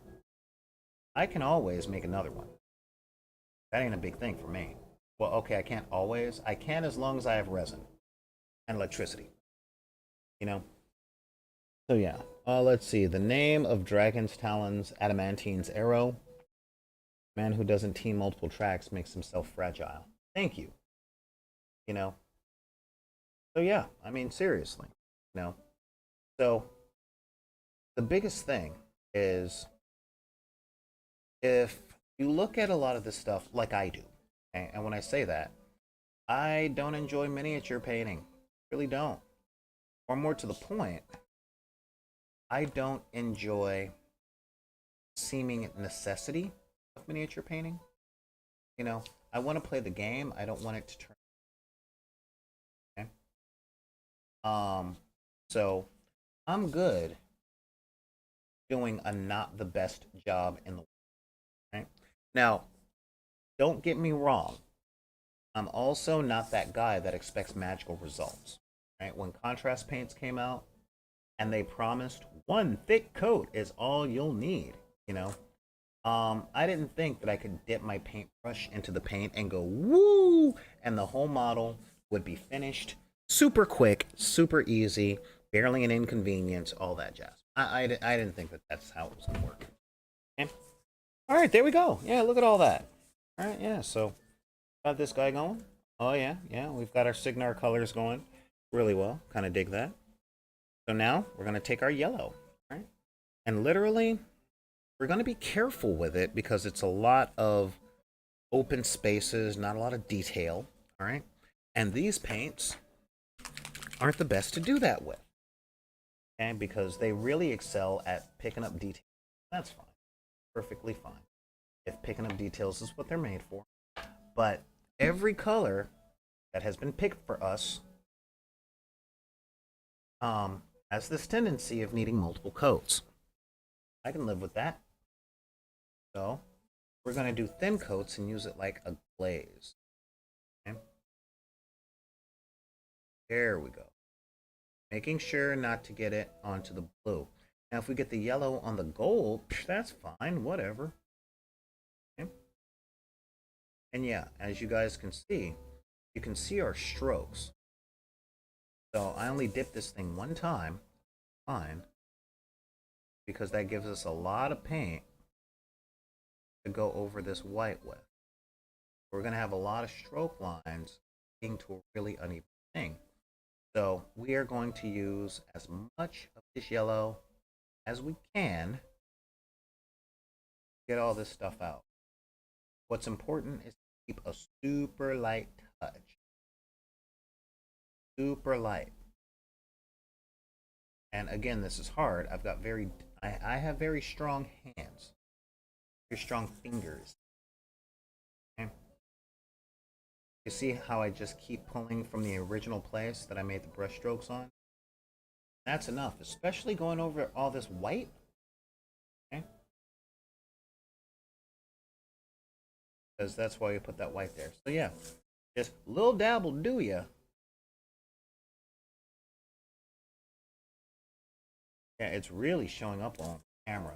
I can always make another one. That ain't a big thing for me. Well, okay, I can't always. I can as long as I have resin and electricity. You know? So, yeah. Let's see. The name of Dragon's Talons, Adamantine's Arrow. Man who doesn't team multiple tracks makes himself fragile. Thank you. You know? So, yeah. I mean, seriously. You know? So, the biggest thing is if you look at a lot of this stuff like I do, okay, and when I say that, I don't enjoy miniature painting. Really don't. Or more to the point, I don't enjoy seeming necessity of miniature painting. You know, I want to play the game. I don't want it to turn. Okay? So I'm good doing a not the best job in the world. Right? Now, don't get me wrong. I'm also not that guy that expects magical results. Right? When contrast paints came out and they promised one thick coat is all you'll need, you know, I didn't think that I could dip my paintbrush into the paint and go woo, and the whole model would be finished super quick, super easy, barely an inconvenience, all that jazz. I didn't think that that's how it was going to work. Okay. All right, there we go. Yeah, look at all that. All right, yeah, so got this guy going. Oh, yeah, yeah, we've got our Signar colors going really well. Kind of dig that. So now we're going to take our yellow, right? And literally, we're going to be careful with it because it's a lot of open spaces, not a lot of detail, all right? And these paints aren't the best to do that with, okay? Because they really excel at picking up details. That's fine, perfectly fine. If picking up details is what they're made for. But every color that has been picked for us has this tendency of needing multiple coats. I can live with that. So we're going to do thin coats and use it like a glaze. Okay? There we go. Making sure not to get it onto the blue. Now, if we get the yellow on the gold, that's fine, whatever. Okay. And yeah, as you guys can see, you can see our strokes. So I only dip this thing one time, fine, because that gives us a lot of paint to go over this white with. We're going to have a lot of stroke lines leading to a really uneven thing. So we are going to use as much of this yellow as we can to get all this stuff out. What's important is to keep a super light touch. Super light. And again, this is hard. I have very strong hands. Very strong fingers. Okay? You see how I just keep pulling from the original place that I made the brush strokes on? That's enough, especially going over all this white. Okay? Because that's why you put that white there. So yeah, just little dab will do ya. Yeah, it's really showing up on camera.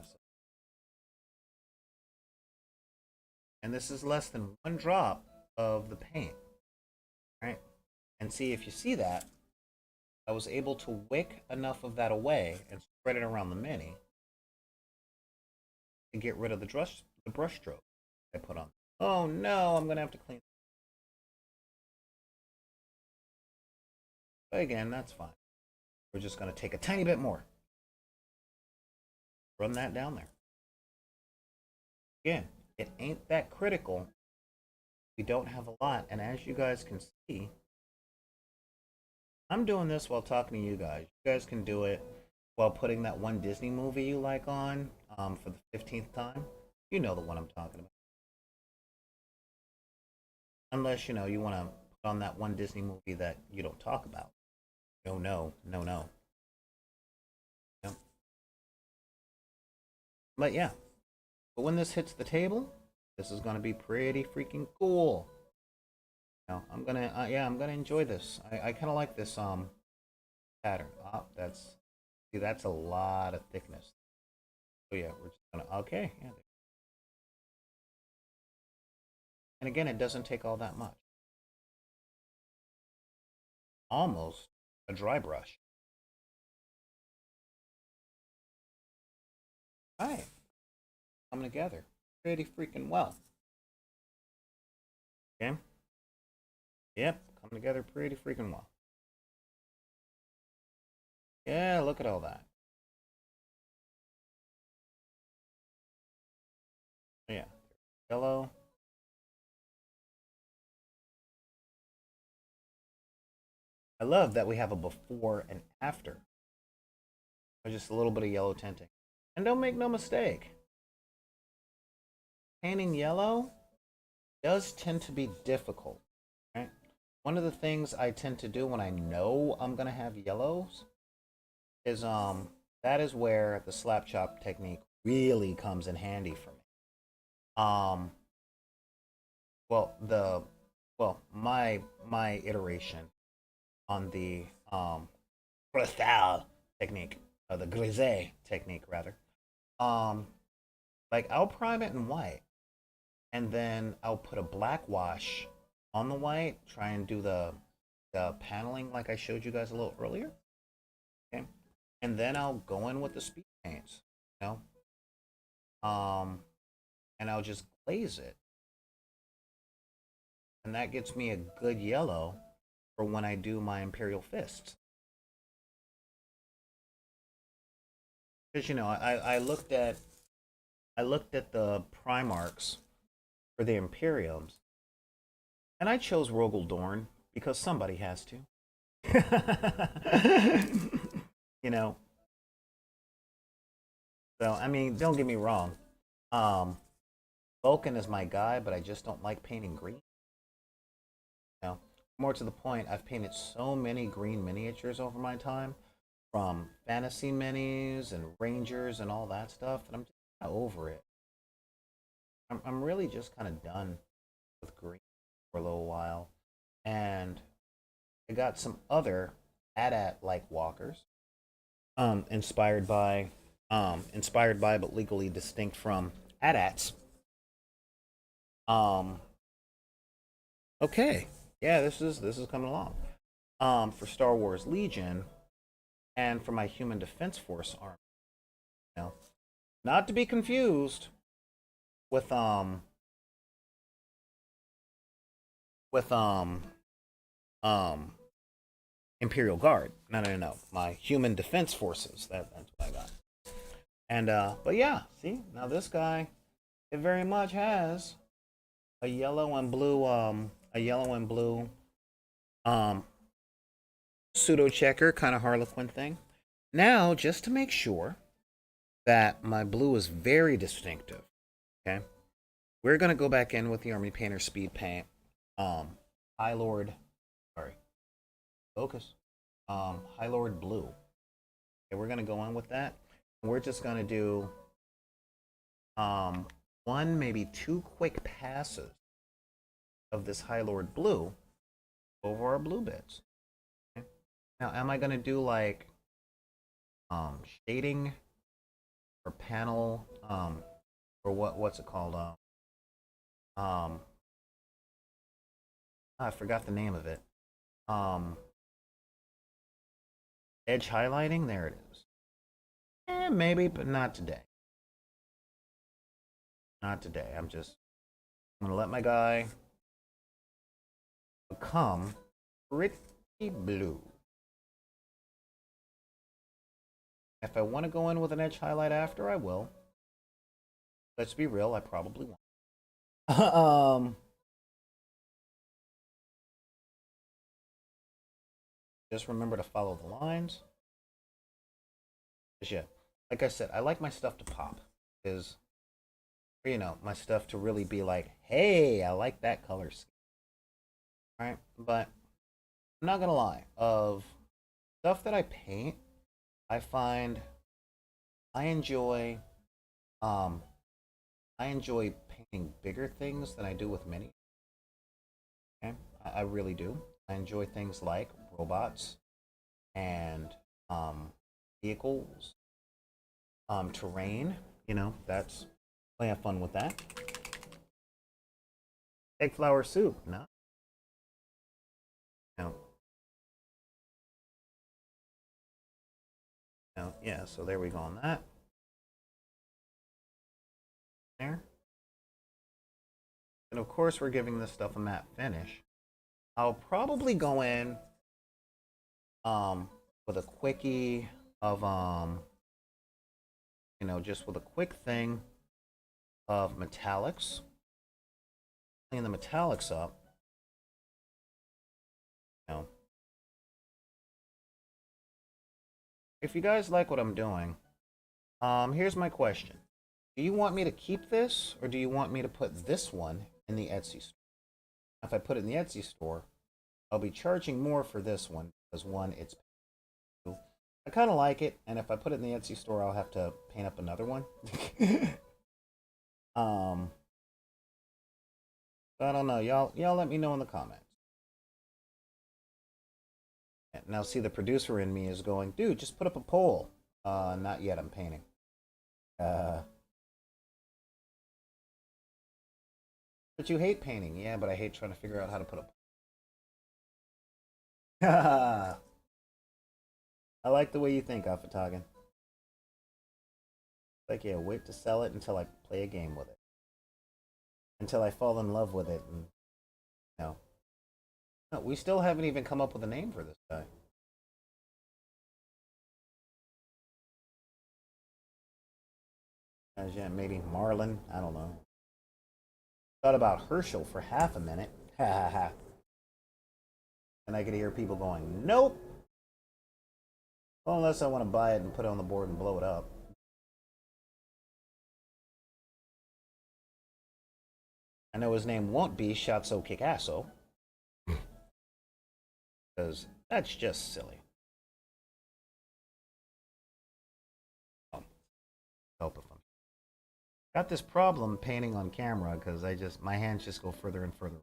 And this is less than one drop of the paint. Right? And see, if you see that, I was able to wick enough of that away and spread it around the mini to get rid of the brush stroke I put on. Oh no, I'm gonna have to clean. But again, that's fine. We're just gonna take a tiny bit more. Run that down there. Again, it ain't that critical. We don't have a lot, and as you guys can see, I'm doing this while talking to you guys. You guys can do it while putting that one Disney movie you like on for the 15th time. You know the one I'm talking about. Unless, you want to put on that one Disney movie that you don't talk about. No, no, no, no. Yeah. But yeah. But when this hits the table, this is going to be pretty freaking cool. I'm gonna enjoy this. I kind of like this pattern. That's a lot of thickness. So yeah, we're just gonna okay, yeah. And again, it doesn't take all that much. Almost a dry brush. All right, coming together pretty freaking well. Okay. Yep, coming together pretty freaking well. Yeah, look at all that. Yeah, yellow. I love that we have a before and after. Or just a little bit of yellow tinting. And don't make no mistake. Painting yellow does tend to be difficult. Right? One of the things I tend to do when I know I'm gonna have yellows is that is where the slap chop technique really comes in handy for me. Um my iteration on the crystal technique, or the grise technique rather. Um like I'll prime it in white and then I'll put a black wash on the white, try and do the paneling like I showed you guys a little earlier. Okay. And then I'll go in with the speed paints, you know, and I'll just glaze it. And that gets me a good yellow for when I do my Imperial Fists. Because I looked at the Primarchs for the Imperiums, and I chose Rogel Dorn because somebody has to. you know. So I mean, don't get me wrong. Um, Vulcan is my guy, but I just don't like painting green. More to the point, I've painted so many green miniatures over my time, from fantasy minis and rangers and all that stuff, and I'm just kind of over it. I'm really just kind of done with green for a little while, and I got some other AT-AT like walkers, inspired by inspired by but legally distinct from AT-ATs. Um, okay, yeah, this is coming along. For Star Wars Legion and for my Human Defense Force army. You know, not to be confused with with um Imperial Guard. No, no, no, no. My Human Defense Forces. That's what I got. And but yeah, see now this guy, it very much has a yellow and blue um pseudo checker kind of Harlequin thing. Now, just to make sure that my blue is very distinctive, okay, we're gonna go back in with the Army Painter Speed Paint, High Lord, sorry, focus, High Lord Blue. Okay, we're gonna go in with that. We're just gonna do um, one, maybe two quick passes of this High Lord Blue over our blue bits. Okay? Now, am I gonna do like shading or panel or what's it called? Um, I forgot the name of it. Um, edge highlighting. There it is. Maybe, but not today. Not today. I'm gonna let my guy become pretty blue. If I want to go in with an edge highlight after, I will. Let's be real, I probably won't. Just remember to follow the lines. Yeah, like I said, I like my stuff to pop. Because, my stuff to really be like, hey, I like that color scheme. Right? But I'm not gonna lie, of stuff that I paint, I find I enjoy um I enjoy painting bigger things than I do with mini. Okay? I really do. I enjoy things like robots and vehicles, terrain. That's I have fun with that. Egg flour soup, no, no, no. Yeah, so there we go on that. There, and of course we're giving this stuff a matte finish. I'll probably go in um with a quickie of just with a quick thing of metallics. Clean the metallics up. You know, if you guys like what I'm doing, here's my question: do you want me to keep this, or do you want me to put this one in the Etsy store? If I put it in the Etsy store, I'll be charging more for this one because one, it's I kind of like it, and if I put it in the Etsy store, I'll have to paint up another one. um, I don't know, y'all let me know in the comments. Now, see, the producer in me is going, dude, just put up a poll. Not yet. I'm painting. Uh, but you hate painting, yeah. But I hate trying to figure out how to put up. I like the way you think, Afatagan. Like, yeah, wait to sell it until I play a game with it, until I fall in love with it, and no, no, we still haven't even come up with a name for this guy. Yeah, maybe Marlin. I don't know. Thought about Herschel for half a minute. Ha ha ha. And I could hear people going, nope. Well, unless I want to buy it and put it on the board and blow it up. I know his name won't be Shatso Kikasso. Because that's just silly. Oh, help if I'm. Got this problem painting on camera because my hands just go further and further.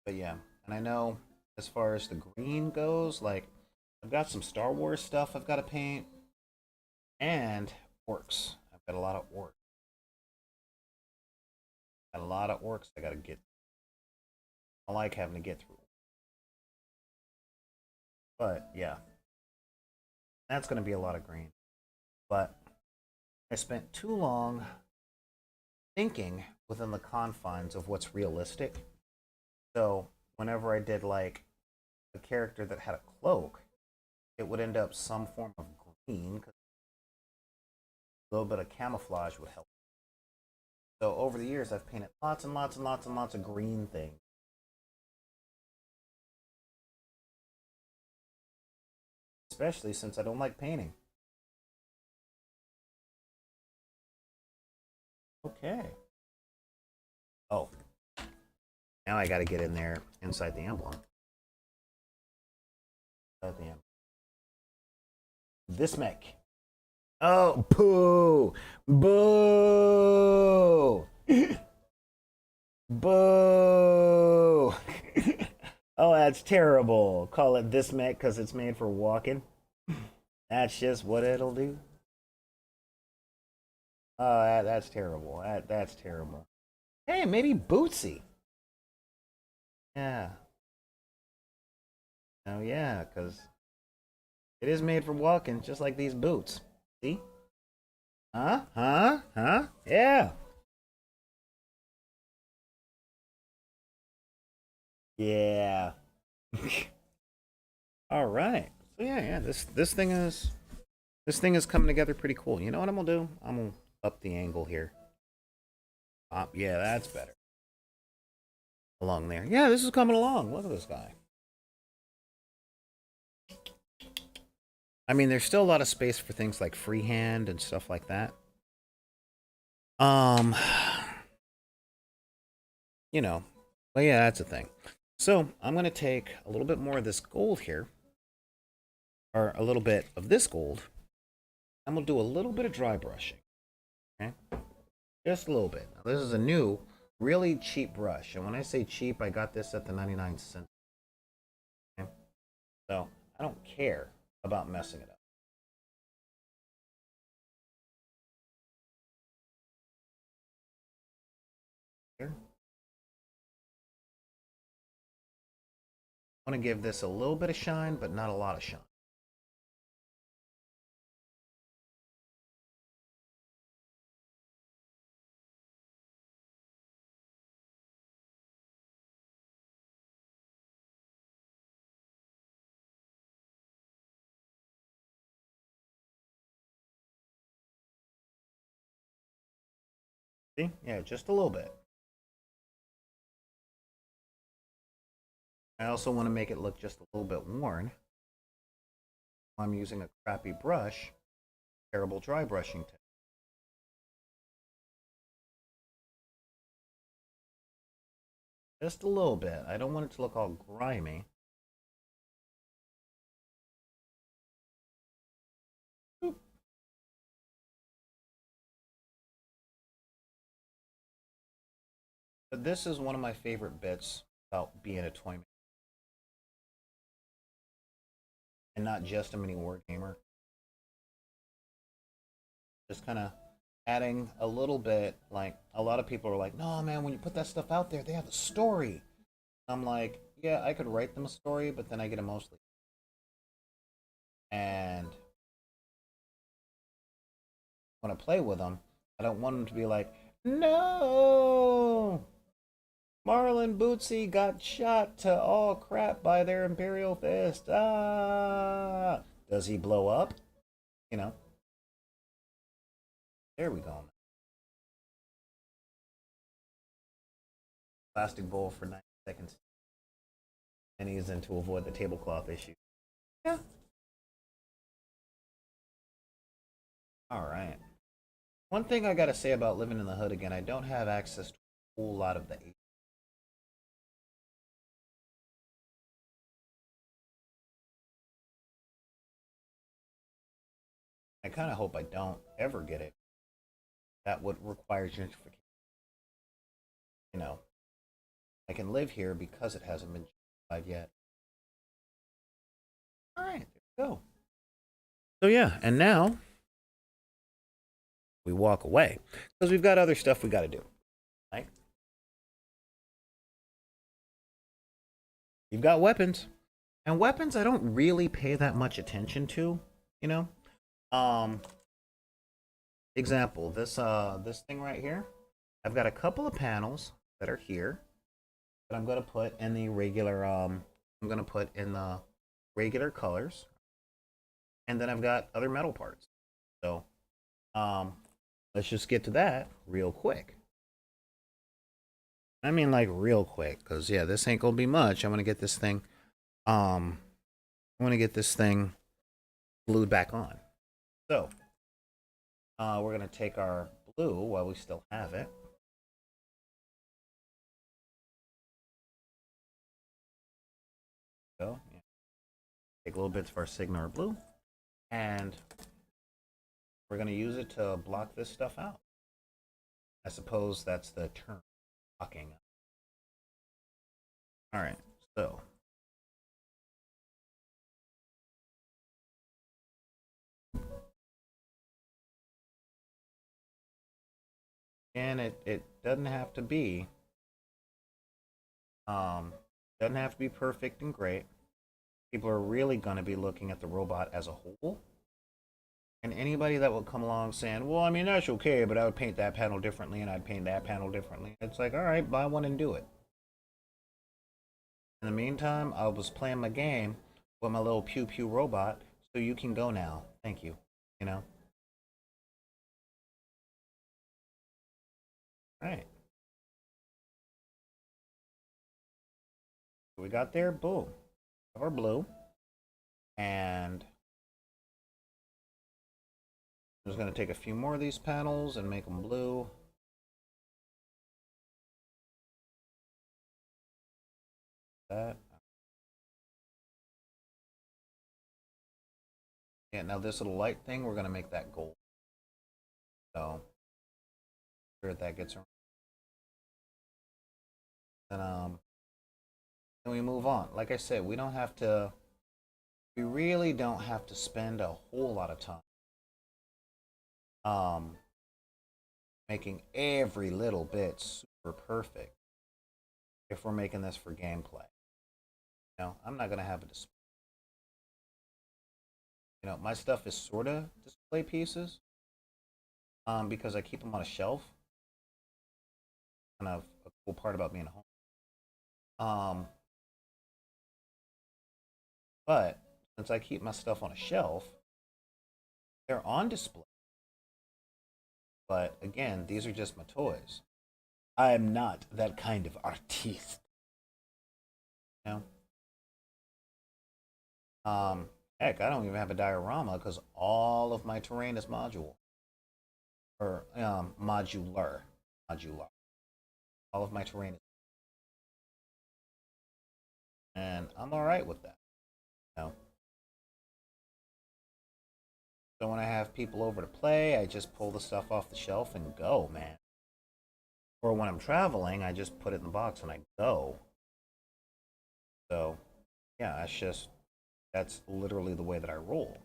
But yeah, and I know as far as the green goes, like I've got some Star Wars stuff I've got to paint, and orcs. I've got a lot of orcs. Got a lot of orcs I got to get. I like having to get through. But yeah, that's going to be a lot of green. But I spent too long thinking within the confines of what's realistic. So whenever I did like a character that had a cloak, it would end up some form of green because a little bit of camouflage would help. So over the years, I've painted lots and lots and lots and lots of green things. Especially since I don't like painting. Okay. Oh, now I got to get in there inside the emblem. Inside the emblem. This mech. Oh, boo! Boo! Boo! Oh, that's terrible. Call it this mech because it's made for walking. That's just what it'll do. Oh, that's terrible. That's terrible. Hey, maybe Bootsy. Yeah. Oh, yeah, because it is made for walking, just like these boots. See? Huh? Huh? Huh? Yeah. Yeah. All right. So yeah, yeah. This thing is coming together pretty cool. You know what I'm gonna do? I'm gonna up the angle here. Yeah, that's better. Along there. Yeah, this is coming along. Look at this guy. I mean, there's still a lot of space for things like freehand and stuff like that. Um, you know, but yeah, that's a thing. So I'm gonna take a little bit more of this gold here, or a little bit of this gold. I'm gonna do a little bit of dry brushing. Okay, just a little bit. Now, this is a new, really cheap brush, and when I say cheap, I got this at the 99 cent. Okay? So I don't care about messing it up. Here, I want to give this a little bit of shine, but not a lot of shine. See? Yeah, just a little bit. I also want to make it look just a little bit worn. I'm using a crappy brush, terrible dry brushing technique. Just a little bit. I don't want it to look all grimy. Boop. But this is one of my favorite bits about being a toy maker and not just a mini war gamer. Just kind of adding a little bit. Like a lot of people are like, "No, man, when you put that stuff out there, they have a story." I'm like, "Yeah, I could write them a story, but then I get emotionally and want to play with them. I don't want them to be like, no, Marlon Bootsy got shot to all crap by their Imperial Fist. Ah, does he blow up? You know, there we go. Plastic bowl for 90 seconds. And he's in to avoid the tablecloth issue. Yeah. All right. One thing I gotta say about living in the hood again, I don't have access to a whole lot of the. I kind of hope I don't ever get it. That would require gentrification. You know, I can live here because it hasn't been gentrified yet. All right, there we go. So yeah, and now we walk away because we've got other stuff we got to do. Right? You've got weapons, and weapons I don't really pay that much attention to. You know, um, example this thing right here. I've got a couple of panels that are here that I'm gonna put in the regular I'm gonna put in the regular colors, and then I've got other metal parts. So um, let's just get to that real quick. I mean, like real quick, because yeah, this ain't gonna be much. I'm gonna get this thing, um, I want to get this thing glued back on. So we're gonna take our blue while we still have it. So yeah. Take a little bit of our Signar blue, and we're gonna use it to block this stuff out. I suppose that's the term, blocking. All right, so and it doesn't have to be um doesn't have to be perfect and great. People are really going to be looking at the robot as a whole. And anybody that will come along saying, well, I mean, that's okay, but I would paint that panel differently and I'd paint that panel differently. It's like, all right, buy one and do it. In the meantime, I was playing my game with my little pew pew robot, so you can go now. Thank you. You know? All right. So we got there, boom. Have our blue. And I'm just going to take a few more of these panels and make them blue. That. Yeah, now this little light thing, we're going to make that gold. So, sure that gets around. And then we move on. Like I said, we don't have to, we really don't have to spend a whole lot of time um, making every little bit super perfect if we're making this for gameplay. You know, I'm not going to have a display. You know, my stuff is sort of display pieces because I keep them on a shelf. Kind of a cool part about being at home. But since I keep my stuff on a shelf, they're on display. But again, these are just my toys. I am not that kind of artiste. You know? Heck, I don't even have a diorama because all of my terrain is modular. Or modular. Modular. All of my terrain is. And I'm alright with that. You know? So when I have people over to play, I just pull the stuff off the shelf and go, man. Or when I'm traveling, I just put it in the box and I go. So, yeah, that's literally the way that I roll.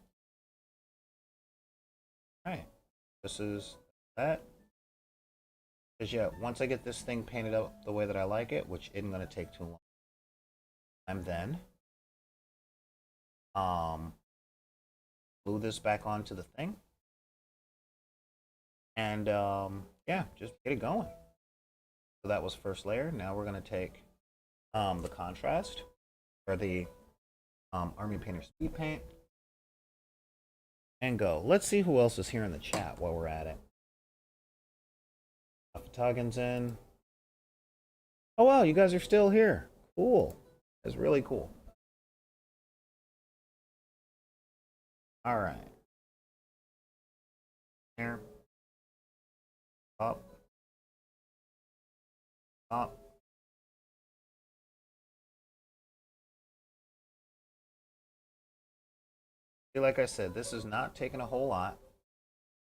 All right, this is that. Because, yeah, once I get this thing painted up the way that I like it, which isn't going to take too long, I'm then um, glue this back onto the thing. And, yeah, just get it going. So that was first layer. Now we're going to take the contrast, or the Army Painter Speed Paint, and go. Let's see who else is here in the chat while we're at it. Photoggen's in. Oh wow, you guys are still here. Cool. That's really cool. All right. Here. Up. Up. See, like I said, this is not taking a whole lot.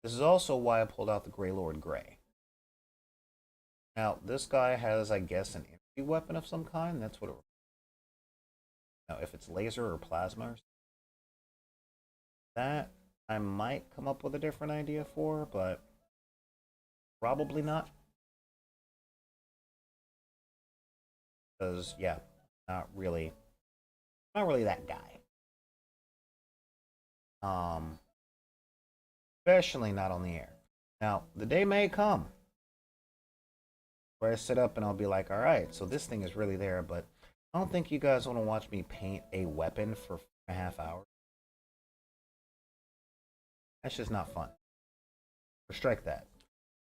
This is also why I pulled out the Grey Lord Gray. Now, this guy has, I guess, an weapon of some kind, that's what it. Now, if it's laser or plasma or that, I might come up with a different idea for, but probably not. Because yeah, not really, not really that guy. Um, Especially not on the air. Now, the day may come where I sit up and I'll be like, all right, so this thing is really there, but I don't think you guys want to watch me paint a weapon for 4.5 hours. That's just not fun. Or strike that.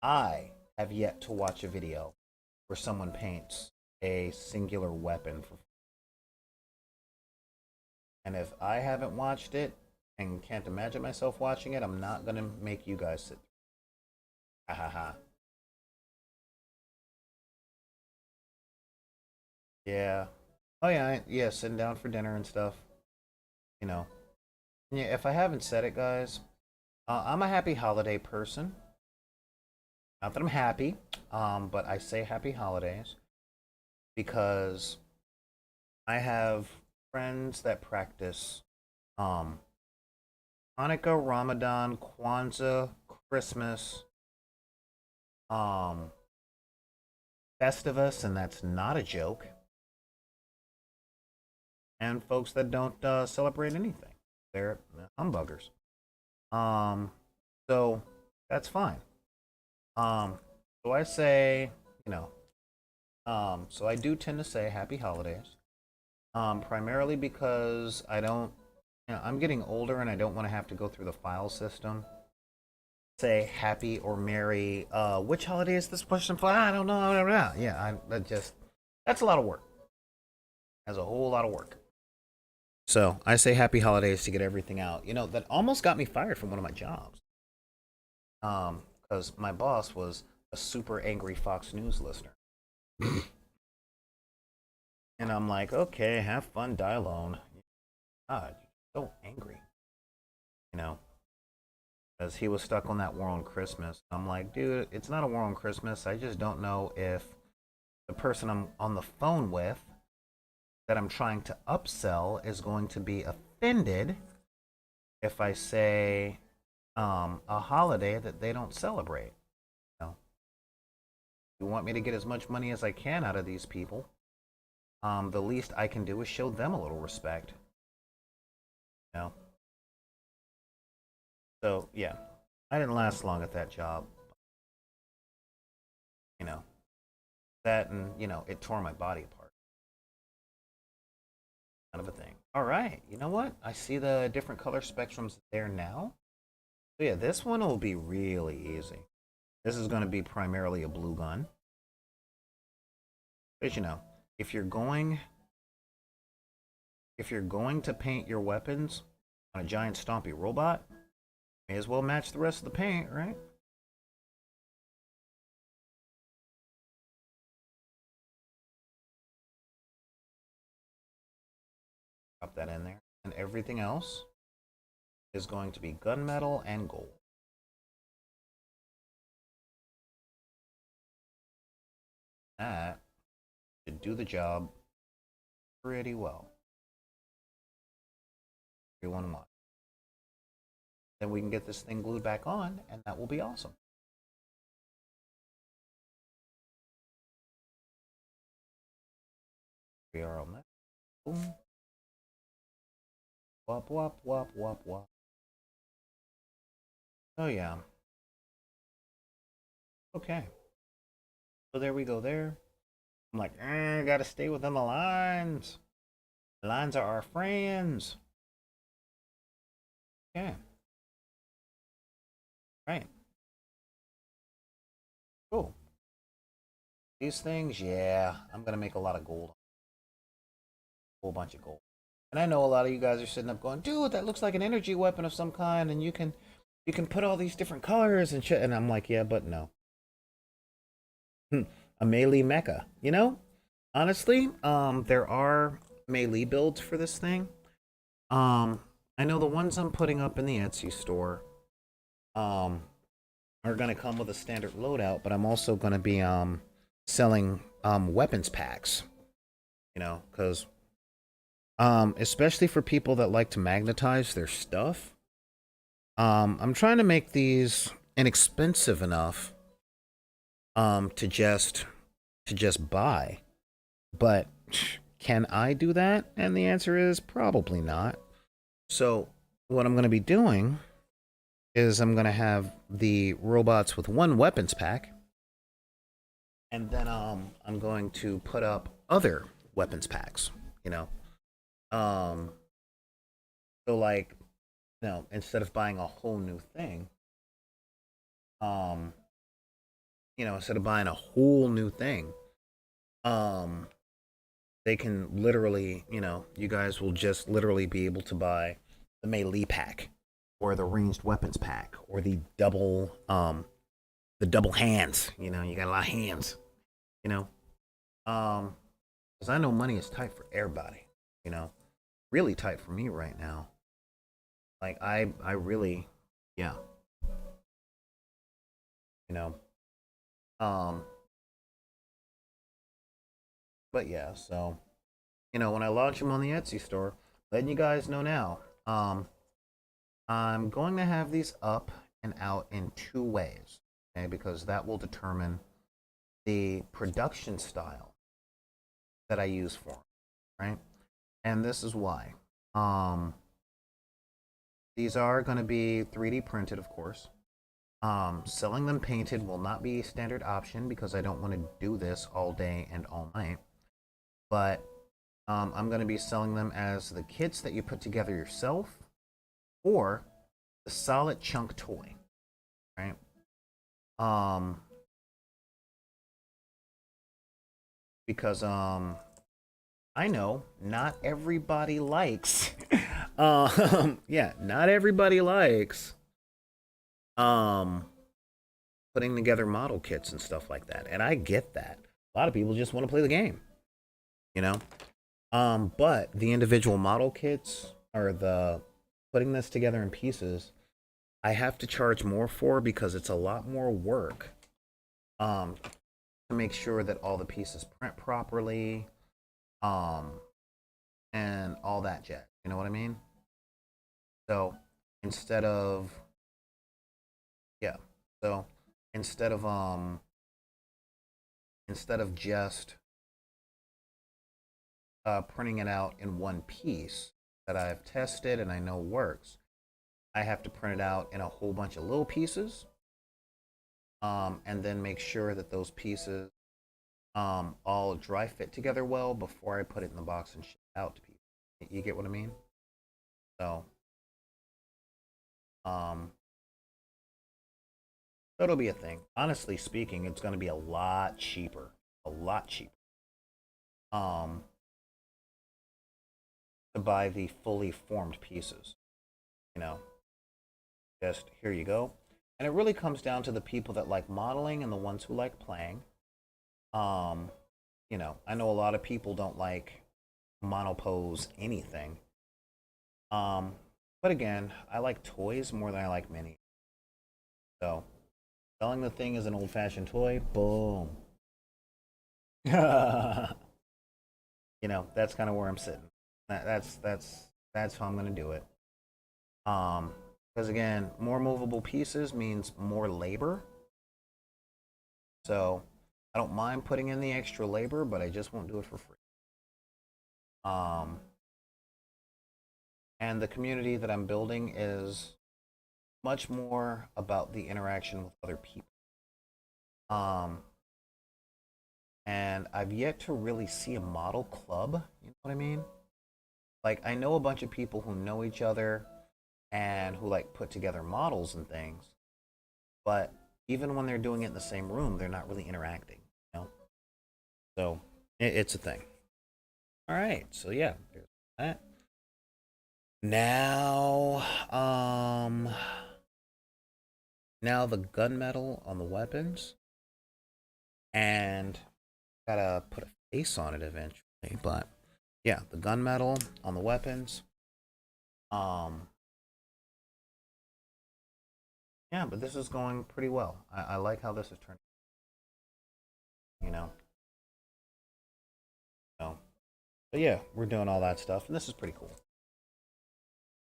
I have yet to watch a video where someone paints a singular weapon for. And if I haven't watched it and can't imagine myself watching it, I'm not gonna make you guys sit. Ha ha ha. Yeah. Oh yeah, yeah, sitting down for dinner and stuff. You know. Yeah, if I haven't said it, guys, I'm a happy holiday person. Not that I'm happy, but I say happy holidays because I have friends that practice um, Hanukkah, Ramadan, Kwanzaa, Christmas, um, Festivus, and that's not a joke. And folks that don't celebrate anything, they're humbuggers. Um, so that's fine. So I say, you know, so I do tend to say happy holidays. Primarily because I don't, I'm getting older and I don't want to have to go through the file system. Say happy or merry. Which holiday is this question for? I don't know. Yeah, that's a lot of work. That's a whole lot of work. So I say happy holidays to get everything out. You know, that almost got me fired from one of my jobs. Because my boss was a super angry Fox News listener. And I'm like, okay, have fun, die alone. God, so angry. You know, because he was stuck on that war on Christmas. I'm like, dude, it's not a war on Christmas. I just don't know if the person I'm on the phone with that I'm trying to upsell is going to be offended if I say a holiday that they don't celebrate. You know, you want me to get as much money as I can out of these people. The least I can do is show them a little respect. You know? So, yeah. I didn't last long at that job. You know. That and, you know, it tore my body apart. Kind of a thing. Alright, you know what? I see the different color spectrums there now. So yeah, this one will be really easy. This is going to be primarily a blue gun. But you know, if you're going to paint your weapons on a giant stompy robot, may as well match the rest of the paint, right? Drop that in there. And everything else is going to be gunmetal and gold. That should do the job pretty well. 311. Then we can get this thing glued back on, and that will be awesome. We are on that. Boom. Wop, wop, wop, wop, wop. Oh, yeah. Okay. So there we go there. I'm like, gotta stay within the lines. The lines are our friends. Okay. Right. Cool. These things, yeah, I'm gonna make a lot of gold. A whole bunch of gold. And I know a lot of you guys are sitting up going, dude, that looks like an energy weapon of some kind, and you can put all these different colors and shit. And I'm like, yeah, but no. A melee mecha, you know? Honestly, there are melee builds for this thing. I know the ones I'm putting up in the Etsy store, are gonna come with a standard loadout, but I'm also gonna be selling weapons packs, you know, because especially for people that like to magnetize their stuff. I'm trying to make these inexpensive enough to just buy. But can I do that? And the answer is probably not. So what I'm going to be doing is I'm going to have the robots with one weapons pack, and then I'm going to put up other weapons packs, you know. Um so like, instead of buying a whole new thing, um instead of buying a whole new thing, um they can literally, you guys will just literally be able to buy the melee pack or the ranged weapons pack or the double hands. You got a lot of hands, you know. Because I know money is tight for everybody, you know. Really tight for me right now. Like I really, yeah, you know. Um but yeah, so when I launch them on the Etsy store, letting you guys know now. I'm going to have these up and out in two ways, okay? Because that will determine the production style that I use for them, right? And this is why. Um, these are going to be 3D printed, of course. Selling them painted will not be a standard option because I don't want to do this all day and all night. But I'm going to be selling them as the kits that you put together yourself or the solid chunk toy, right? Um, because I know not everybody likes yeah, not everybody likes um putting together model kits and stuff like that. And I get that. A lot of people just want to play the game, you know? But the individual model kits or the putting this together in pieces, I have to charge more for because it's a lot more work. To make sure that all the pieces print properly, um, and all that jazz. You know what I mean? So instead of yeah, so instead of um instead of just printing it out in one piece that I've tested and I know works, I have to print it out in a whole bunch of little pieces, and then make sure that those pieces all dry fit together well before I put it in the box and ship it out to people. You get what I mean? So um, that'll be a thing. Honestly speaking, it's going to be a lot cheaper, um, to buy the fully formed pieces. You know, just here you go. And it really comes down to the people that like modeling and the ones who like playing. Um, I know a lot of people don't like monopose anything. Um, but again, I like toys more than I like mini. So selling the thing as an old-fashioned toy, boom. That's kind of where I'm sitting. That's how I'm gonna do it. Um, because again, more movable pieces means more labor. So I don't mind putting in the extra labor, but I just won't do it for free. Um, and the community that I'm building is much more about the interaction with other people. Um, and I've yet to really see a model club. You know what I mean? Like I know a bunch of people who know each other and who like put together models and things, but even when they're doing it in the same room, they're not really interacting. You know, so it's a thing. All right, so yeah, there's that. Now, now the gunmetal on the weapons, and gotta put a face on it eventually. But yeah, the gunmetal on the weapons. Um, yeah, but this is going pretty well. I like how this is turning. you know. So, but yeah, we're doing all that stuff, and this is pretty cool.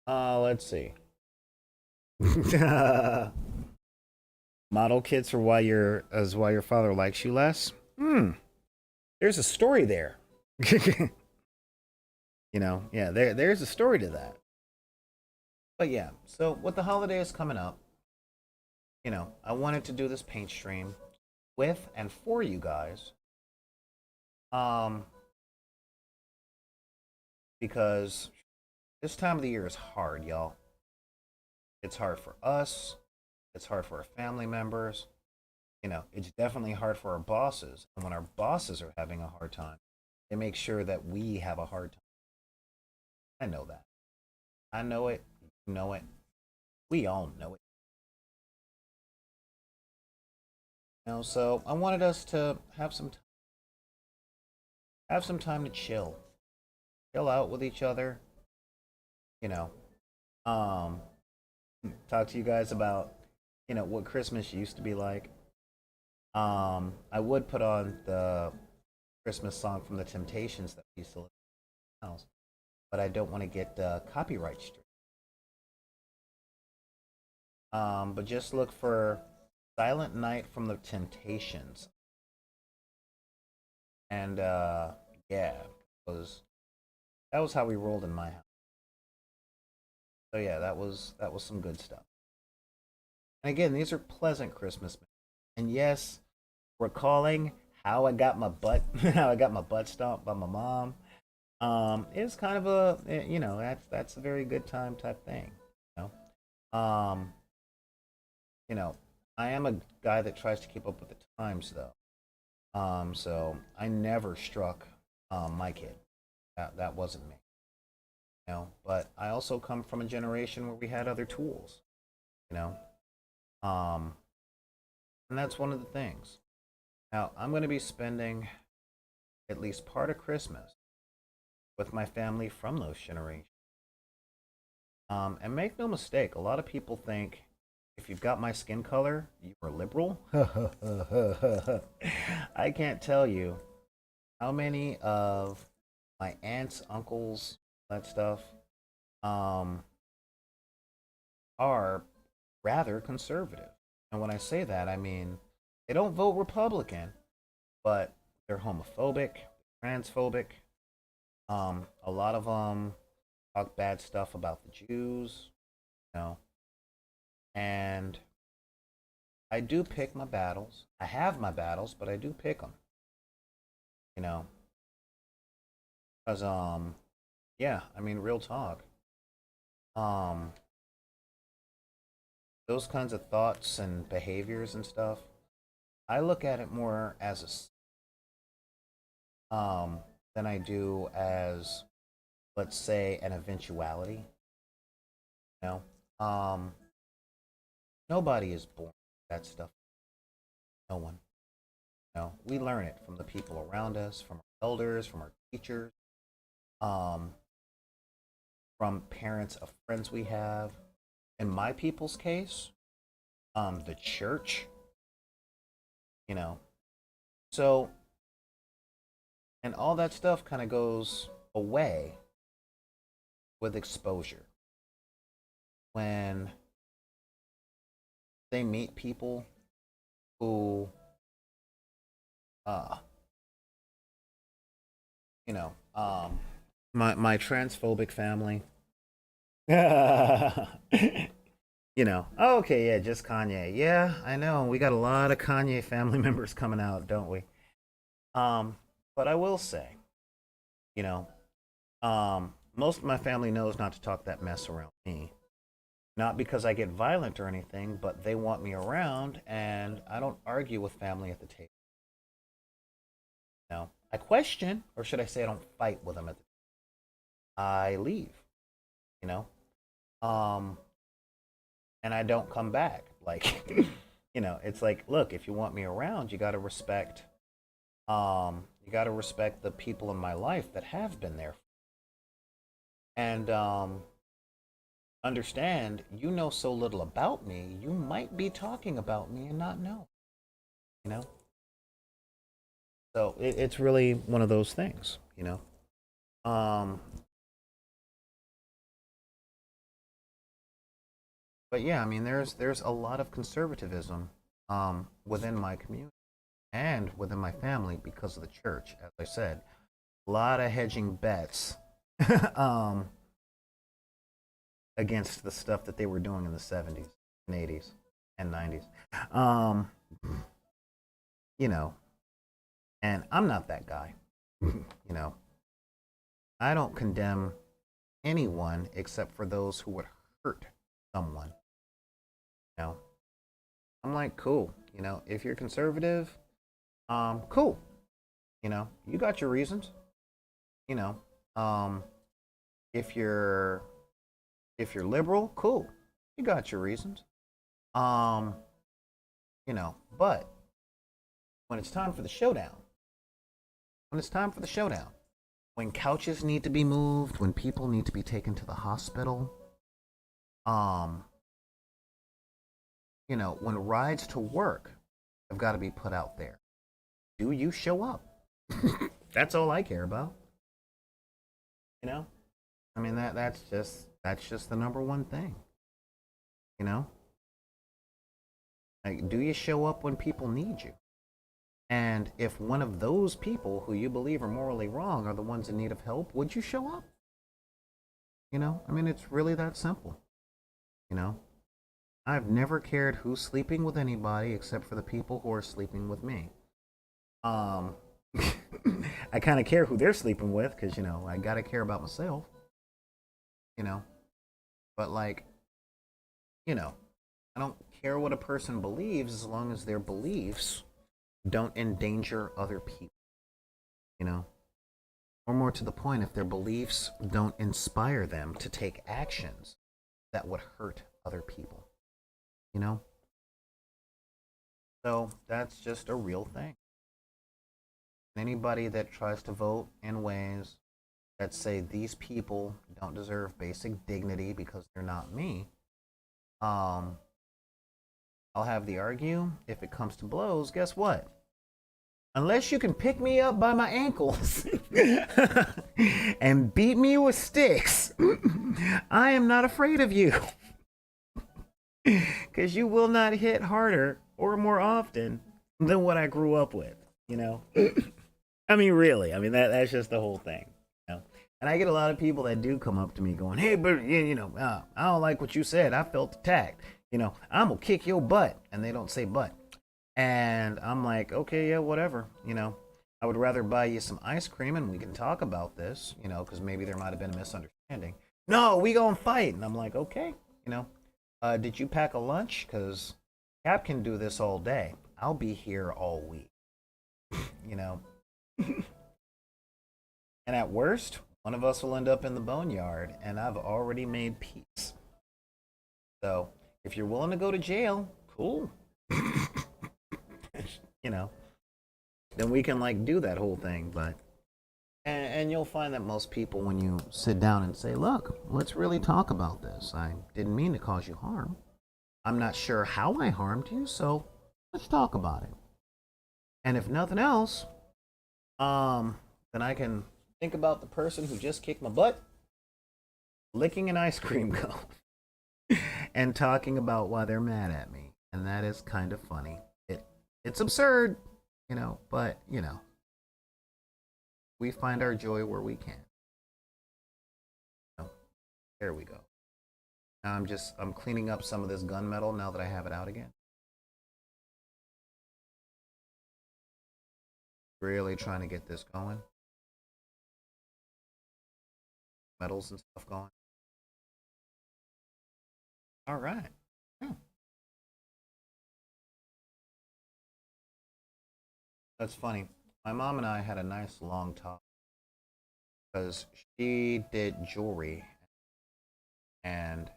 Let's see. Model kits for why your father likes you less. There's a story there. Yeah, there's a story to that. But yeah, so with the holidays coming up, I wanted to do this paint stream with and for you guys. Um, because this time of the year is hard, y'all. It's hard for us. It's hard for our family members. It's definitely hard for our bosses. And when our bosses are having a hard time, they make sure that we have a hard time. I know that. I know it. You know it. We all know it. So I wanted us to have some time to chill out with each other. You know, um, talk to you guys about what Christmas used to be like. I would put on the Christmas song from the Temptations that we used to listen to in the house, but I don't want to get copyright straight. But just look for Silent Night from the Temptations. And yeah, was that was how we rolled in my house. So yeah, that was some good stuff. And again, these are pleasant Christmas memories. And yes, recalling how I got my butt how I got my butt stomped by my mom. Is kind of that's a very good time type thing. You um, you know, I am a guy that tries to keep up with the times though. So I never struck my kid. That wasn't me. But I also come from a generation where we had other tools. You know, um, and that's one of the things. Now I'm going to be spending at least part of Christmas with my family from those generations. And make no mistake, a lot of people think if you've got my skin color, you're a liberal. I can't tell you how many of my aunts, uncles, that stuff, um, are rather conservative. And when I say that, I mean they don't vote Republican, but they're homophobic, transphobic. A lot of them talk bad stuff about the Jews, you know. And I do pick my battles. I have my battles, but I do pick them, you know, because yeah, I mean, real talk. Um, those kinds of thoughts and behaviors and stuff, I look at it more as than I do as, let's say, an eventuality. You nobody is born with that stuff. No one. We learn it from the people around us, from our elders, from our teachers, um, from parents of friends we have. In my people's case, the church. You know, so and all that stuff kind of goes away with exposure when they meet people who, uh, you know, my transphobic family. Oh, okay, yeah, just Kanye. Yeah, I know. We got a lot of Kanye family members coming out, don't we? Um, but I will say, you know, most of my family knows not to talk that mess around me. Not because I get violent or anything, but they want me around, and I don't argue with family at the table. I question, or should I say, I don't fight with them at the. I leave. You know, um, and I don't come back. Like, it's like, look, if you want me around, you got to respect. You got to respect the people in my life that have been there, and understand. You know so little about me. You might be talking about me and not know. You know. So it's really one of those things, you know. Um, but yeah, I mean, there's a lot of conservatism within my community and within my family because of the church. As I said, a lot of hedging bets um, against the stuff that they were doing in the 70s and 80s and 90s. Um, you know, and I'm not that guy. You know, I don't condemn anyone except for those who would hurt someone. You know, I'm like, cool. You know, if you're conservative, cool. You know, you got your reasons. You know, um, if you're if you're liberal, cool. You got your reasons. Um, but when it's time for the showdown, when it's time for the showdown, when couches need to be moved, when people need to be taken to the hospital, um, when rides to work have got to be put out there. Do you show up? That's all I care about. You know? I mean that's just the number one thing. You know? Like, do you show up when people need you? And if one of those people who you believe are morally wrong are the ones in need of help, would you show up? I mean, it's really that simple. You know, I've never cared who's sleeping with anybody except for the people who are sleeping with me. Um, I kind of care who they're sleeping with because, I got to care about myself, you know, but like, you know, I don't care what a person believes as long as their beliefs don't endanger other people, you know, or more to the point, if their beliefs don't inspire them to take actions that would hurt other people, you know? So that's just a real thing. Anybody that tries to vote in ways that say these people don't deserve basic dignity because they're not me, um, I'll have the argue. If it comes to blows, guess what? Unless you can pick me up by my ankles and beat me with sticks, I am not afraid of you. Because you will not hit harder or more often than what I grew up with, you know? I mean, really. I mean, that's just the whole thing, you know? And I get a lot of people that do come up to me going, hey, but, I don't like what you said. I felt attacked. I'm going to kick your butt. And they don't say butt. And I'm like, okay, yeah, whatever. I would rather buy you some ice cream and we can talk about this, because maybe there might have been a misunderstanding. No, we gonna fight. And I'm like, okay, did you pack a lunch? Because Cap can do this all day. I'll be here all week, you know. And at worst, one of us will end up in the boneyard, and I've already made peace. So if you're willing to go to jail, cool. you know, then we can like do that whole thing. But and you'll find that most people, when you sit down and say, look, let's really talk about this. I didn't mean to cause you harm. I'm not sure how I harmed you, so let's talk about it. And if nothing else, then I can think about the person who just kicked my butt, licking an ice cream cone, and talking about why they're mad at me. And that is kind of funny. It's absurd, but we find our joy where we can. There we go. Now I'm cleaning up some of this gunmetal now that I have it out again. Really trying to get this going. Metals and stuff going. All right. Yeah. That's funny. My mom and I had a nice long talk because she did jewelry, and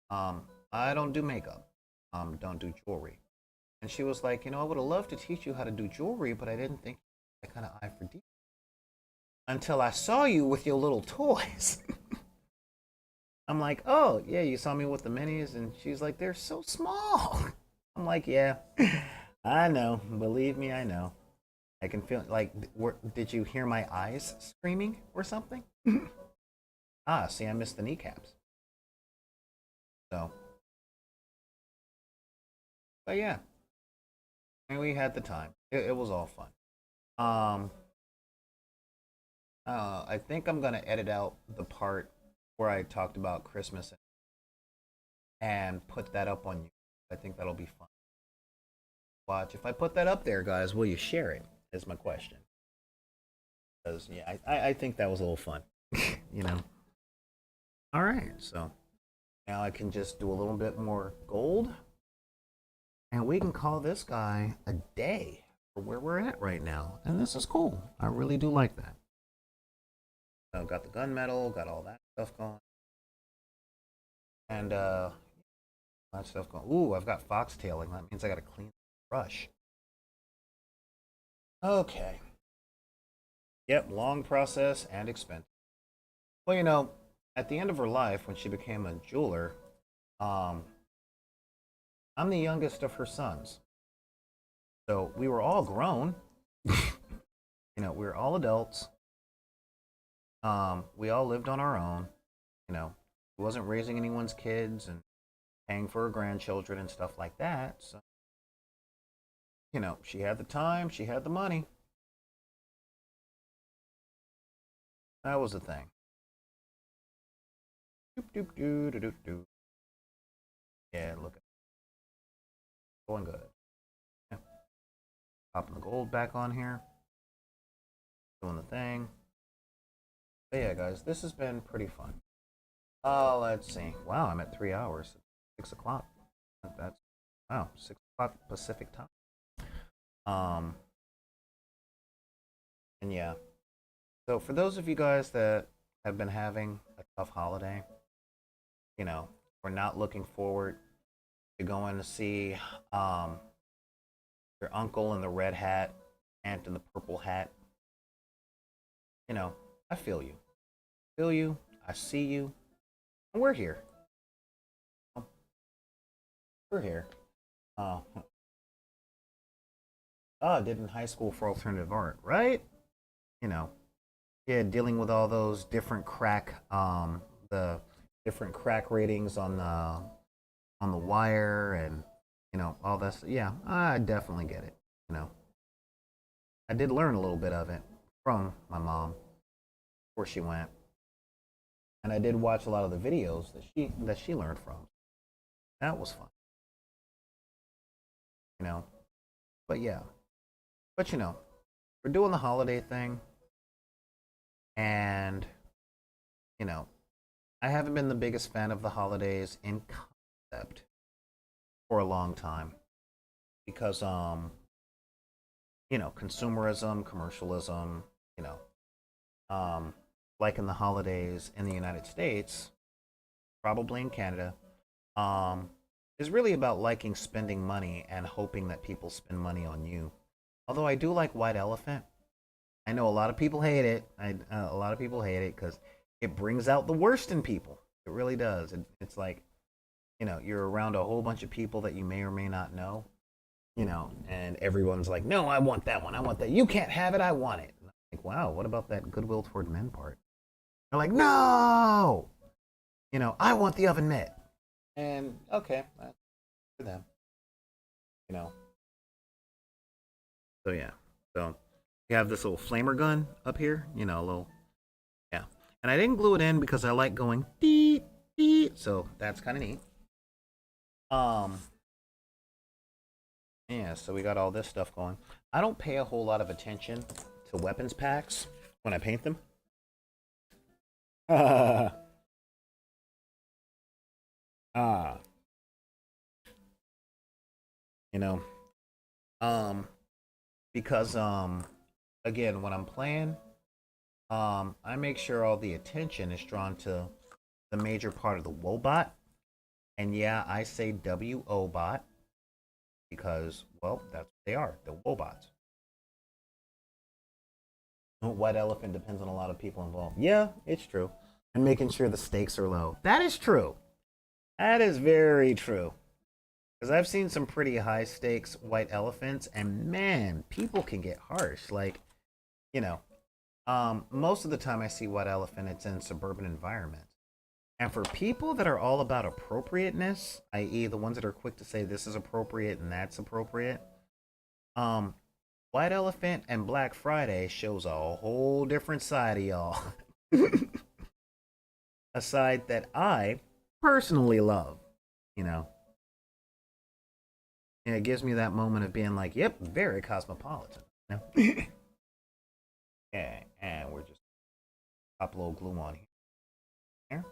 I don't do makeup. Don't do jewelry. And she was like, I would have loved to teach you how to do jewelry, but I didn't think that kind of eye for detail until I saw you with your little toys. I'm like, oh yeah, you saw me with the minis, and she's like, they're so small. I'm like, yeah, I know. Believe me, I know. I can feel like, did you hear my eyes screaming or something? Ah, see, I missed the kneecaps. So, but yeah, and we had the time. It was all fun. Um, I think I'm gonna edit out the part where I talked about Christmas and put that up on you. I think that'll be fun. Watch. If I put that up there, guys, will you share it? Is my question. Because yeah, I think that was a little fun. you know. All right, so now I can just do a little bit more gold, and we can call this guy a day for where we're at right now. And this is cool. I really do like that. So got the gunmetal, got all that stuff going, and that stuff going. Ooh, I've got foxtailing. That means I got to clean the brush. Okay. Yep, long process and expensive. Well, at the end of her life, when she became a jeweler, um, I'm the youngest of her sons. So we were all grown. We were all adults. We all lived on our own. She wasn't raising anyone's kids and paying for her grandchildren and stuff like that. So, she had the time, she had the money. That was the thing. Doop, doop, doo, doo, doo, doo. Yeah, look at it. Going good. Yeah. Popping the gold back on here. Doing the thing. But yeah, guys, this has been pretty fun. Let's see. Wow, I'm at 3 hours. 6 o'clock. That's wow, 6 o'clock Pacific time. And yeah. So for those of you guys that have been having a tough holiday, we're not looking forward to going to see your uncle in the red hat, aunt in the purple hat. I feel you. I feel you. I see you. And we're here. We're here. Oh, I did in high school for alternative art, right? You know, yeah, dealing with all those different the different crack ratings on the wire, and all this. Yeah, I definitely get it. You know, I did learn a little bit of it from my mom before she went, and I did watch a lot of the videos that she learned from. That was fun. You know, but yeah, but we're doing the holiday thing, and you know, I haven't been the biggest fan of the holidays in concept for a long time because consumerism, commercialism, you know, like in the holidays in the United States, probably in Canada, um, is really about liking spending money and hoping that people spend money on you. Although I do like White Elephant. I know a lot of people hate it. A lot of people hate it because it brings out the worst in people. It really does. It's like, you're around a whole bunch of people that you may or may not know, and everyone's like, no, I want that one. I want that. You can't have it. I want it. And I'm like, wow, what about that goodwill toward men part? They're like, no, I want the oven mitt. And okay, that's for them, you know. So yeah, so you have this little flamer gun up here, a little, yeah. And I didn't glue it in because I like going dee dee, so that's kind of neat. Um, yeah, so we got all this stuff going. I don't pay a whole lot of attention to weapons packs when I paint them. Ah, ah, you know, um, because again, when I'm playing, I make sure all the attention is drawn to the major part of the Wobot. And yeah, I say WO-bot because, well, that's what they are. They're Wobots. White Elephant depends on a lot of people involved. Yeah, it's true. And making sure the stakes are low. That is true. That is very true. Because I've seen some pretty high stakes white elephants, and man, people can get harsh. Like, you know, most of the time I see white elephant, it's in suburban environments. And for people that are all about appropriateness, i.e., the ones that are quick to say this is appropriate and that's appropriate, um, White Elephant and Black Friday shows a whole different side of y'all. A side that I personally love, you know. And it gives me that moment of being like, yep, very cosmopolitan. You know? Yeah, and we're just pop a little glue on here.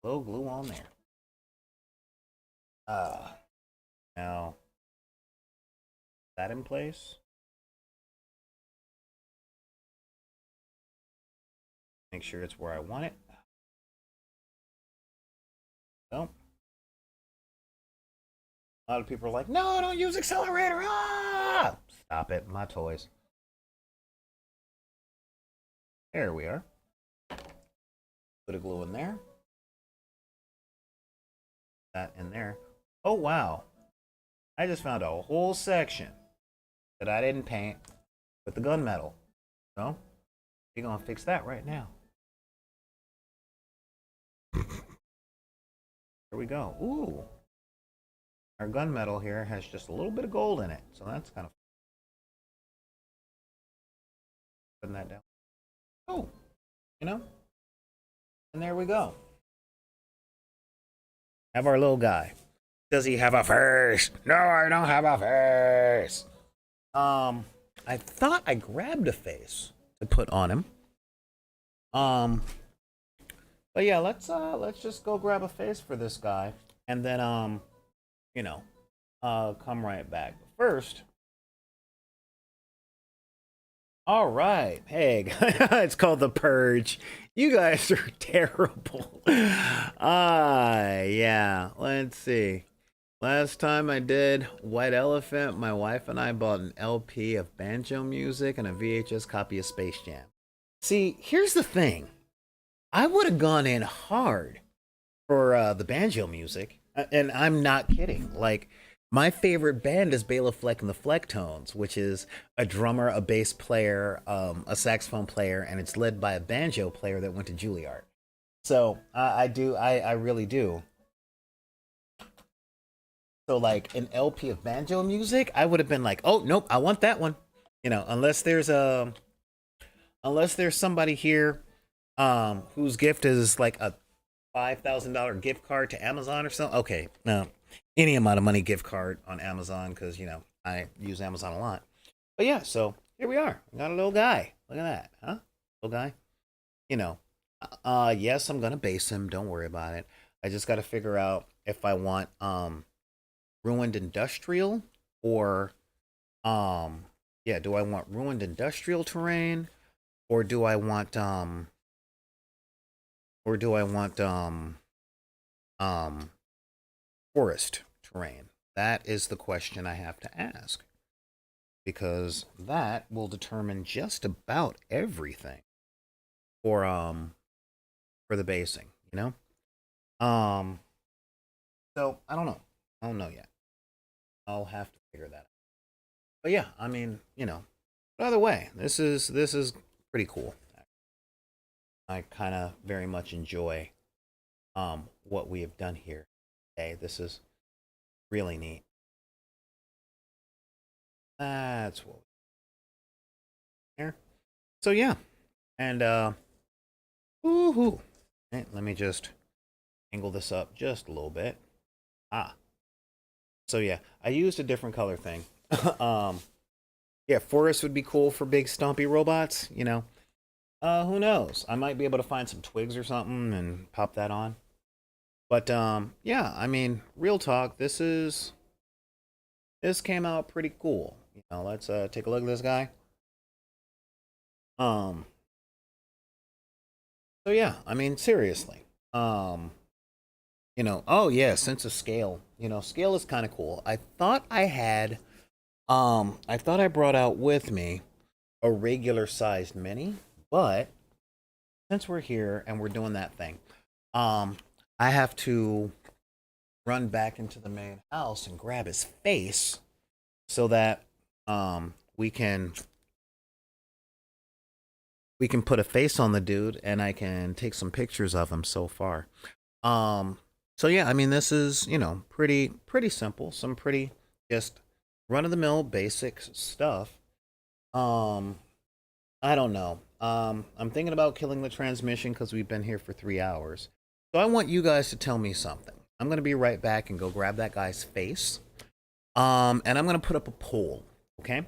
A little glue on there. Now that in place. Make sure it's where I want it. So a lot of people are like, no, don't use accelerator. Ah! Stop it, my toys. There we are. Put a glue in there. That in there. Oh, wow. I just found a whole section that I didn't paint with the gunmetal. So, we're going to fix that right now. Here we go. Ooh. Our gunmetal here has just a little bit of gold in it. So that's kind of putting that down. Oh, you know? And there we go. Have our little guy. Does he have a face? No, I don't have a face. I thought I grabbed a face to put on him. But yeah, let's just go grab a face for this guy, and then you know, come right back. But first, all right, hey, it's called the Purge. You guys are terrible. Yeah. Let's see. Last time I did White Elephant, my wife and I bought an LP of banjo music and a VHS copy of Space Jam. See, here's the thing. I would have gone in hard for the banjo music, and I'm not kidding. Like, my favorite band is Bela Fleck and the Flecktones, which is a drummer, a bass player, a saxophone player, and it's led by a banjo player that went to Juilliard. So I really do. So like an LP of banjo music, I would have been like, oh nope, I want that one. You know, unless there's somebody here whose gift is like a $5,000 gift card to Amazon or something. Okay, no, any amount of money gift card on Amazon because you know I use Amazon a lot. But yeah, so here we are. We got a little guy. Look at that, huh? Little guy. You know, yes, I'm gonna base him. Don't worry about it. I just got to figure out if I want ruined industrial or yeah, do I want ruined industrial terrain or do I want or do I want um forest terrain? That is the question I have to ask because that will determine just about everything for the basing, you know? So I don't know. I don't know yet. I'll have to figure that out. But yeah, I mean, you know, by the way, this is pretty cool. I kind of very much enjoy what we have done here today. This is really neat. That's what we here. So yeah, and woohoo! Right, let me just angle this up just a little bit. Ah, so yeah, I used a different color thing. um, yeah, forest would be cool for big stompy robots. You know, who knows? I might be able to find some twigs or something and pop that on. But yeah, I mean, real talk. This came out pretty cool. You know, let's take a look at this guy. Um, so yeah, I mean, seriously. You know, oh yeah, sense of scale. You know, scale is kind of cool. I thought I brought out with me a regular sized mini, but since we're here and we're doing that thing, um, I have to run back into the main house and grab his face so that we can put a face on the dude and I can take some pictures of him so far. Um so yeah, I mean this is, pretty simple, some pretty just run of the mill basic stuff. Um I don't know. I'm thinking about killing the transmission because we've been here for 3 hours. So I want you guys to tell me something. I'm gonna be right back and go grab that guy's face. And I'm gonna put up a poll, okay?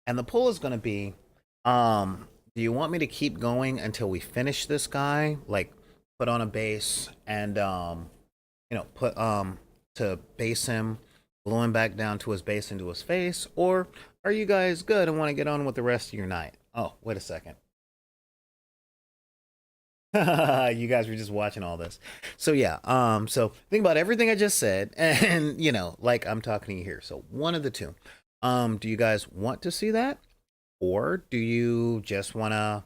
And the poll is gonna be, do you want me to keep going until we finish this guy? Like, put on a base and put to base him, blow him back down to his base into his face, or are you guys good and want to get on with the rest of your night? Oh, wait a second. You guys were just watching all this. So yeah, so think about everything I just said and like I'm talking to you here. So one of the two. Do you guys want to see that? Or do you just wanna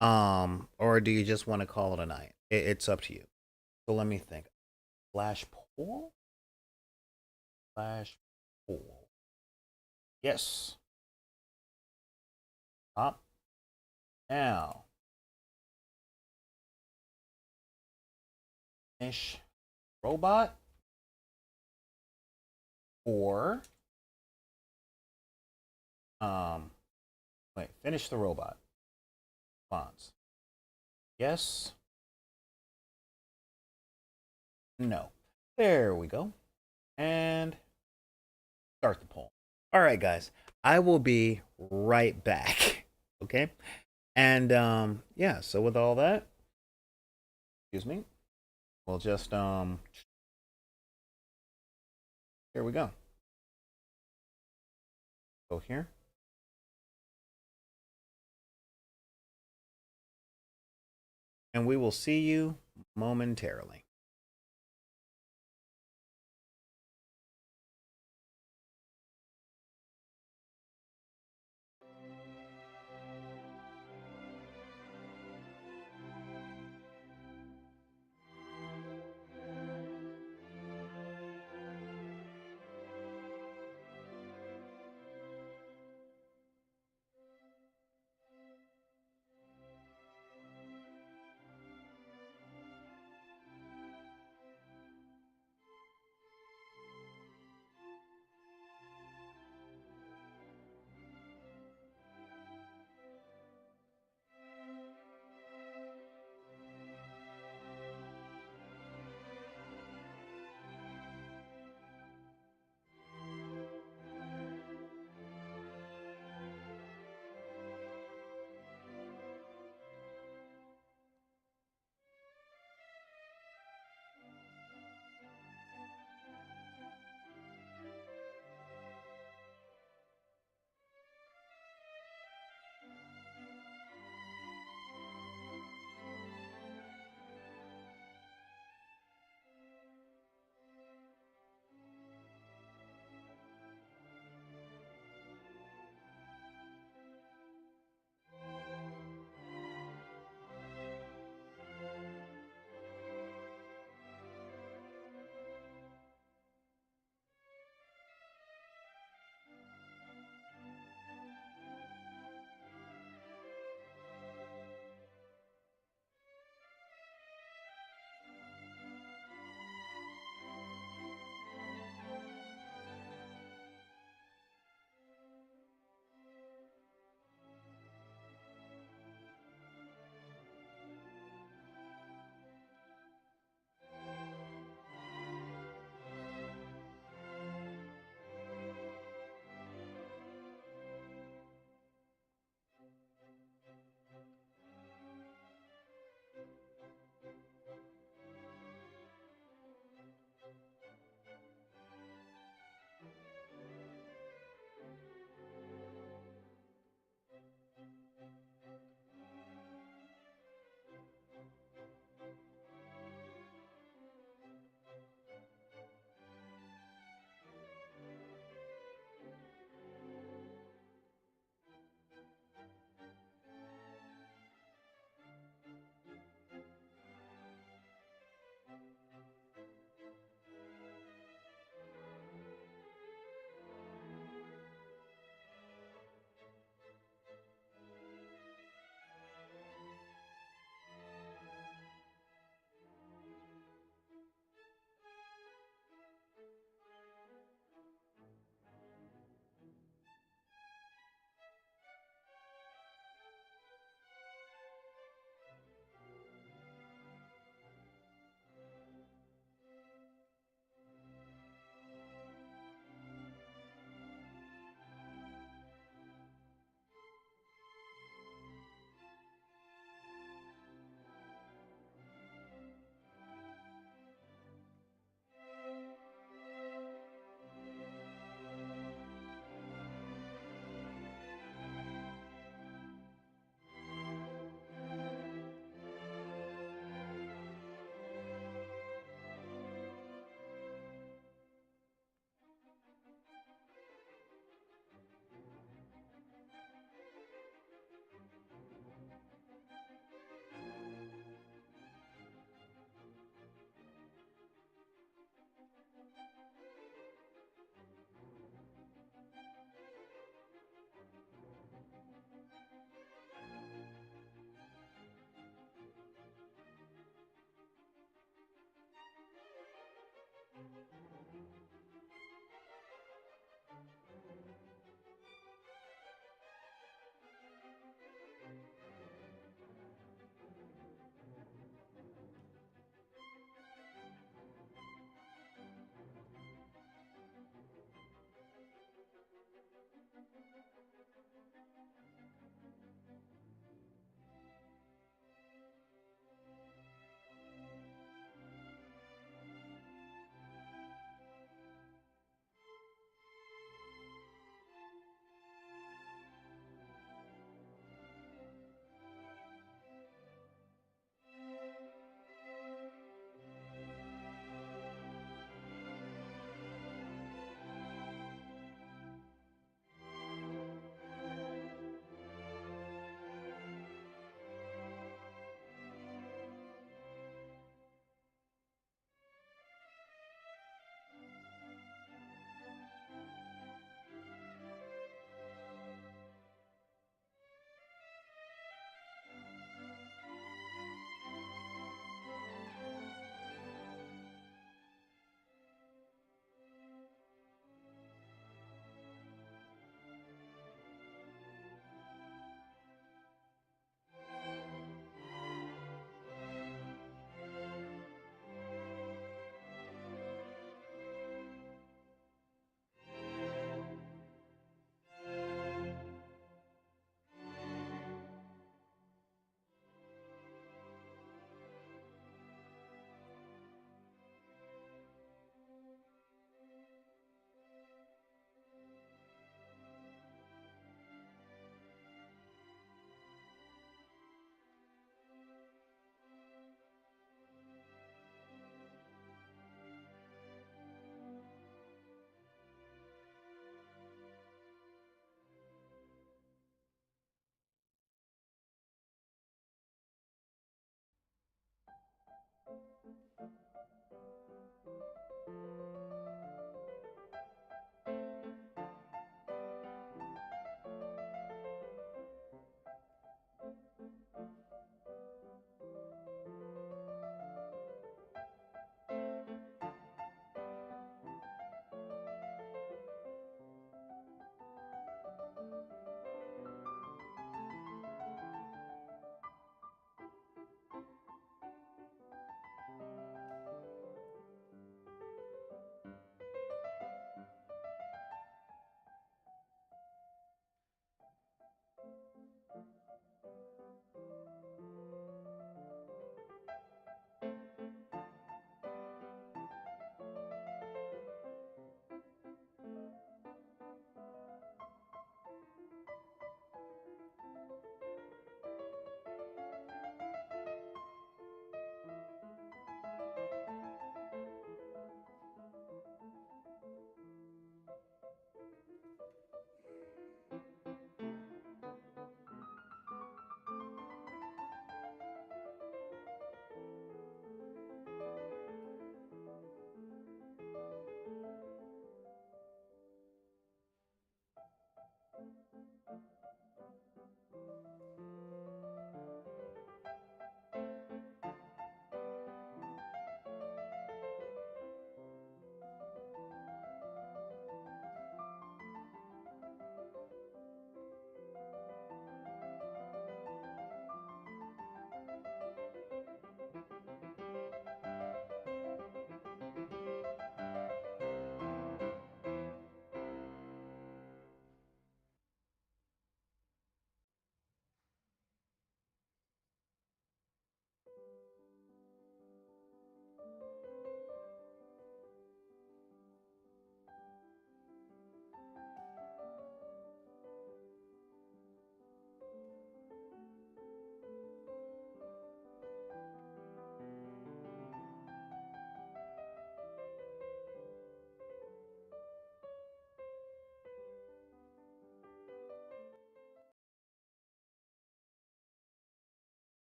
call it a night? It's up to you. So let me think. Flash pool? Flash pool. Yes. Up. Now. Finish robot or wait, finish the robot. Response. Yes. No. There we go. And start the poll. All right, guys. I will be right back. Okay? And yeah, so with all that, excuse me, we'll just here we go. Go here. And we will see you momentarily.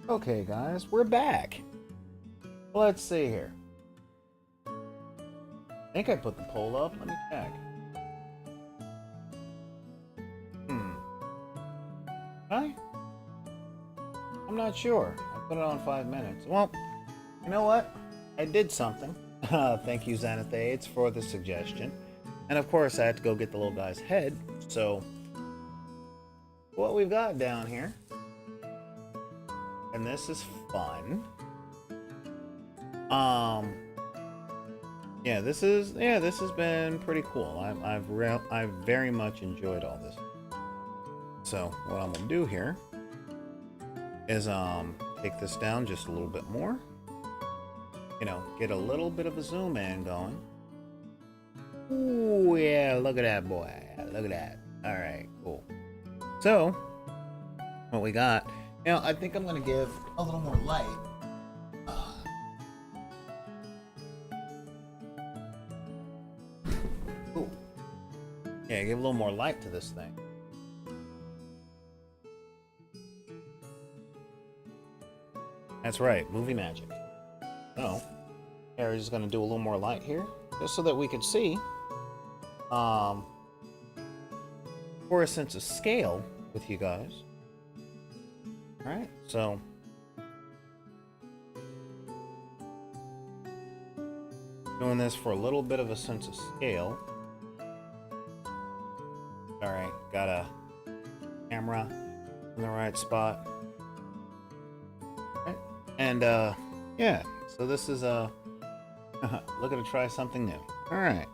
Okay, guys, we're back. Let's see here. I think I put the poll up. Let me check. Hi? I'm not sure. I put it on 5 minutes. Well, you know what? I did something. Thank you, Xanathades, for the suggestion. And of course, I had to go get the little guy's head. So, what we've got down here, and this is fun. Yeah, this has been pretty cool. I've very much enjoyed all this. So, what I'm gonna do here is take this down just a little bit more. You know, get a little bit of a zoom in going. Ooh, yeah, look at that, boy. Look at that. All right, cool. So, what we got, you know, I think I'm going to give a little more light. Ooh. Yeah, give a little more light to this thing. That's right, movie magic. So, yeah, we're just going to do a little more light here, just so that we can see, for a sense of scale with you guys. Alright, so doing this for a little bit of a sense of scale. Alright, got a camera in the right spot. Right. And yeah, so this is looking to try something new. Alright.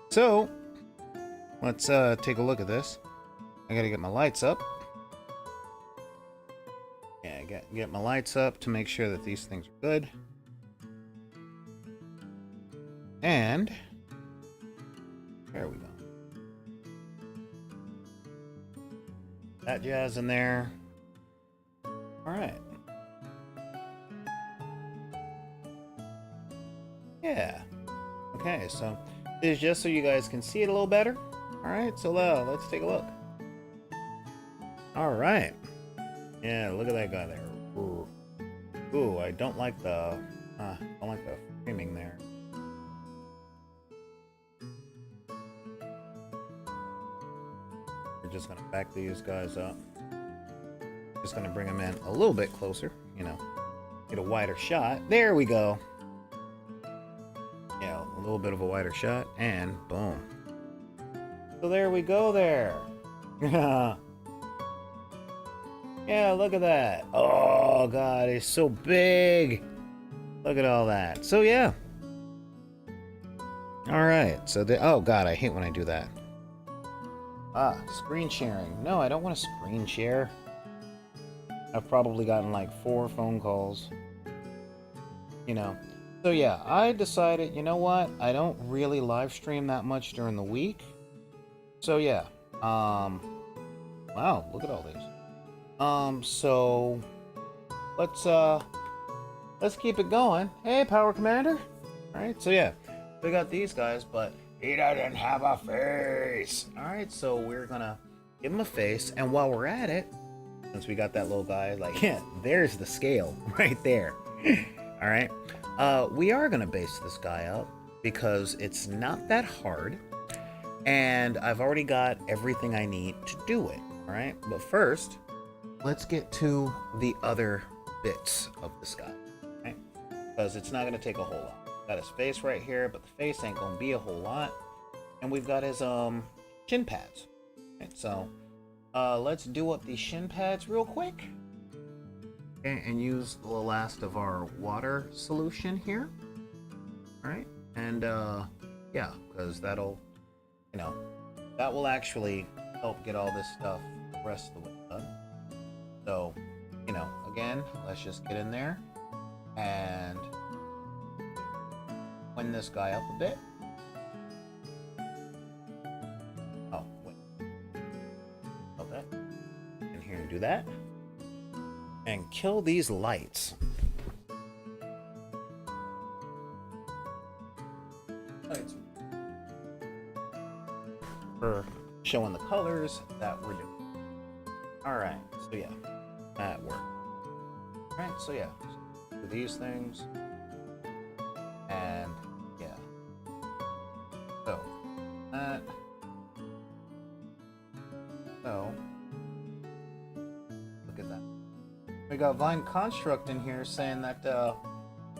So let's take a look at this. I gotta get my lights up. Yeah, get my lights up to make sure that these things are good. And there we go. That jazz in there. Alright. Yeah. Okay, so this is just so you guys can see it a little better. Alright, so let's take a look. Alright. Yeah, look at that guy there. Ooh, I don't like the framing there. We're just gonna back these guys up. Just gonna bring them in a little bit closer, you know, get a wider shot. There we go. Yeah, a little bit of a wider shot, and boom. So there we go there. Yeah, look at that. Oh, God, it's so big. Look at all that. So, yeah. All right. So, oh, God, I hate when I do that. Screen sharing. No, I don't want to screen share. I've probably gotten like 4 phone calls. You know. So, yeah, I decided, you know what? I don't really live stream that much during the week. So, yeah. Wow, look at all these. So let's keep it going. Hey, Power Commander. Alright, so yeah, we got these guys, but he doesn't have a face. Alright, so we're gonna give him a face, and while we're at it, since we got that little guy, like, yeah, there's the scale right there. Alright. We are gonna base this guy up because it's not that hard, and I've already got everything I need to do it. Alright, but first, let's get to the other bits of the sky, right? Because it's not going to take a whole lot. Got his face right here, but the face ain't going to be a whole lot. And we've got his shin pads. Right? So let's do up these shin pads real quick. Okay, and use the last of our water solution here. All right, and yeah, because that'll, you know, that will actually help get all this stuff the rest of the way done. So, you know, again, let's just get in there and win this guy up a bit. Oh, wait. Okay. In here and do that. And kill these lights. Lights. For showing the colors that we're doing. Alright, so yeah. That worked. Alright, so yeah. So these things. And yeah. So that. So look at that. We got Vine Construct in here saying that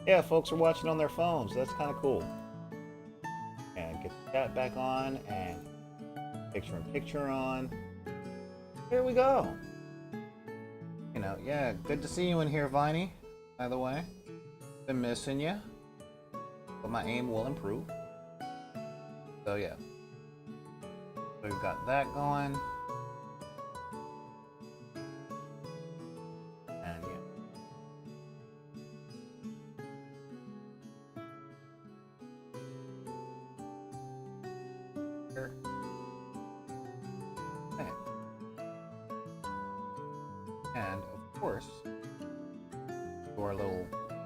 yeah, folks are watching on their phones. That's kind of cool. And get the chat back on and picture on. Here we go. You know, yeah, good to see you in here, Viney. By the way, been missing you, but my aim will improve. So yeah, so we've got that going, and yeah. Here. Okay. And of course, do our little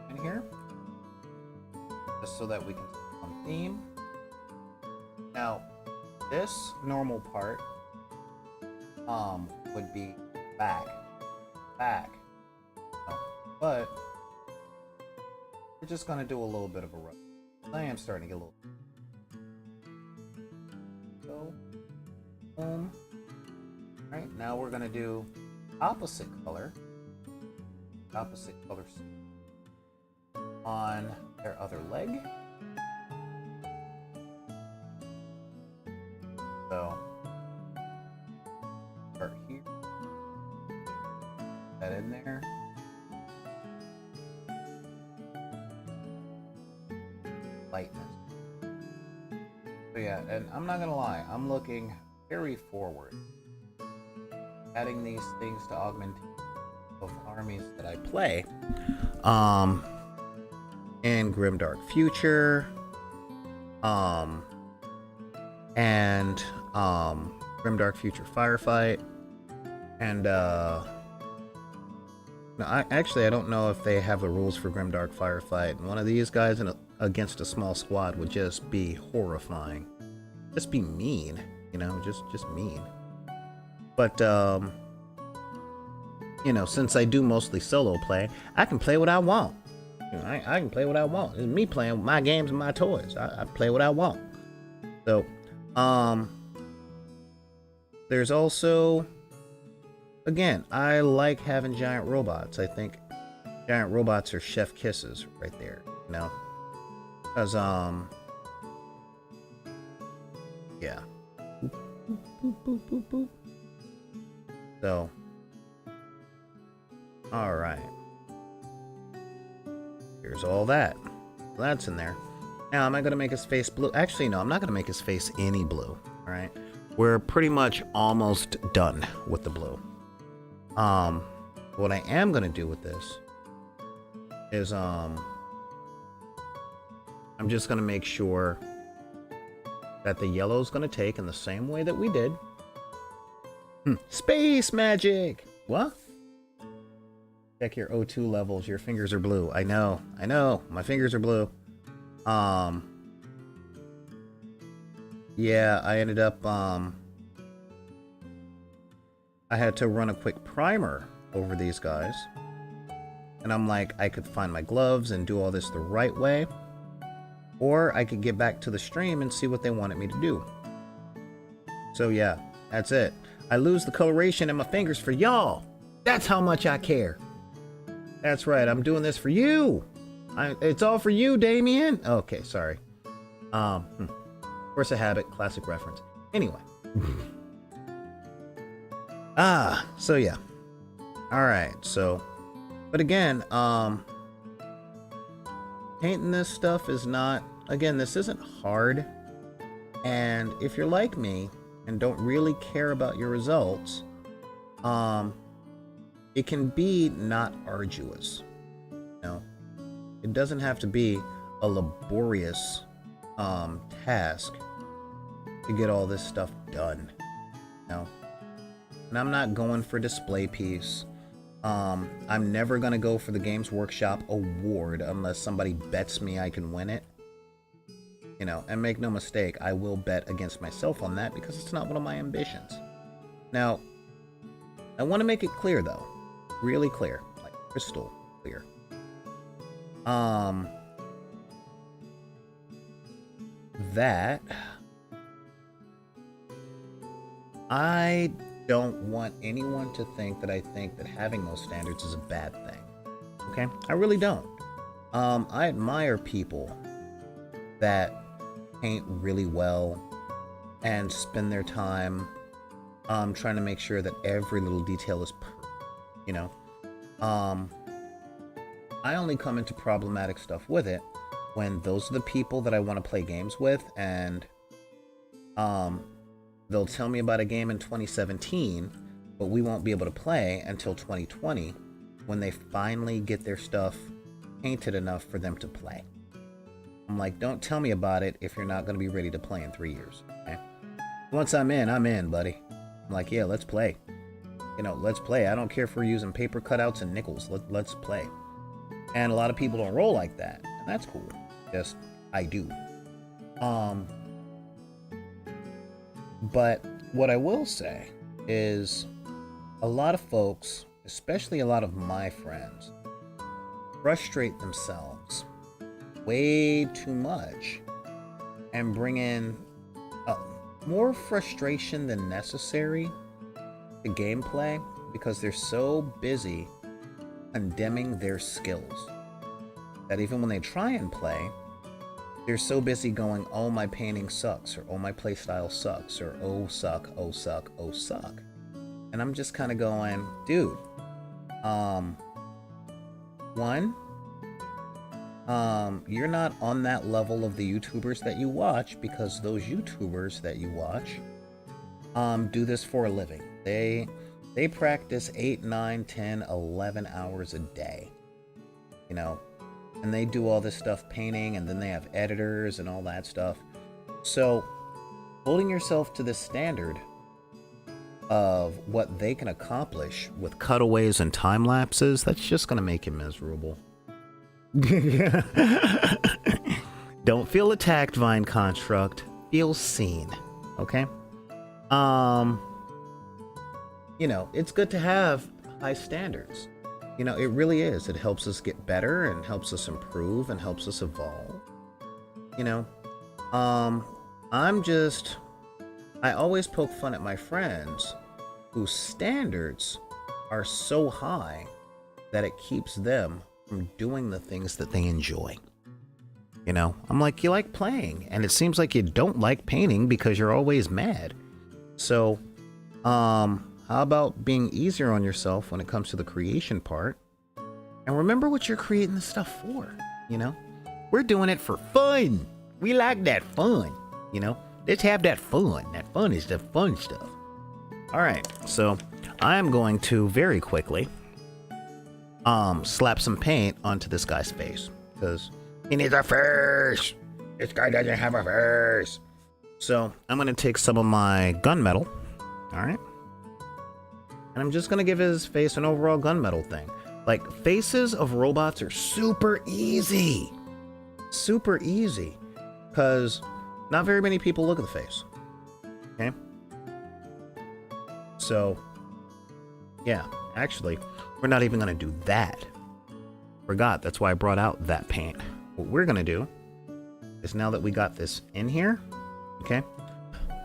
in here, just so that we can stay on theme. Now, this normal part would be back, but we're just gonna do a little bit of a rub. I am starting to get a little. So, boom. All right, now we're gonna do opposite color on their other leg. So start here, that in there, lightness. So yeah, and I'm not gonna lie, I'm looking very forward, adding these things to augment of armies that I play in Grimdark Future and Grimdark Future Firefight, and no, I don't know if they have the rules for Grimdark Firefight, and one of these guys against a small squad would just be horrifying, just be mean, you know, just mean. But you know, since I do mostly solo play, I can play what I want. You know, I can play what I want. It's me playing with my games and my toys. I play what I want. So, there's also, again, I like having giant robots. I think giant robots are chef kisses right there, you know? Because, yeah. Boop, boop, boop, boop. So, alright. Here's all that. That's in there. Now, am I going to make his face blue? Actually, no, I'm not going to make his face any blue. Alright? We're pretty much almost done with the blue. What I am going to do with this is, I'm just going to make sure that the yellow is going to take in the same way that we did. Space magic! What? Check your O2 levels. Your fingers are blue. I know. My fingers are blue. Yeah, I ended up, I had to run a quick primer over these guys. And I'm like, I could find my gloves and do all this the right way. Or I could get back to the stream and see what they wanted me to do. So yeah, that's it. I lose the coloration in my fingers for y'all. That's how much I care. That's right, I'm doing this for you. It's all for you, Damien. Okay, sorry. Force of habit, classic reference. Anyway. So yeah. Alright, so. But again, painting this stuff is not, again, this isn't hard. And if you're like me and don't really care about your results, it can be not arduous. You know, it doesn't have to be a laborious task to get all this stuff done. You know, and I'm not going for display piece. I'm never gonna go for the Games Workshop award unless somebody bets me I can win it. You know, and make no mistake, I will bet against myself on that because it's not one of my ambitions. Now, I want to make it clear though, really clear, like crystal clear. That I don't want anyone to think that I think that having those standards is a bad thing. Okay? I really don't. I admire people that paint really well and spend their time trying to make sure that every little detail is perfect, you know. I only come into problematic stuff with it when those are the people that I want to play games with, and they'll tell me about a game in 2017, but we won't be able to play until 2020 when they finally get their stuff painted enough for them to play. I'm like, don't tell me about it if you're not going to be ready to play in 3 years. Okay? Once I'm in, buddy. I'm like, yeah, let's play. You know, let's play. I don't care if we're using paper cutouts and nickels. Let's play. And a lot of people don't roll like that, and that's cool. Just I do. But what I will say is a lot of folks, especially a lot of my friends, frustrate themselves way too much and bring in more frustration than necessary to gameplay because they're so busy condemning their skills that even when they try and play, they're so busy going, oh, my painting sucks, or oh, my playstyle sucks, or oh, suck, oh, suck, oh, suck. And I'm just kind of going, dude, one, you're not on that level of the YouTubers that you watch, because those YouTubers that you watch do this for a living. They practice 8, 9, 10, 11 hours a day, you know, and they do all this stuff painting, and then they have editors and all that stuff. So holding yourself to this standard of what they can accomplish with cutaways and time lapses, that's just going to make you miserable. Don't feel attacked, Vine Construct. Feel seen. Okay? You know, it's good to have high standards. You know, it really is. It helps us get better and helps us improve and helps us evolve. You know, I always poke fun at my friends whose standards are so high that it keeps them from doing the things that they enjoy. You know, I'm like, you like playing, and it seems like you don't like painting because you're always mad. So, how about being easier on yourself when it comes to the creation part? And remember what you're creating this stuff for, you know? We're doing it for fun. We like that fun, you know? Let's have that fun. That fun is the fun stuff. All right, so I'm going to very quickly slap some paint onto this guy's face because he needs a face. This guy doesn't have a face. So I'm going to take some of my gunmetal, all right? And I'm just going to give his face an overall gunmetal thing. Like, faces of robots are super easy. Super easy. Because not very many people look at the face. Okay? So, yeah. Actually, we're not even going to do that. Forgot. That's why I brought out that paint. What we're going to do is, now that we got this in here, okay?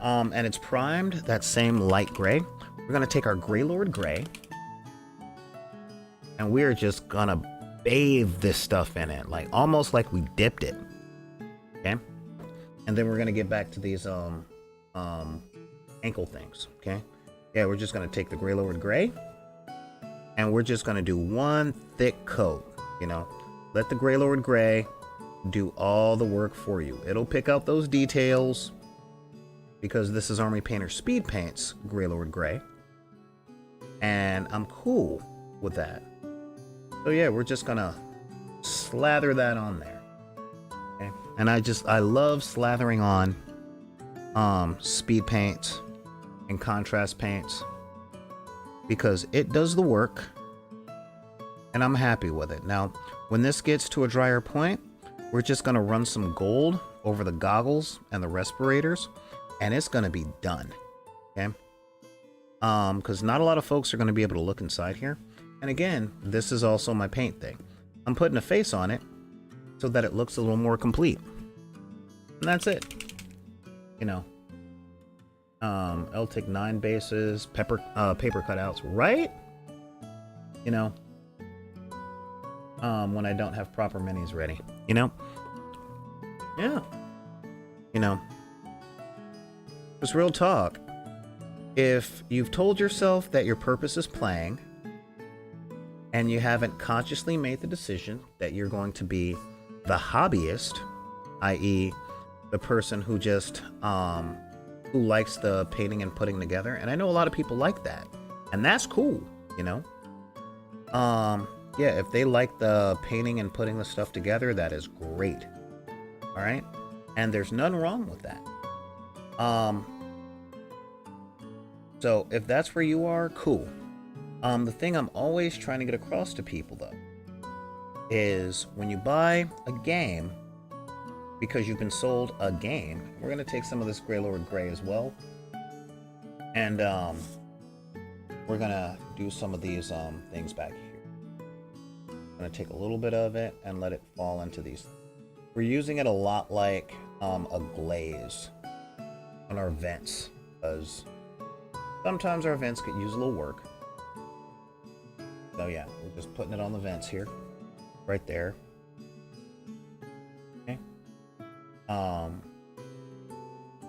And it's primed, that same light gray. We're going to take our Greylord Gray, and we're just going to bathe this stuff in it, like almost like we dipped it. Okay? And then we're going to get back to these ankle things. Okay? Yeah, we're just going to take the Greylord Gray, and we're just going to do one thick coat, you know. Let the Greylord Gray do all the work for you. It'll pick out those details, because this is Army Painter Speed Paint's Greylord Gray. And I'm cool with that. So yeah, we're just gonna slather that on there. Okay? And I love slathering on speed paints and contrast paints because it does the work and I'm happy with it. Now, when this gets to a drier point, we're just gonna run some gold over the goggles and the respirators, and it's gonna be done. Okay? Because not a lot of folks are going to be able to look inside here. And again, this is also my paint thing. I'm putting a face on it so that it looks a little more complete. And that's it. You know. Eltic 9 bases, paper cutouts, right? You know. When I don't have proper minis ready. You know? Yeah. You know. Just real talk. If you've told yourself that your purpose is playing, and you haven't consciously made the decision that you're going to be the hobbyist, i.e. the person who just who likes the painting and putting together, and I know a lot of people like that, and that's cool, you know. Yeah, if they like the painting and putting the stuff together, that is great. All right, and there's none wrong with that. So if that's where you are, cool. The thing I'm always trying to get across to people, though, is when you buy a game, because you've been sold a game, we're going to take some of this Greylord Grey as well, and we're going to do some of these things back here. I'm going to take a little bit of it and let it fall into these. We're using it a lot like a glaze on our vents, because sometimes our vents could use a little work. So yeah, we're just putting it on the vents here, right there. Okay. Now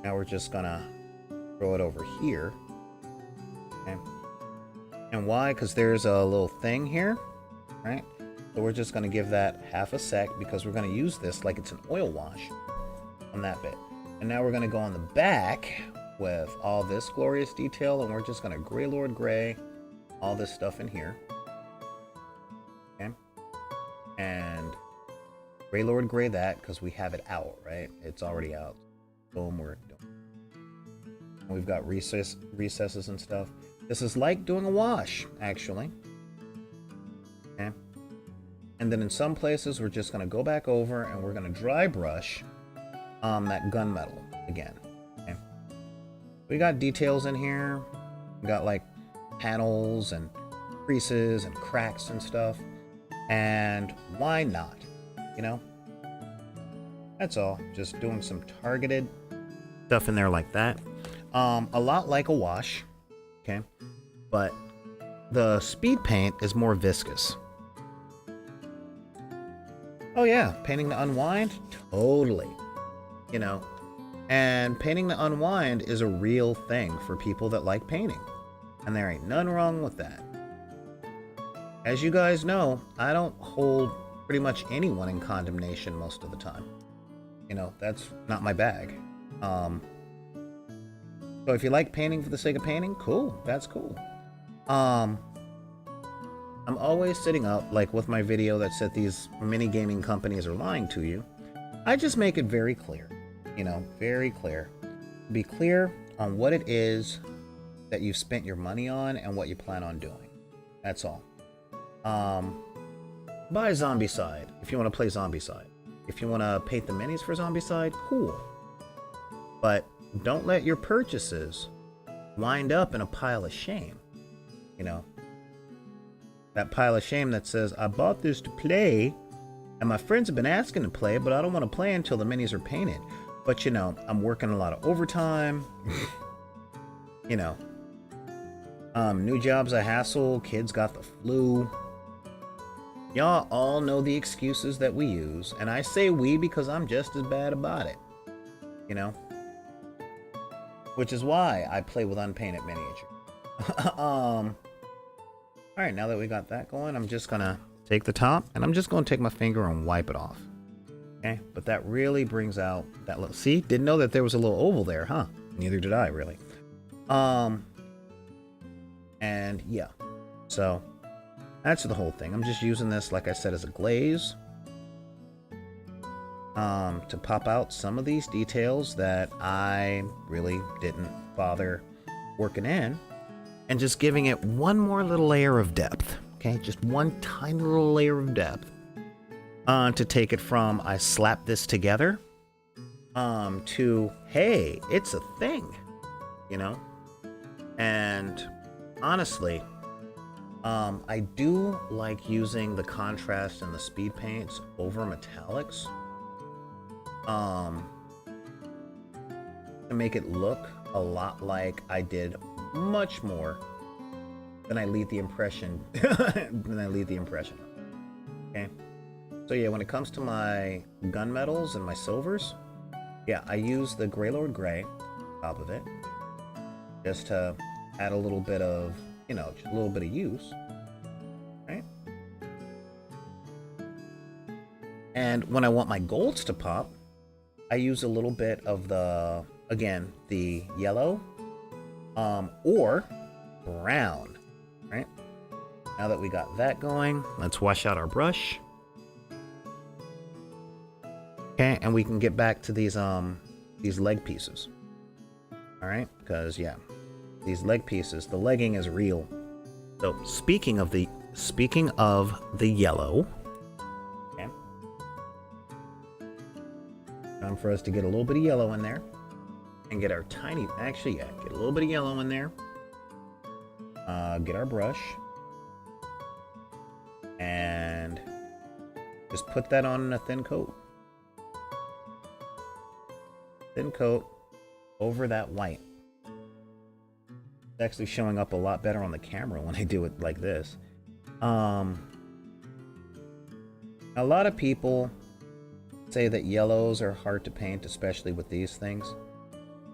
we're just gonna throw it over here. Okay. And why? Because there's a little thing here, right? So we're just gonna give that half a sec because we're gonna use this like it's an oil wash on that bit. And now we're gonna go on the back with all this glorious detail, and we're just gonna Greylord Grey all this stuff in here. Okay. And Greylord Grey that, because we have it out, right? It's already out. Boom, we're doing. We've got recesses and stuff. This is like doing a wash, actually. Okay. And then in some places, we're just gonna go back over and we're gonna dry brush that gunmetal again. Okay. We got details in here. We got like panels and creases and cracks and stuff. And why not? You know? That's all. Just doing some targeted stuff in there like that. A lot like a wash. Okay? But the speed paint is more viscous. Oh yeah, painting the unwind? Totally. You know? And painting the unwind is a real thing for people that like painting. And there ain't none wrong with that. As you guys know, I don't hold pretty much anyone in condemnation most of the time. You know, that's not my bag. So if you like painting for the sake of painting, cool, that's cool. I'm always sitting up, like with my video that said these mini gaming companies are lying to you. I just make it very clear, you know, very clear. Be clear on what it is that you've spent your money on and what you plan on doing. That's all. Buy Zombicide if you want to play Zombicide. If you want to paint the minis for Zombicide, cool. But don't let your purchases wind up in a pile of shame. You know, that pile of shame that says, I bought this to play, and my friends have been asking to play, but I don't want to play until the minis are painted. But you know, I'm working a lot of overtime. You know, new job's a hassle, kids got the flu. Y'all all know the excuses that we use, and I say we because I'm just as bad about it. You know? Which is why I play with unpainted miniature. Alright, now that we got that going, I'm just gonna take the top, and I'm just gonna take my finger and wipe it off. Okay? But that really brings out that little... See? Didn't know that there was a little oval there, huh? Neither did I, really. And, yeah. So... that's the whole thing. I'm just using this, like I said, as a glaze. To pop out some of these details that I really didn't bother working in. And just giving it one more little layer of depth. Okay? Just one tiny little layer of depth. To take it from, I slapped this together. To, hey, it's a thing. You know? And, honestly... I do like using the contrast and the speed paints over metallics. To make it look a lot like I did much more than I leave the impression Okay. So yeah, when it comes to my gunmetals and my silvers, yeah, I use the Greylord Gray top of it just to add a little bit of, just a little bit of use, right? And when I want my golds to pop, I use a little bit of the yellow, or brown, right? Now that we got that going, let's wash out our brush. Okay, and we can get back to these leg pieces. All right, because yeah, these leg pieces, the legging is real. So speaking of the yellow, okay, time for us to get a little bit of yellow in there, and get our get a little bit of yellow in there. Get our brush, and just put that on a thin coat. Thin coat over that white. It's actually showing up a lot better on the camera when I do it like this. A lot of people say that yellows are hard to paint, especially with these things.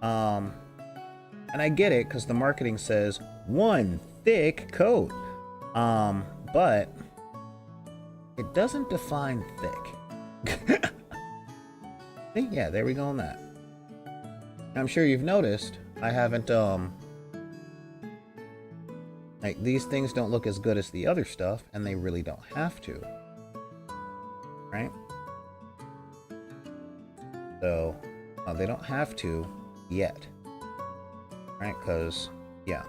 And I get it, because the marketing says one thick coat. But it doesn't define thick. See? Yeah, there we go on that. I'm sure you've noticed I haven't, like, these things don't look as good as the other stuff, and they really don't have to. Right? So, they don't have to yet. Right? Because, yeah.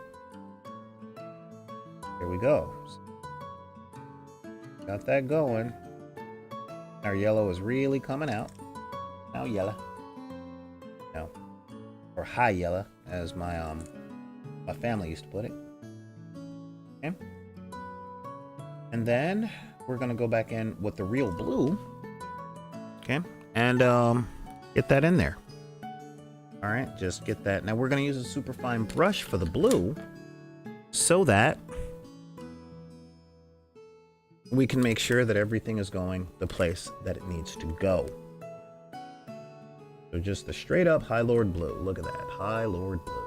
Here we go. Got that going. Our yellow is really coming out. Now yellow. No. Or high yellow, as my family used to put it. Okay. And then we're gonna go back in with the real blue. Okay. And get that in there. Alright, just get that. Now we're gonna use a super fine brush for the blue so that we can make sure that everything is going the place that it needs to go. So just the straight up High Lord blue. Look at that, High Lord blue.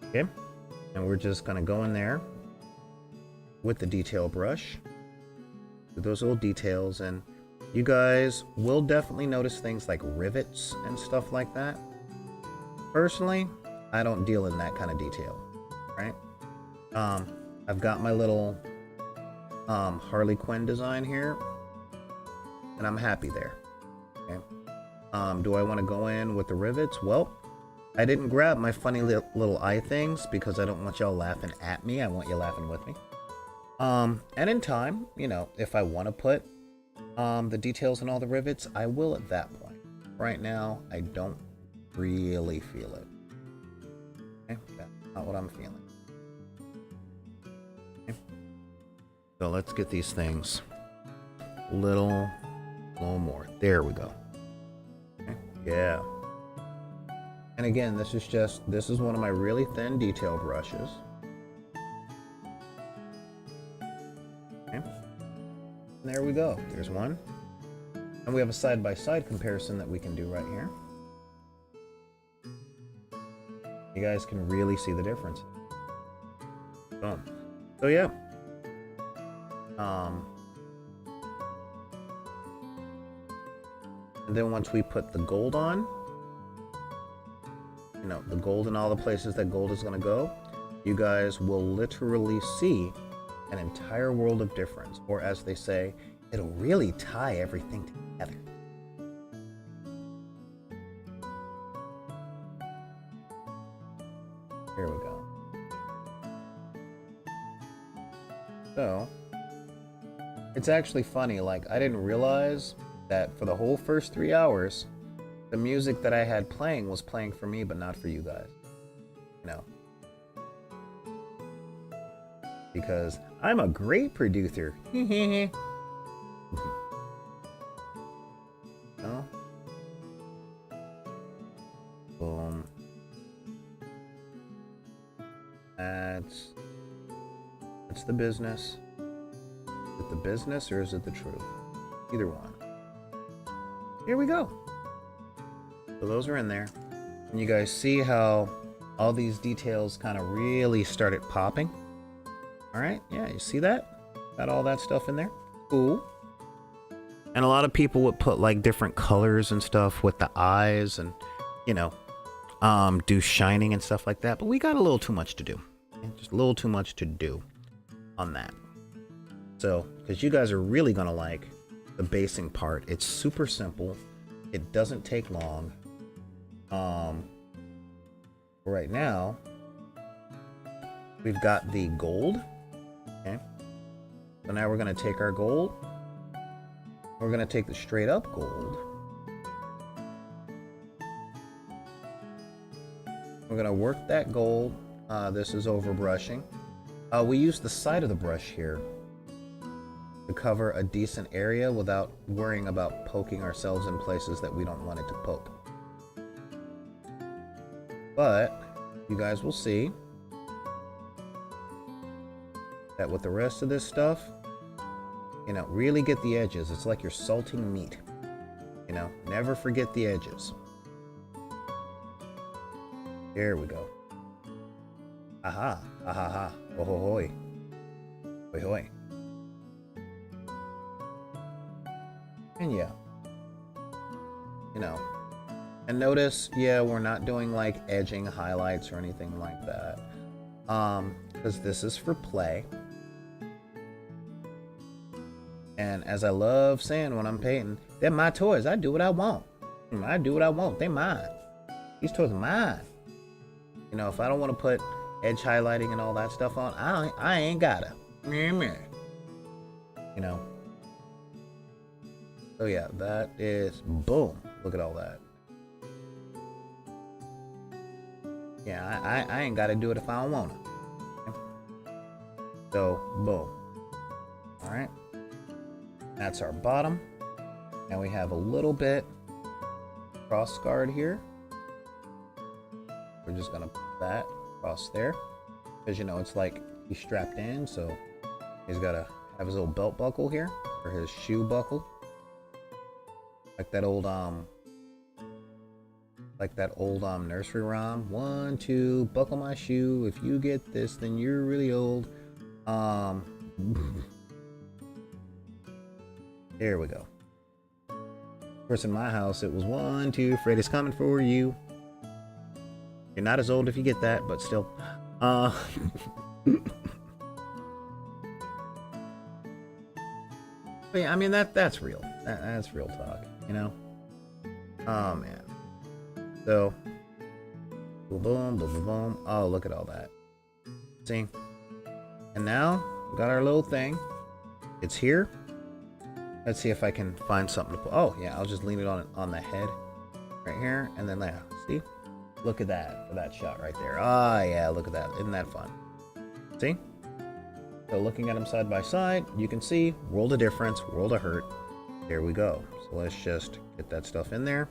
Okay, and we're just gonna go in there with the detail brush, do those little details, and you guys will definitely notice things like rivets and stuff like that. Personally, I don't deal in that kind of detail, right? I've got my little Harley Quinn design here, and I'm happy there. Okay. Do I want to go in with the rivets? Well, I didn't grab my funny little eye things because I don't want y'all laughing at me. I want you laughing with me. And in time, if I want to put the details and all the rivets, I will at that point. Right now, I don't really feel it. Okay? That's not what I'm feeling. Okay. So let's get these things a little more. There we go. Okay. Yeah. And again, this is one of my really thin detail brushes. Okay. And there we go. There's one. And we have a side-by-side comparison that we can do right here. You guys can really see the difference. Boom. So yeah. And then once we put the gold on, the gold in all the places that gold is going to go, you guys will literally see an entire world of difference. Or as they say, it'll really tie everything together. Here we go. So, it's actually funny, like, I didn't realize that for the whole first 3 hours, the music that I had playing was playing for me, but not for you guys. because I'm a great producer. No? Boom. That's the business. Is it the business or is it the truth? Either one. Here we go. So those are in there. And you guys see how all these details kind of really started popping? All right, yeah, you see that? Got all that stuff in there. Cool. And a lot of people would put like different colors and stuff with the eyes and, you know, do shining and stuff like that. But we got a little too much to do. Just a little too much to do on that. So, because you guys are really going to like the basing part. It's super simple. It doesn't take long. Right now, we've got the gold. Okay. So now we're going to take our gold. We're going to take the straight up gold. We're going to work that gold. This is over brushing. We use the side of the brush here to cover a decent area without worrying about poking ourselves in places that we don't want it to poke. But you guys will see that with the rest of this stuff, you know, really get the edges. It's like you're salting meat. You know, never forget the edges. There we go. Aha, aha, ha, oh, ho, hoi. Hoi, hoi. And yeah, you know, and notice, yeah, we're not doing like edging highlights or anything like that. Because this is for play. And as I love saying when I'm painting, they're my toys. I do what I want. I do what I want. They're mine. These toys are mine. You know, if I don't want to put edge highlighting and all that stuff on, I ain't gotta. You know. So yeah, that is boom. Look at all that. Yeah, I ain't gotta do it if I don't want it. Okay. So boom. All right. That's our bottom. Now we have a little bit cross guard here. We're just gonna put that across there, because you know it's like he's strapped in, so he's gotta have his little belt buckle here, or his shoe buckle, like that old nursery rhyme. 1, 2, buckle my shoe. If you get this, then you're really old. There we go. Of course, in my house, it was 1, 2, Freddy's coming for you. You're not as old if you get that, but still. But yeah, I mean, that's real. That's real talk, you know? Oh, man. So, boom, boom, boom, boom, boom. Oh, look at all that. See? And now, we got our little thing. It's here. Let's see if I can find something to put. Oh, yeah, I'll just lean it on the head right here. And then there. See? Look at that for that shot right there. Ah, yeah, look at that. Isn't that fun? See? So looking at them side by side, you can see world of difference, world of hurt. There we go. So let's just get that stuff in there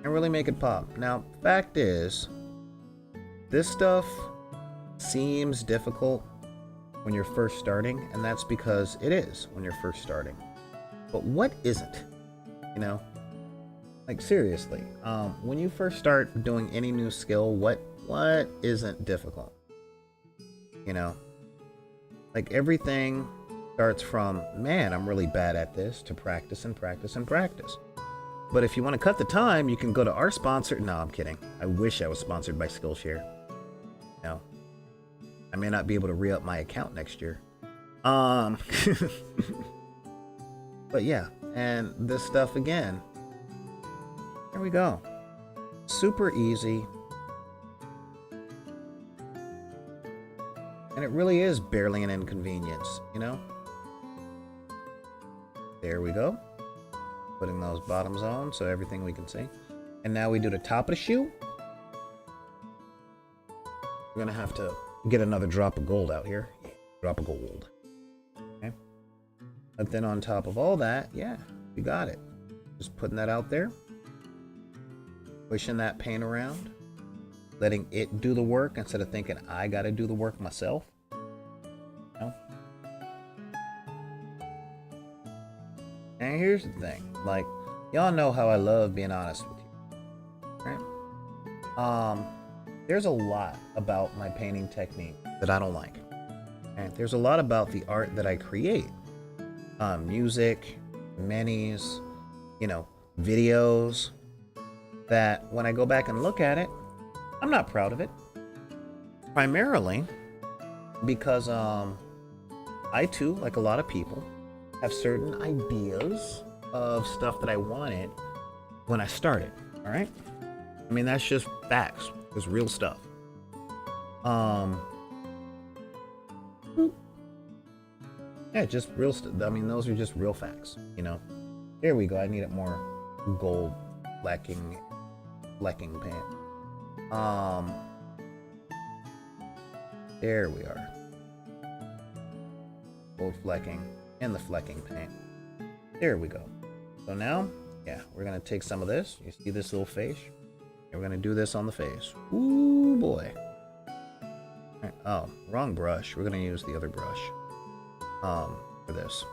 and really make it pop. Now, fact is, this stuff seems difficult when you're first starting, and that's because it is when you're first starting. But what isn't? You know? Like, seriously, when you first start doing any new skill, what isn't difficult? You know? Like, everything starts from, man, I'm really bad at this, to practice and practice and practice. But if you want to cut the time, you can go to our sponsor. No, I'm kidding. I wish I was sponsored by Skillshare. No. I may not be able to re-up my account next year. But yeah, and this stuff again. There we go. Super easy. And it really is barely an inconvenience, you know? There we go. Putting those bottoms on so everything we can see. And now we do the top of the shoe. We're gonna have to get another drop of gold out here. Drop of gold. Okay. But then on top of all that, yeah, you got it. Just putting that out there. Pushing that paint around. Letting it do the work instead of thinking I gotta do the work myself. No. And here's the thing. Like, y'all know how I love being honest with you. Right? There's a lot about my painting technique that I don't like. And there's a lot about the art that I create. Music, minis, videos, that when I go back and look at it, I'm not proud of it. Primarily because I too, like a lot of people, have certain ideas of stuff that I wanted when I started. All right? I mean, that's just facts. It's real stuff. Yeah, just real stuff. I mean, those are just real facts, Here we go. I needed more gold flecking paint. There we are. Gold flecking and the flecking paint. There we go. So now, yeah, we're gonna take some of this. You see this little face? And we're gonna do this on the face. Ooh boy. Right. Oh, wrong brush. We're gonna use the other brush. For this.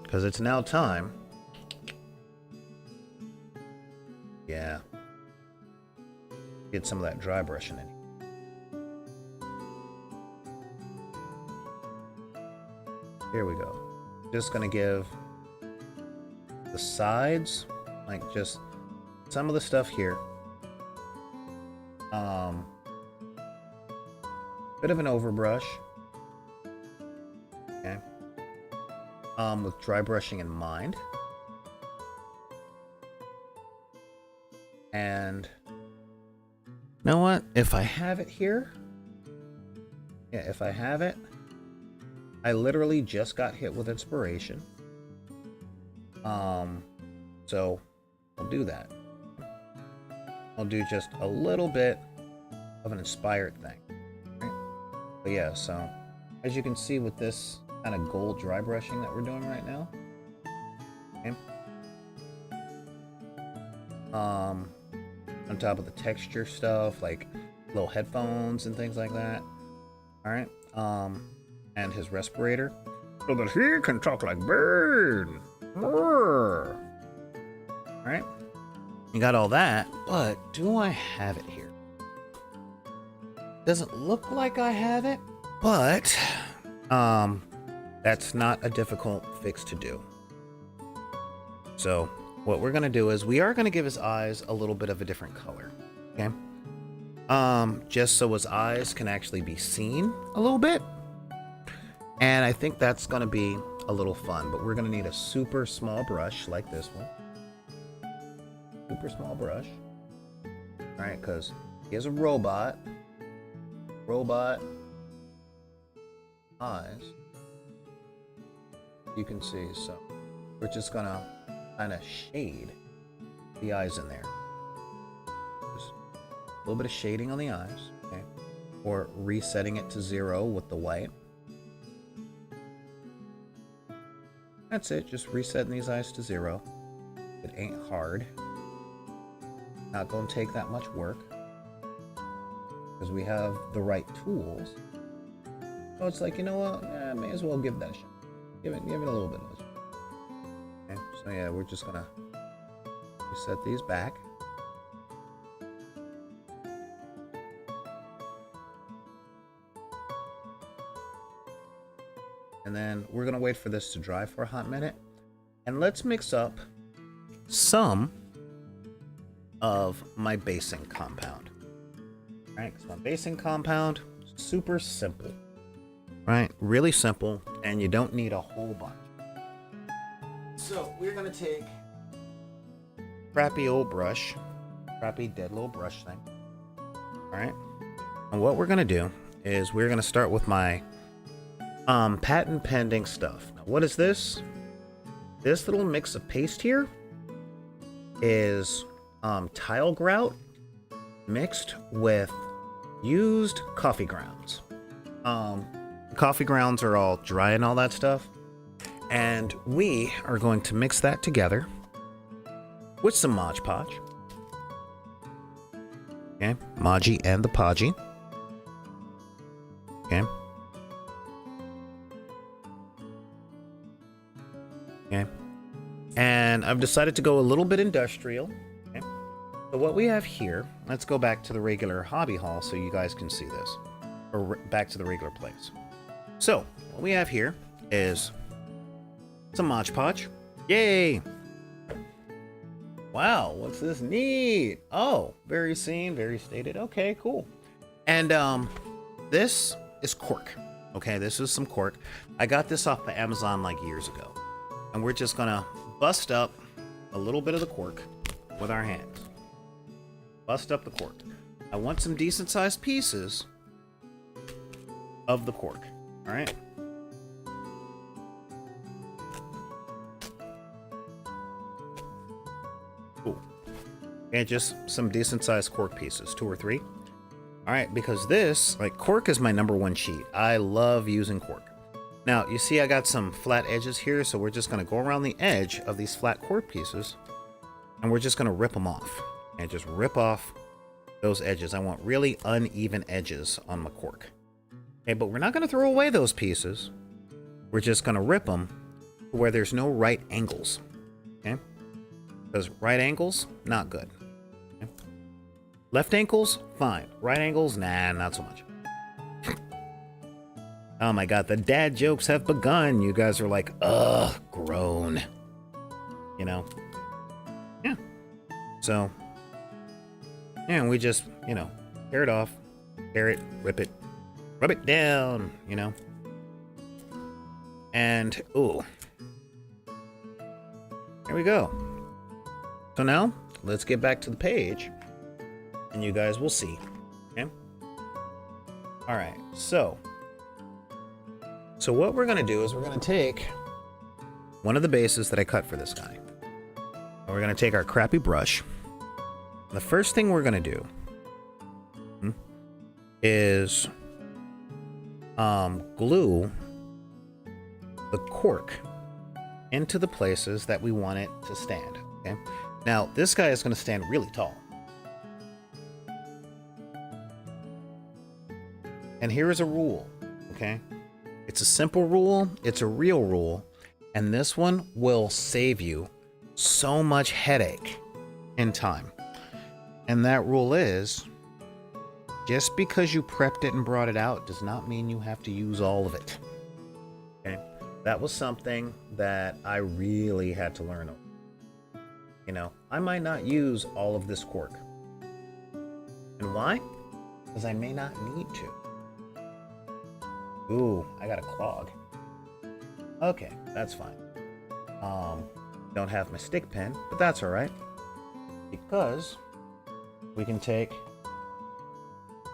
Because it's now time. Yeah. Get some of that dry brushing in. Here we go. Just gonna give the sides, like just some of the stuff here. Bit of an overbrush. Okay. With dry brushing in mind. And you know what? If I have it here, yeah, if I have it, I literally just got hit with inspiration. So I'll do that. I'll do just a little bit of an inspired thing. Right? But yeah, so as you can see with this kind of gold dry brushing that we're doing right now. Okay. On top of the texture stuff, like little headphones and things like that. Alright. And his respirator. So that he can talk like bird. Alright. You got all that, but do I have it here? Doesn't look like I have it, but that's not a difficult fix to do. So what we're gonna do is we are gonna give his eyes a little bit of a different color. Okay. Just so his eyes can actually be seen a little bit. And I think that's gonna be a little fun, but we're gonna need a super small brush like this one. Super small brush. Alright, because he has a robot eyes. You can see, so we're just gonna kind of shade the eyes in there. Just a little bit of shading on the eyes, okay? Or resetting it to 0 with the white. That's it, just resetting these eyes to 0. It ain't hard. Not gonna take that much work. Because we have the right tools. So it's like, you know what? I may as well give that a shot. Give it a little bit of a shot. Okay, so yeah, we're just gonna reset these back. And then we're gonna wait for this to dry for a hot minute. And let's mix up some of my basing compound. Right, because my basing compound is super simple. Right, really simple, and you don't need a whole bunch. So we're gonna take crappy old brush, crappy dead little brush thing. Alright. And what we're gonna do is we're gonna start with my patent pending stuff. Now, what is this? This little mix of paste here is tile grout mixed with used coffee grounds. The coffee grounds are all dry and all that stuff. And we are going to mix that together with some Mod Podge. Okay, Maji and the Podgy. Okay. Okay. And I've decided to go a little bit industrial. Okay. So what we have here, let's go back to the regular hobby hall so you guys can see this. Or back to the regular place. So, what we have here is some Mod Podge. Yay! Wow, what's this? Neat! Oh, very seen, very stated. Okay, cool. And this is cork. Okay, this is some cork. I got this off of Amazon like years ago. And we're just gonna bust up a little bit of the cork with our hands. Bust up the cork. I want some decent sized pieces of the cork. All right. Cool. And just some decent sized cork pieces, 2 or 3. All right, because this, like, cork is my #1 cheat. I love using cork. Now, you see I got some flat edges here, so we're just going to go around the edge of these flat cork pieces, and we're just going to rip them off. And just rip off those edges. I want really uneven edges on my cork. Okay, but we're not going to throw away those pieces. We're just going to rip them to where there's no right angles. Okay? Because right angles, not good. Okay? Left angles, fine. Right angles, nah, not so much. Oh my god, the dad jokes have begun. You guys are like, ugh, grown. You know? Yeah. So, yeah, we just, you know, tear it off, tear it, rip it, rub it down, you know? And, ooh. There we go. So now, let's get back to the page, and you guys will see. Okay? Alright, so what we're going to do is we're going to take one of the bases that I cut for this guy. And we're going to take our crappy brush. The first thing we're going to do is glue the cork into the places that we want it to stand. Okay? Now, this guy is going to stand really tall. And here is a rule, okay? It's a simple rule, it's a real rule, and this one will save you so much headache in time. And that rule is, just because you prepped it and brought it out does not mean you have to use all of it. Okay? That was something that I really had to learn. You know, I might not use all of this cork. And why? Because I may not need to. Ooh, I got a clog. Okay, that's fine. Don't have my stick pen, but that's all right. Because we can take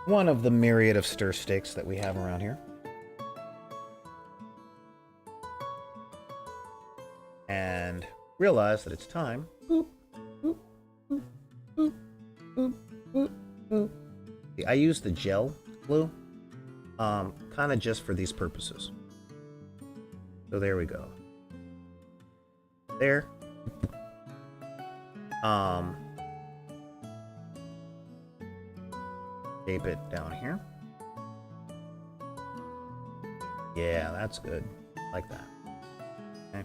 one of the myriad of stir sticks that we have around here. And realize that it's time. Boop, boop, boop, boop, boop, boop, boop. See, I use the gel glue. Kind of just for these purposes. So there we go. There. Tape it down here. Yeah, that's good. Like that. Okay.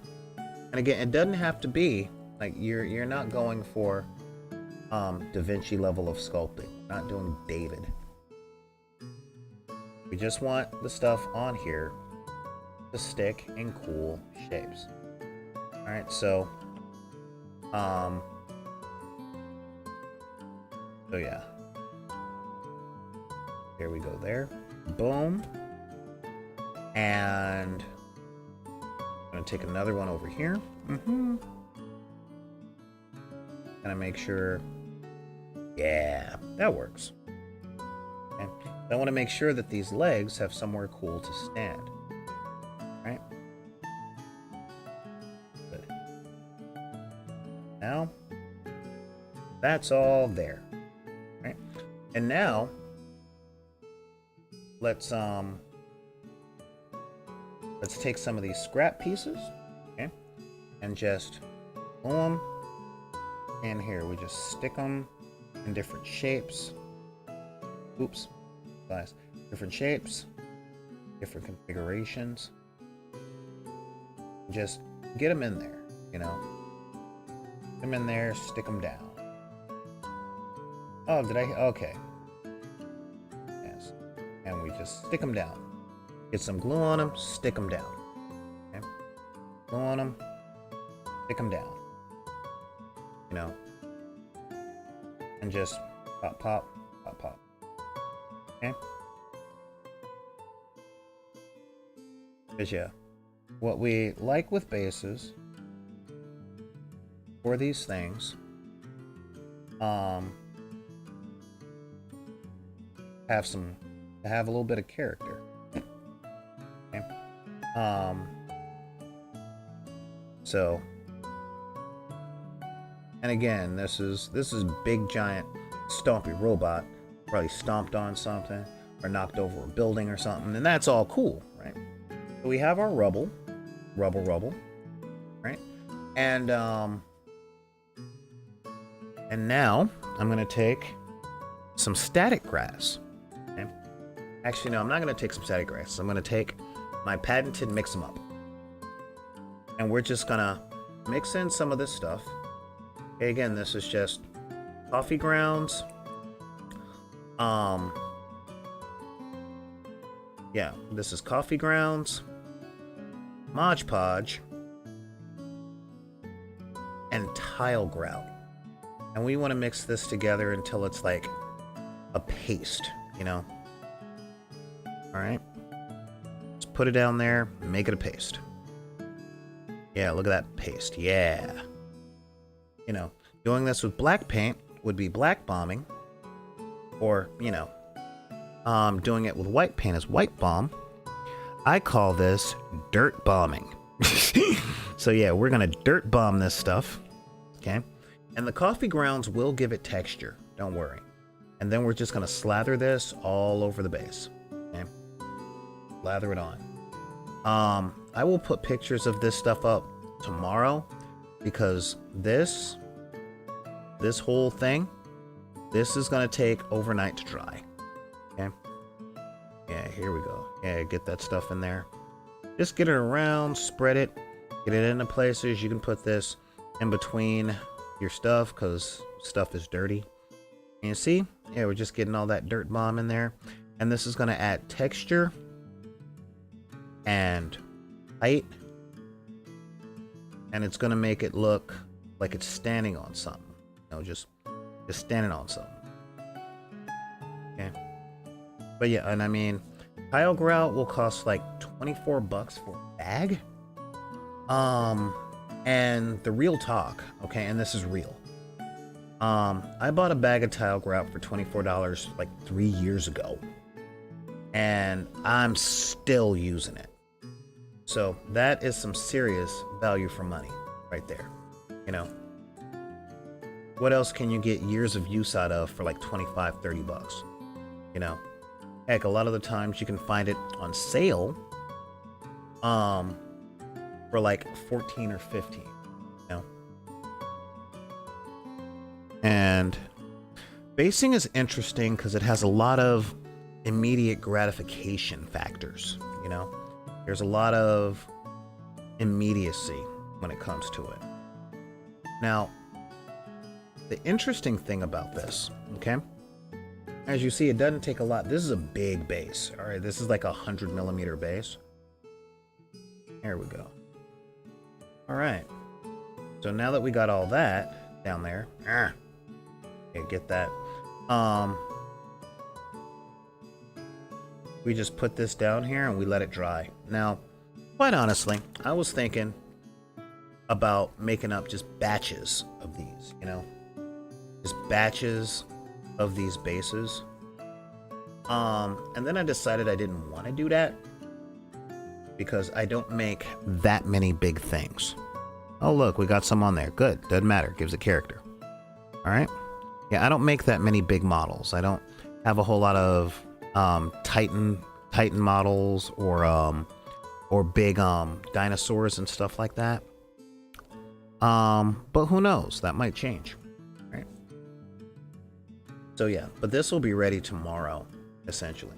And again, it doesn't have to be like you're not going for Da Vinci level of sculpting. Not doing David. We just want the stuff on here to stick in cool shapes. Alright, so yeah. Here we go there. Boom. And I'm gonna take another one over here. Gonna make sure. Yeah, that works. Okay. I want to make sure that these legs have somewhere cool to stand. Right? Good. Now, that's all there. Right? And now, let's let's take some of these scrap pieces, okay, and just glue them in here. We just stick them in different shapes. Oops, guys, different shapes, different configurations. Just get them in there, you know. Get them in there, stick them down. Oh, did I? Okay. Yes. And we just stick them down. Get some glue on them, stick them down. Okay. Glue on them, stick them down. You know. And just pop, pop, pop, pop. Okay. Because yeah, what we like with bases for these things, have a little bit of character. Okay. So, and again, this is big giant stompy robot probably stomped on something or knocked over a building or something, and that's all cool, right? So we have our rubble, right? And now I'm gonna take some static grass. Okay? Actually, no, I'm not gonna take some static grass. I'm gonna take my patented mix 'em up, and we're just gonna mix in some of this stuff. Okay, again, this is just coffee grounds. Yeah, this is coffee grounds, Mod Podge, and tile grout. And we want to mix this together until it's like a paste, you know? Alright. Let's put it down there, make it a paste. Yeah, look at that paste. Yeah. You know, doing this with black paint would be black bombing. Or, you know, doing it with white paint is white bomb. I call this dirt bombing. So yeah, we're gonna dirt bomb this stuff. Okay? And the coffee grounds will give it texture. Don't worry. And then we're just gonna slather this all over the base. Okay? Lather it on. I will put pictures of this stuff up tomorrow because this whole thing, this is gonna take overnight to dry. Okay? Yeah, here we go. Yeah, get that stuff in there. Just get it around, spread it, get it into places. You can put this in between your stuff because stuff is dirty. And you see? Yeah, we're just getting all that dirt bomb in there. And this is going to add texture and height. And it's going to make it look like it's standing on something. You know, just standing on something. Okay. But yeah, and I mean, tile grout will cost like $24 for a bag. And the real talk, okay, and this is real. I bought a bag of tile grout for $24 like 3 years ago. And I'm still using it. So that is some serious value for money right there. You know, what else can you get years of use out of for like 25, 30 bucks? You know, heck, a lot of the times you can find it on sale for like 14 or 15, you know. And basing is interesting because it has a lot of immediate gratification factors, you know. There's a lot of immediacy when it comes to it. Now, the interesting thing about this, okay, as you see, it doesn't take a lot. This is a big base. All right, this is like a 100mm base. There we go. All right. So now that we got all that down there, okay, get that. We just put this down here and we let it dry. Now, quite honestly, I was thinking about making up just batches of these, you know, just batches of these bases. And then I decided I didn't want to do that because I don't make that many big things. Oh, look, we got some on there. Good. Doesn't matter. Gives a character. All right. Yeah, I don't make that many big models. I don't have a whole lot of Titan models or or big dinosaurs and stuff like that. But who knows? That might change, right? So yeah, but this will be ready tomorrow, essentially.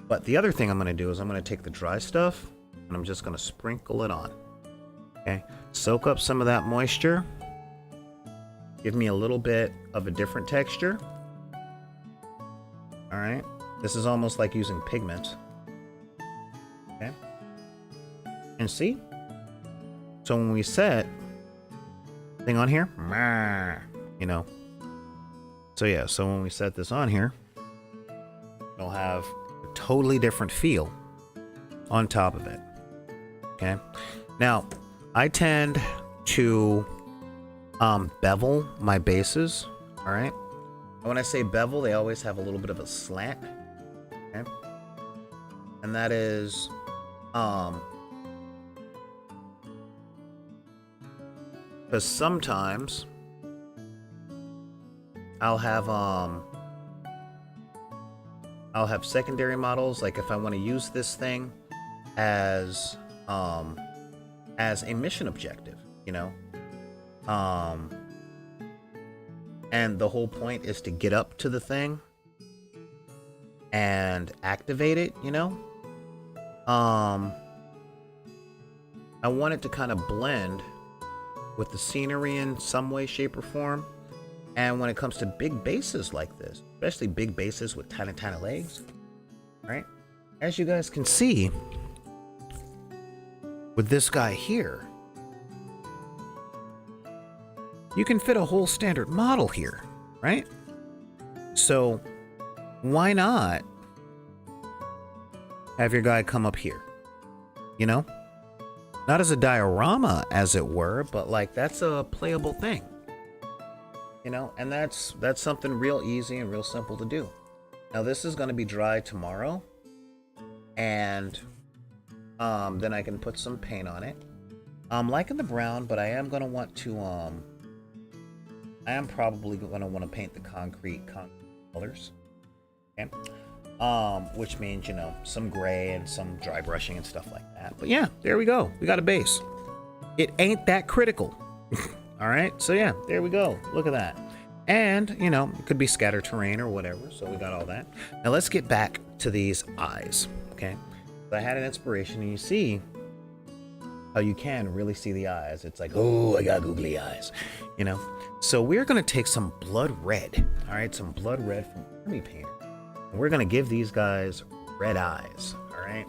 But the other thing I'm going to do is I'm going to take the dry stuff and I'm just going to sprinkle it on. Okay, soak up some of that moisture. Give me a little bit of a different texture. All right, this is almost like using pigment. Okay, and see? So when we set thing on here, you know. So yeah, so when we set this on here, it'll have a totally different feel on top of it. Okay, now I tend to bevel my bases. All right, when I say bevel, they always have a little bit of a slant. Okay, and that is because sometimes I'll have secondary models, like if I want to use this thing as a mission objective, you know. And the whole point is to get up to the thing and activate it, you know. I want it to kind of blend with the scenery in some way, shape, or form. And when it comes to big bases like this, especially big bases with tiny, tiny legs, right? As you guys can see, with this guy here, you can fit a whole standard model here, right? So why not have your guy come up here, you know? Not as a diorama, as it were, but like that's a playable thing, you know? And that's something real easy and real simple to do. Now this is going to be dry tomorrow, and then I can put some paint on it. I'm liking the brown, but I am going to want to I am probably going to want to paint the concrete colors. Okay. Which means, you know, some gray and some dry brushing and stuff like that. But yeah, there we go. We got a base. It ain't that critical. All right. So yeah, there we go. Look at that. And, you know, it could be scatter terrain or whatever. So we got all that. Now let's get back to these eyes. Okay. So I had an inspiration, and you see how you can really see the eyes. It's like, oh, I got googly eyes, you know. So we're going to take some blood red. All right. Some blood red from Army Painter. And we're going to give these guys red eyes, all right?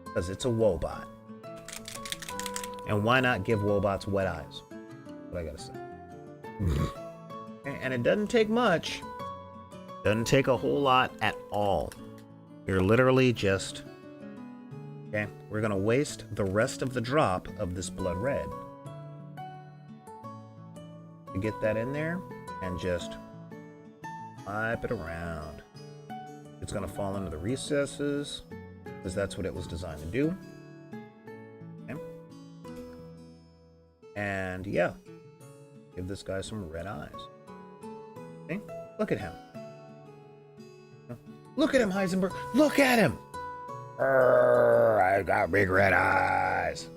Because it's a Wobot. And why not give Wobots wet eyes? That's what I got to say. And it doesn't take much. Doesn't take a whole lot at all. You're literally just... Okay, we're going to waste the rest of the drop of this blood red to get that in there and just wipe it around. It's going to fall into the recesses because that's what it was designed to do. Okay. And yeah, give this guy some red eyes. Okay, look at him. Look at him, Heisenberg. Look at him. I got big red eyes.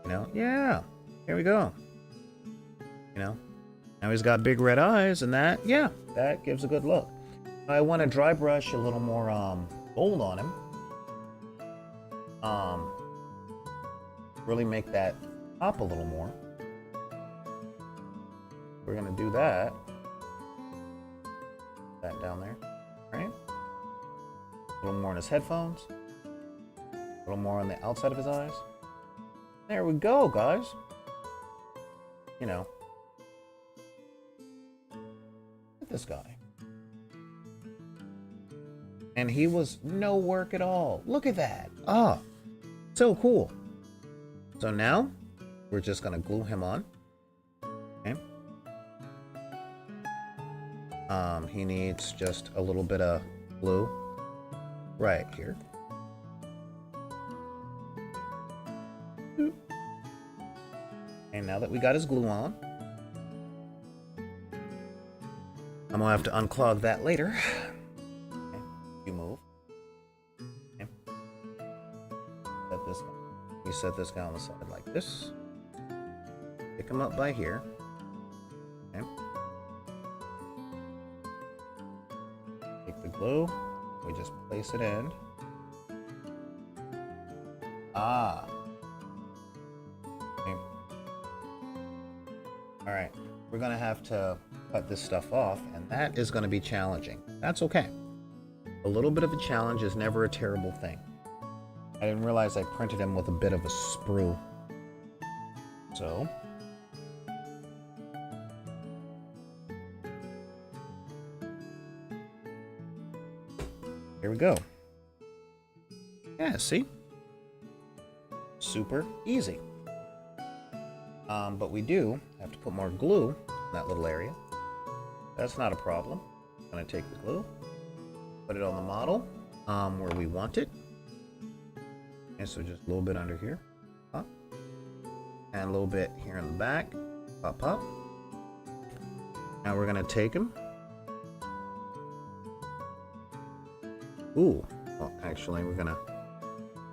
You know, yeah, here we go. You know, now he's got big red eyes, and that, yeah, that gives a good look. I want to dry brush a little more gold on him. Really make that pop a little more. We're going to do that. That down there. All right. A little more on his headphones. A little more on the outside of his eyes. There we go, guys. You know. Look at this guy. And he was no work at all. Look at that. Ah, so cool. So now we're just going to glue him on. Okay. He needs just a little bit of glue right here. And now that we got his glue on, I'm going to have to unclog that later. Okay. You move. Okay. Set this you set this guy on the side like this. Pick him up by here. Okay. Take the glue. We just place it in. Ah. Okay. Alright. We're going to have to cut this stuff off, and that is going to be challenging. That's okay. A little bit of a challenge is never a terrible thing. I didn't realize I printed him with a bit of a sprue. So... here we go. Yeah, see? Super easy. But we do have to put more glue in that little area. That's not a problem. I'm going to take the glue, put it on the model where we want it. And so just a little bit under here. Pop. And a little bit here in the back. Pop, pop. Now we're going to take them. Ooh. Well, actually, we're going to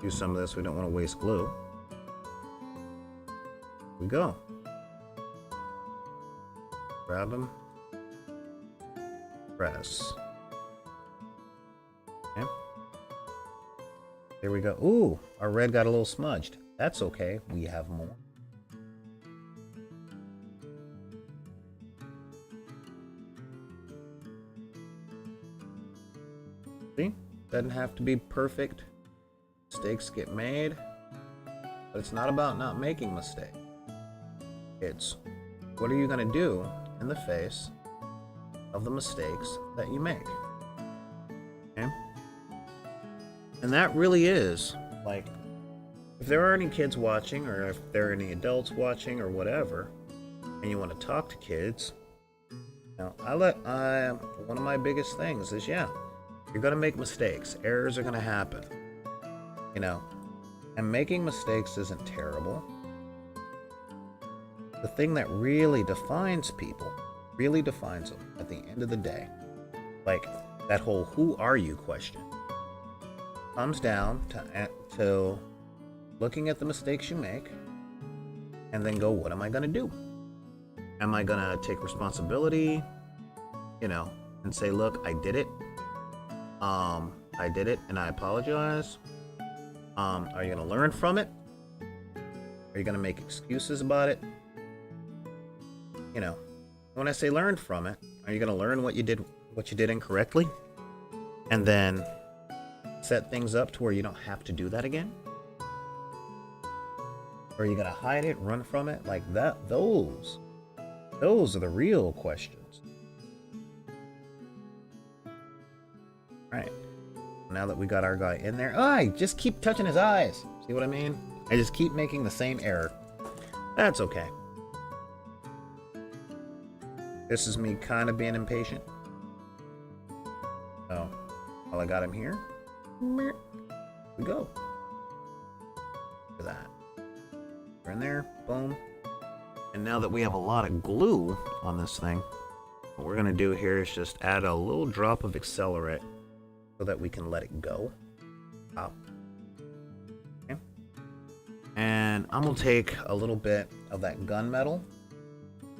do some of this. We don't want to waste glue. Here we go. Grab them. Press. Okay. There we go. Ooh, our red got a little smudged. That's okay. We have more. See? Doesn't have to be perfect. Mistakes get made. But it's not about not making mistakes. It's what are you going to do in the face of the mistakes that you make? Okay? And that really is, like, if there are any kids watching, or if there are any adults watching, or whatever, and you want to talk to kids, now, one of my biggest things is, yeah, you're going to make mistakes. Errors are going to happen. You know, and making mistakes isn't terrible. The thing that really defines people, really defines them at the end of the day, like that whole "who are you" question, comes down to looking at the mistakes you make and then go, what am I going to do? Am I going to take responsibility, you know, and say, look, I did it. I did it and I apologize. Are you going to learn from it? Are you going to make excuses about it? You know, when I say learn from it, are you going to learn what you did incorrectly? And then set things up to where you don't have to do that again? Or are you going to hide it, run from it? Like that, those are the real questions. Right. Now that we got our guy in there, I just keep touching his eyes. See what I mean? I just keep making the same error. That's okay. This is me kind of being impatient. So, while I got him here, we go. Look at that. We're in there, boom. And now that we have a lot of glue on this thing, what we're gonna do here is just add a little drop of accelerant so that we can let it go. Pop. Okay. And I'm gonna take a little bit of that gunmetal.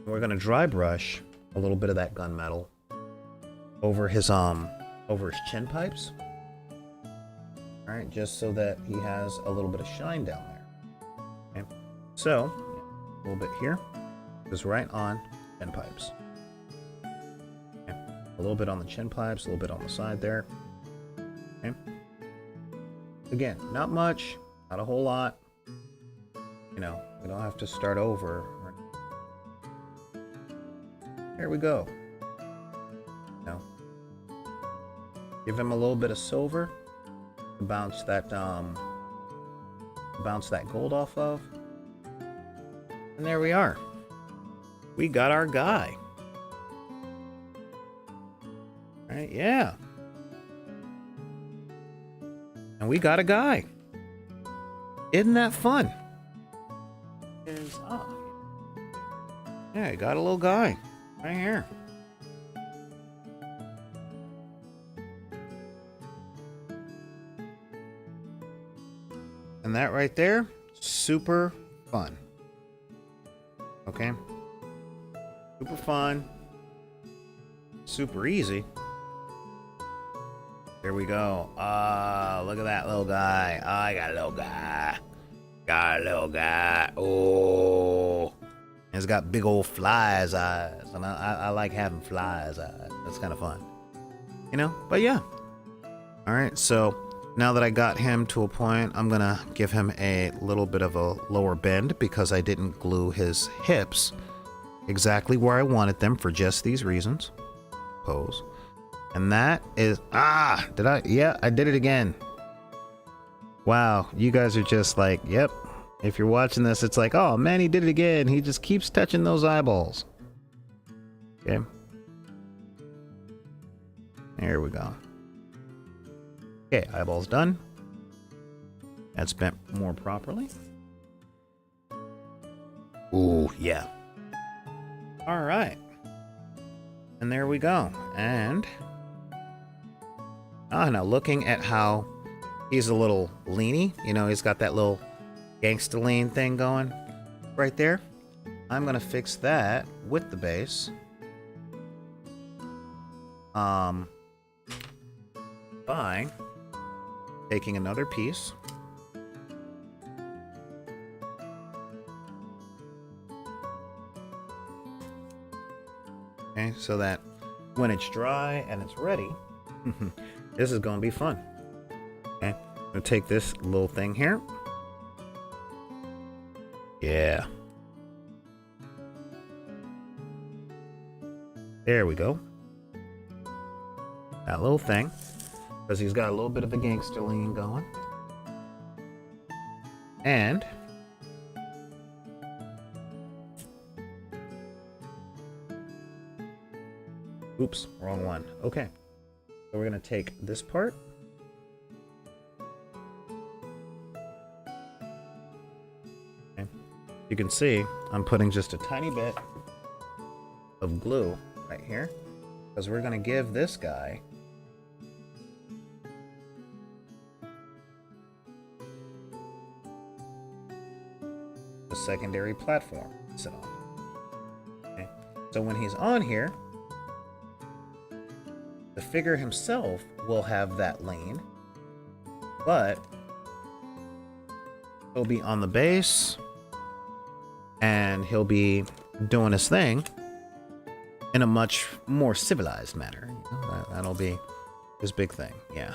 We're gonna dry brush a little bit of that gunmetal over his chin pipes. All right, just so that he has a little bit of shine down there. Okay. So a little bit here, goes right on chin pipes. Okay. A little bit on the chin pipes, a little bit on the side there. Okay. Again, not much, not a whole lot. You know, we don't have to start over. Here we go. Now, give him a little bit of silver to bounce that gold off of. And there we are. We got our guy. Right? Yeah. And we got a guy. Isn't that fun? Yeah, I got a little guy. Right here. And that right there is super fun. Okay? Super fun. Super easy. There we go. Look at that little guy. I got a little guy. Got a little guy. Oh. It's got big old fly's eyes. And I like having fly's eyes. That's kind of fun. You know? But yeah. Alright, so now that I got him to a point, I'm gonna give him a little bit of a lower bend because I didn't glue his hips exactly where I wanted them for just these reasons. Pose. And that is... Did I? Yeah, I did it again. Wow, you guys are just like, yep. If you're watching this, it's like, oh man, he did it again. He just keeps touching those eyeballs. Okay. There we go. Okay, eyeballs done. That's bent more properly. Ooh, yeah. All right. And there we go. And now looking at how he's a little leany, you know, he's got that little gangsta lean thing going right there. I'm gonna fix that with the base. By taking another piece. Okay, so that when it's dry and it's ready, this is going to be fun. Okay, I'm going to take this little thing here. Yeah. There we go. That little thing. Because he's got a little bit of a gangster lean going. And oops, wrong one. Okay. So we're going to take this part. Okay. You can see I'm putting just a tiny bit of glue right here. Because we're going to give this guy a secondary platform to sit on. Okay. So when he's on here, the figure himself will have that lane, but he'll be on the base and he'll be doing his thing in a much more civilized manner. You know, that'll be his big thing. Yeah.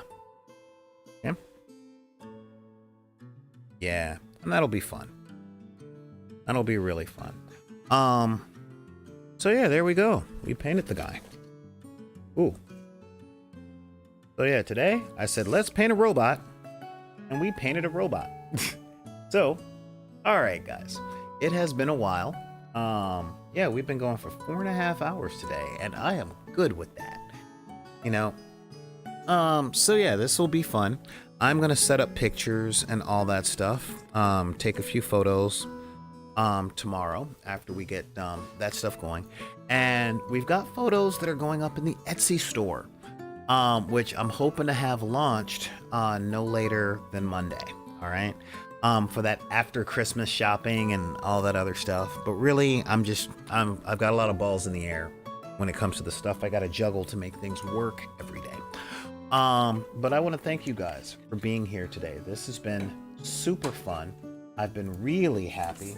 Okay. Yeah, and that'll be fun. That'll be really fun. So yeah, there we go. We painted the guy. Ooh. So yeah, today I said, let's paint a robot. And we painted a robot. So, alright guys. It has been a while. Yeah, we've been going for 4.5 hours today. And I am good with that. You know. So yeah, this will be fun. I'm going to set up pictures and all that stuff. Take a few photos. Tomorrow after we get that stuff going, and we've got photos that are going up in the Etsy store, which I'm hoping to have launched no later than Monday. All right, for that after Christmas shopping and all that other stuff. But really, I've got a lot of balls in the air when it comes to the stuff I got to juggle to make things work every day. But I want to thank you guys for being here today. This has been super fun. I've been really happy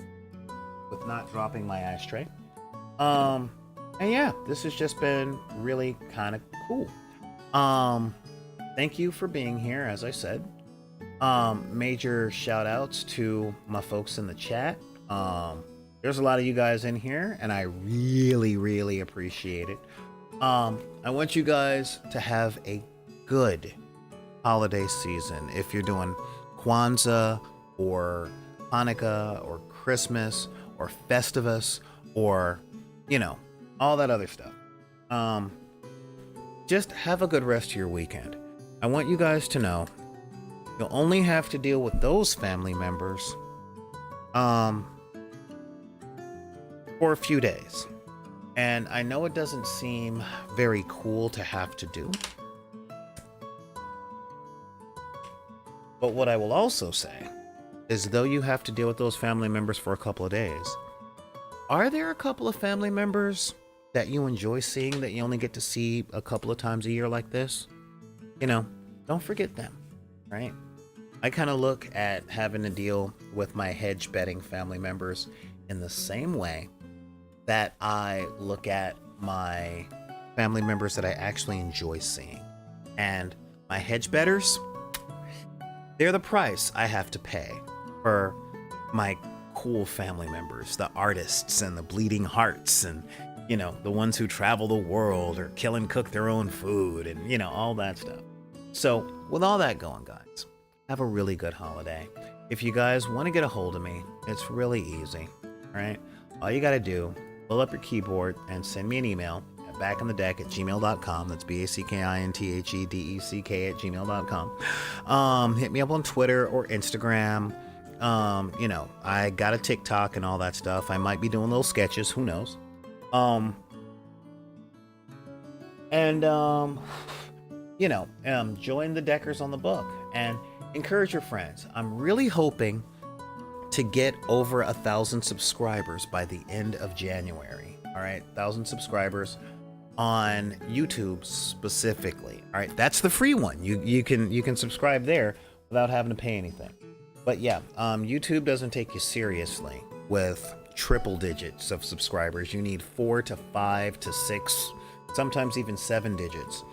with not dropping my ashtray. And yeah, this has just been really kind of cool. Thank you for being here, as I said. Major shout outs to my folks in the chat. There's a lot of you guys in here, and I really appreciate it. I want you guys to have a good holiday season. If you're doing Kwanzaa or Hanukkah or Christmas or Festivus or, you know, all that other stuff. Just have a good rest of your weekend. I want you guys to know you'll only have to deal with those family members for a few days. And I know it doesn't seem very cool to have to do. But what I will also say as though you have to deal with those family members for a couple of days. Are there a couple of family members that you enjoy seeing that you only get to see a couple of times a year like this? You know, don't forget them, right? I kind of look at having to deal with my hedge betting family members in the same way that I look at my family members that I actually enjoy seeing. And my hedge betters, they're the price I have to pay for my cool family members, the artists and the bleeding hearts and, the ones who travel the world or kill and cook their own food and, all that stuff. So, with all that going, guys, have a really good holiday. If you guys want to get a hold of me, it's really easy, right? All you got to do, pull up your keyboard and send me an email at backinthedeck@gmail.com. That's BACKINTHEDECK@gmail.com. Hit me up on Twitter or Instagram. I got a TikTok and all that stuff. I might be doing little sketches, who knows? Join the Deckers on the book and encourage your friends. I'm really hoping to get over 1,000 subscribers by the end of January. All right, 1,000 subscribers on YouTube specifically. All right, that's the free one. You can subscribe there without having to pay anything. But yeah, YouTube doesn't take you seriously with triple digits of subscribers. You need 4 to 5 to 6, sometimes even 7 digits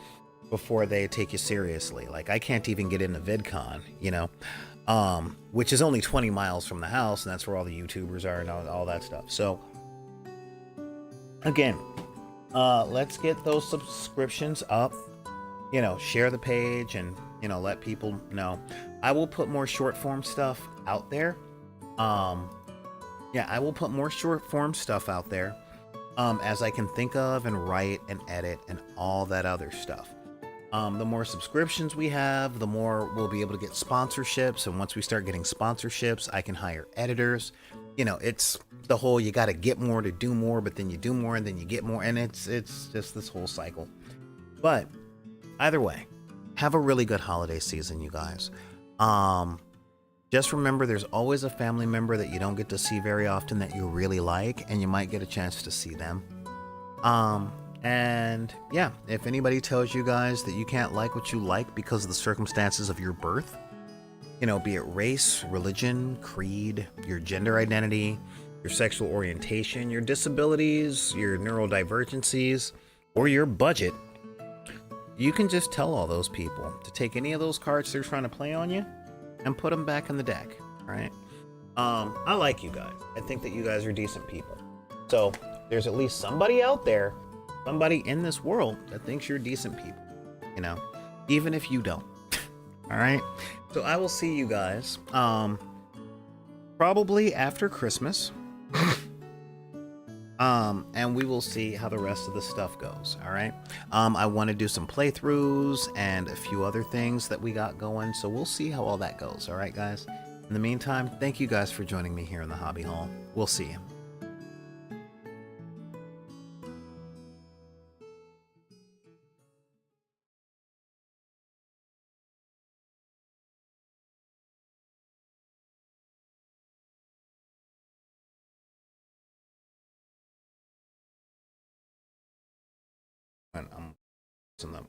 before they take you seriously. Like, I can't even get into VidCon, which is only 20 miles from the house, and that's where all the YouTubers are and all that stuff. So, again, let's get those subscriptions up. Share the page and, let people know. I will put more short form stuff out there. I will put more short form stuff out there as I can think of and write and edit and all that other stuff. The more subscriptions we have, the more we'll be able to get sponsorships. And once we start getting sponsorships, I can hire editors. It's the whole, you got to get more to do more, but then you do more and then you get more. And it's just this whole cycle. But either way, have a really good holiday season, you guys. Just remember, there's always a family member that you don't get to see very often that you really like, and you might get a chance to see them. And yeah, if anybody tells you guys that you can't like what you like because of the circumstances of your birth, be it race, religion, creed, your gender identity, your sexual orientation, your disabilities, your neurodivergencies, or your budget, you can just tell all those people to take any of those cards they're trying to play on you and put them back in the deck, right? I like you guys. I think that you guys are decent people. So there's at least somebody out there, somebody in this world that thinks you're decent people, even if you don't. All right. So I will see you guys probably after Christmas. And we will see how the rest of the stuff goes. All right. I want to do some playthroughs and a few other things that we got going. So we'll see how all that goes. All right, guys. In the meantime, thank you guys for joining me here in the Hobby Hall. We'll see you. And I'm in the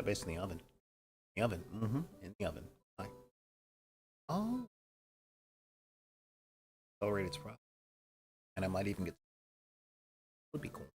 base in the oven. The oven. In the oven. Hi. Oh. Accelerated its process. And I might even get, would be cool.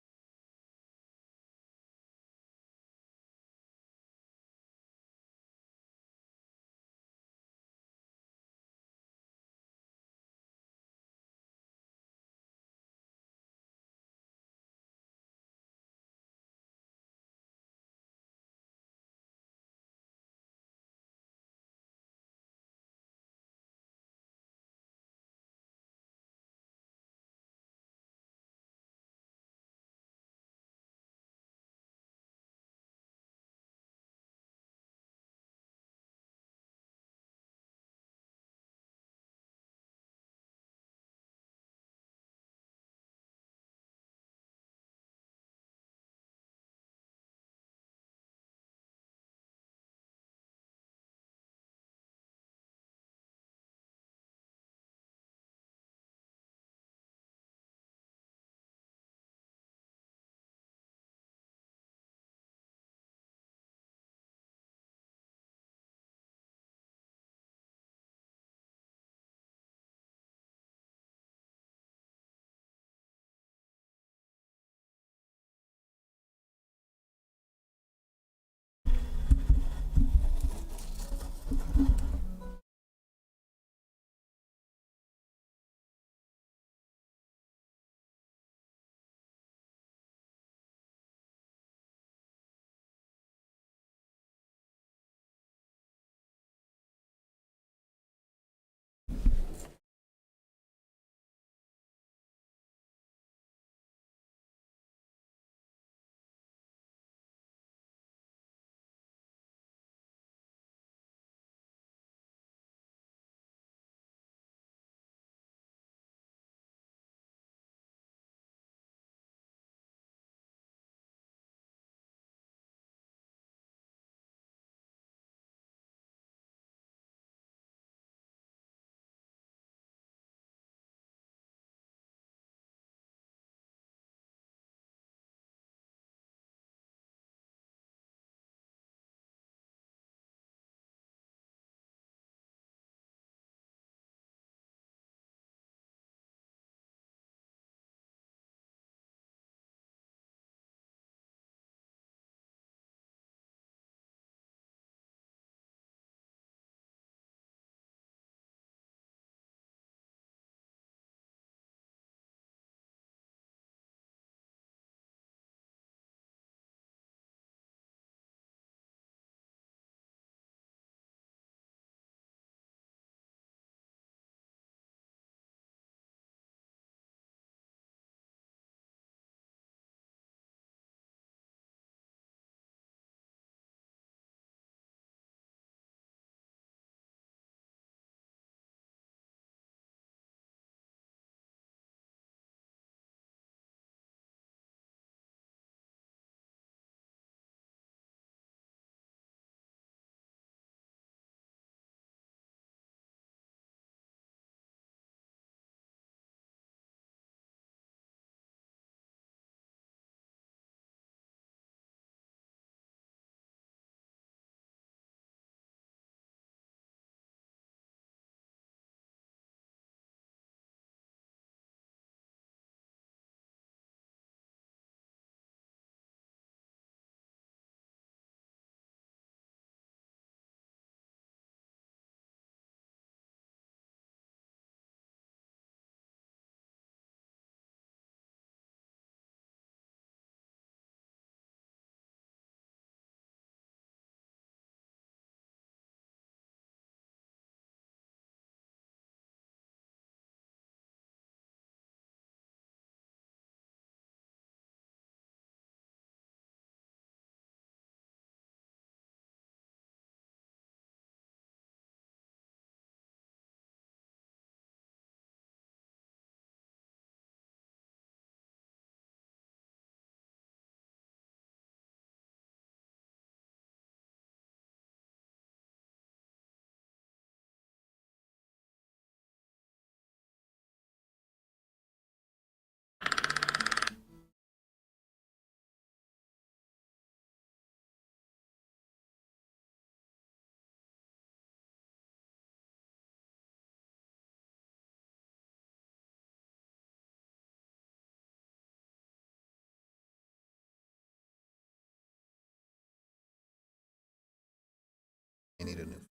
you need a new.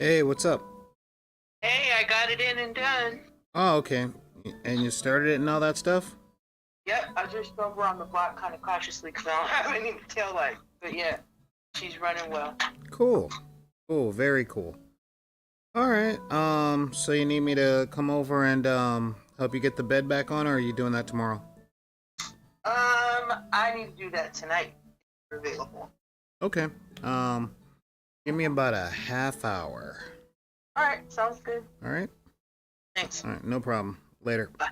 Hey, what's up? Hey, I got it in and done. Oh, okay. And you started it and all that stuff? Yep, I just drove around the block kind of cautiously because I don't have any tail light. But yeah, she's running well. Cool. Cool. Very cool. All right. So you need me to come over and help you get the bed back on, or are you doing that tomorrow? I need to do that tonight. If you're available. Okay. Um, Give me about a half hour. All right, sounds good. All right. Thanks. All right. No problem. Later. Bye.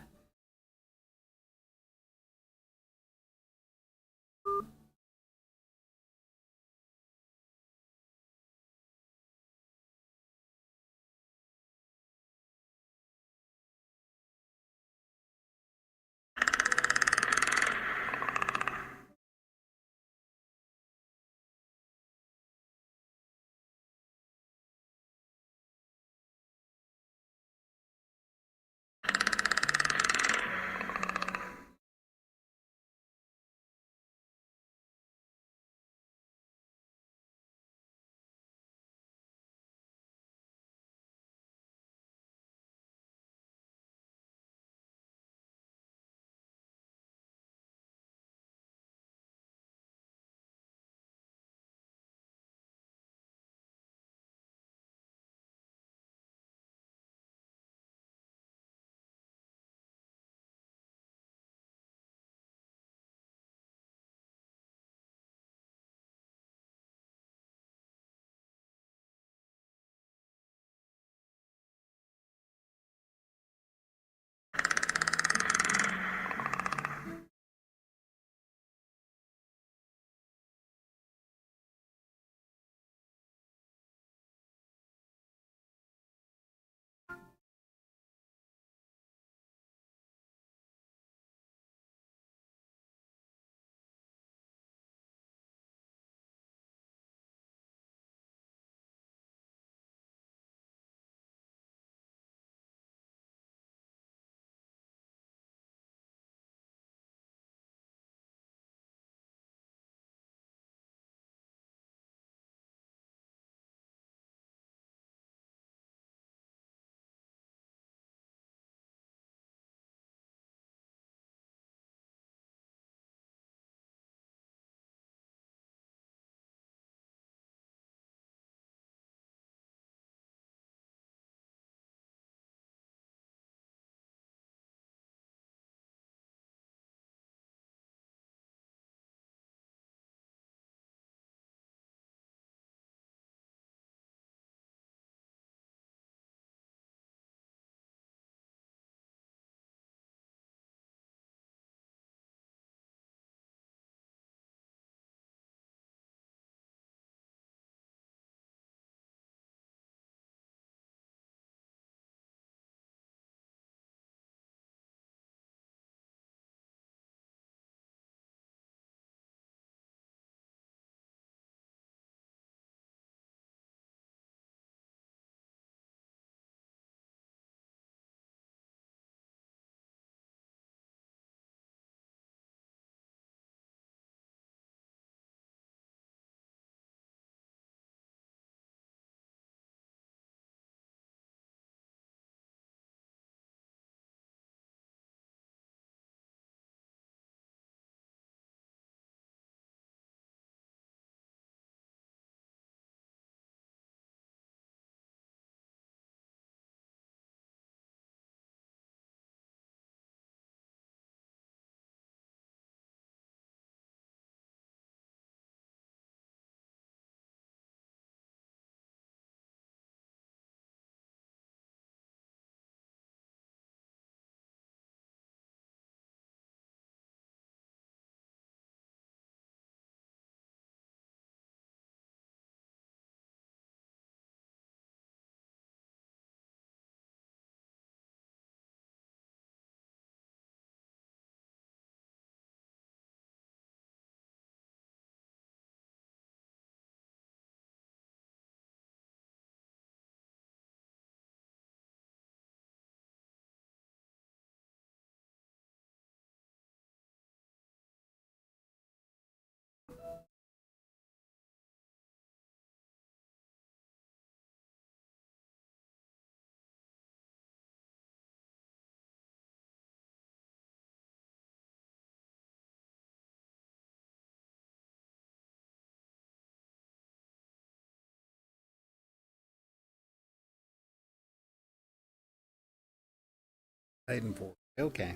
Hiding for it. Okay.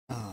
Oh.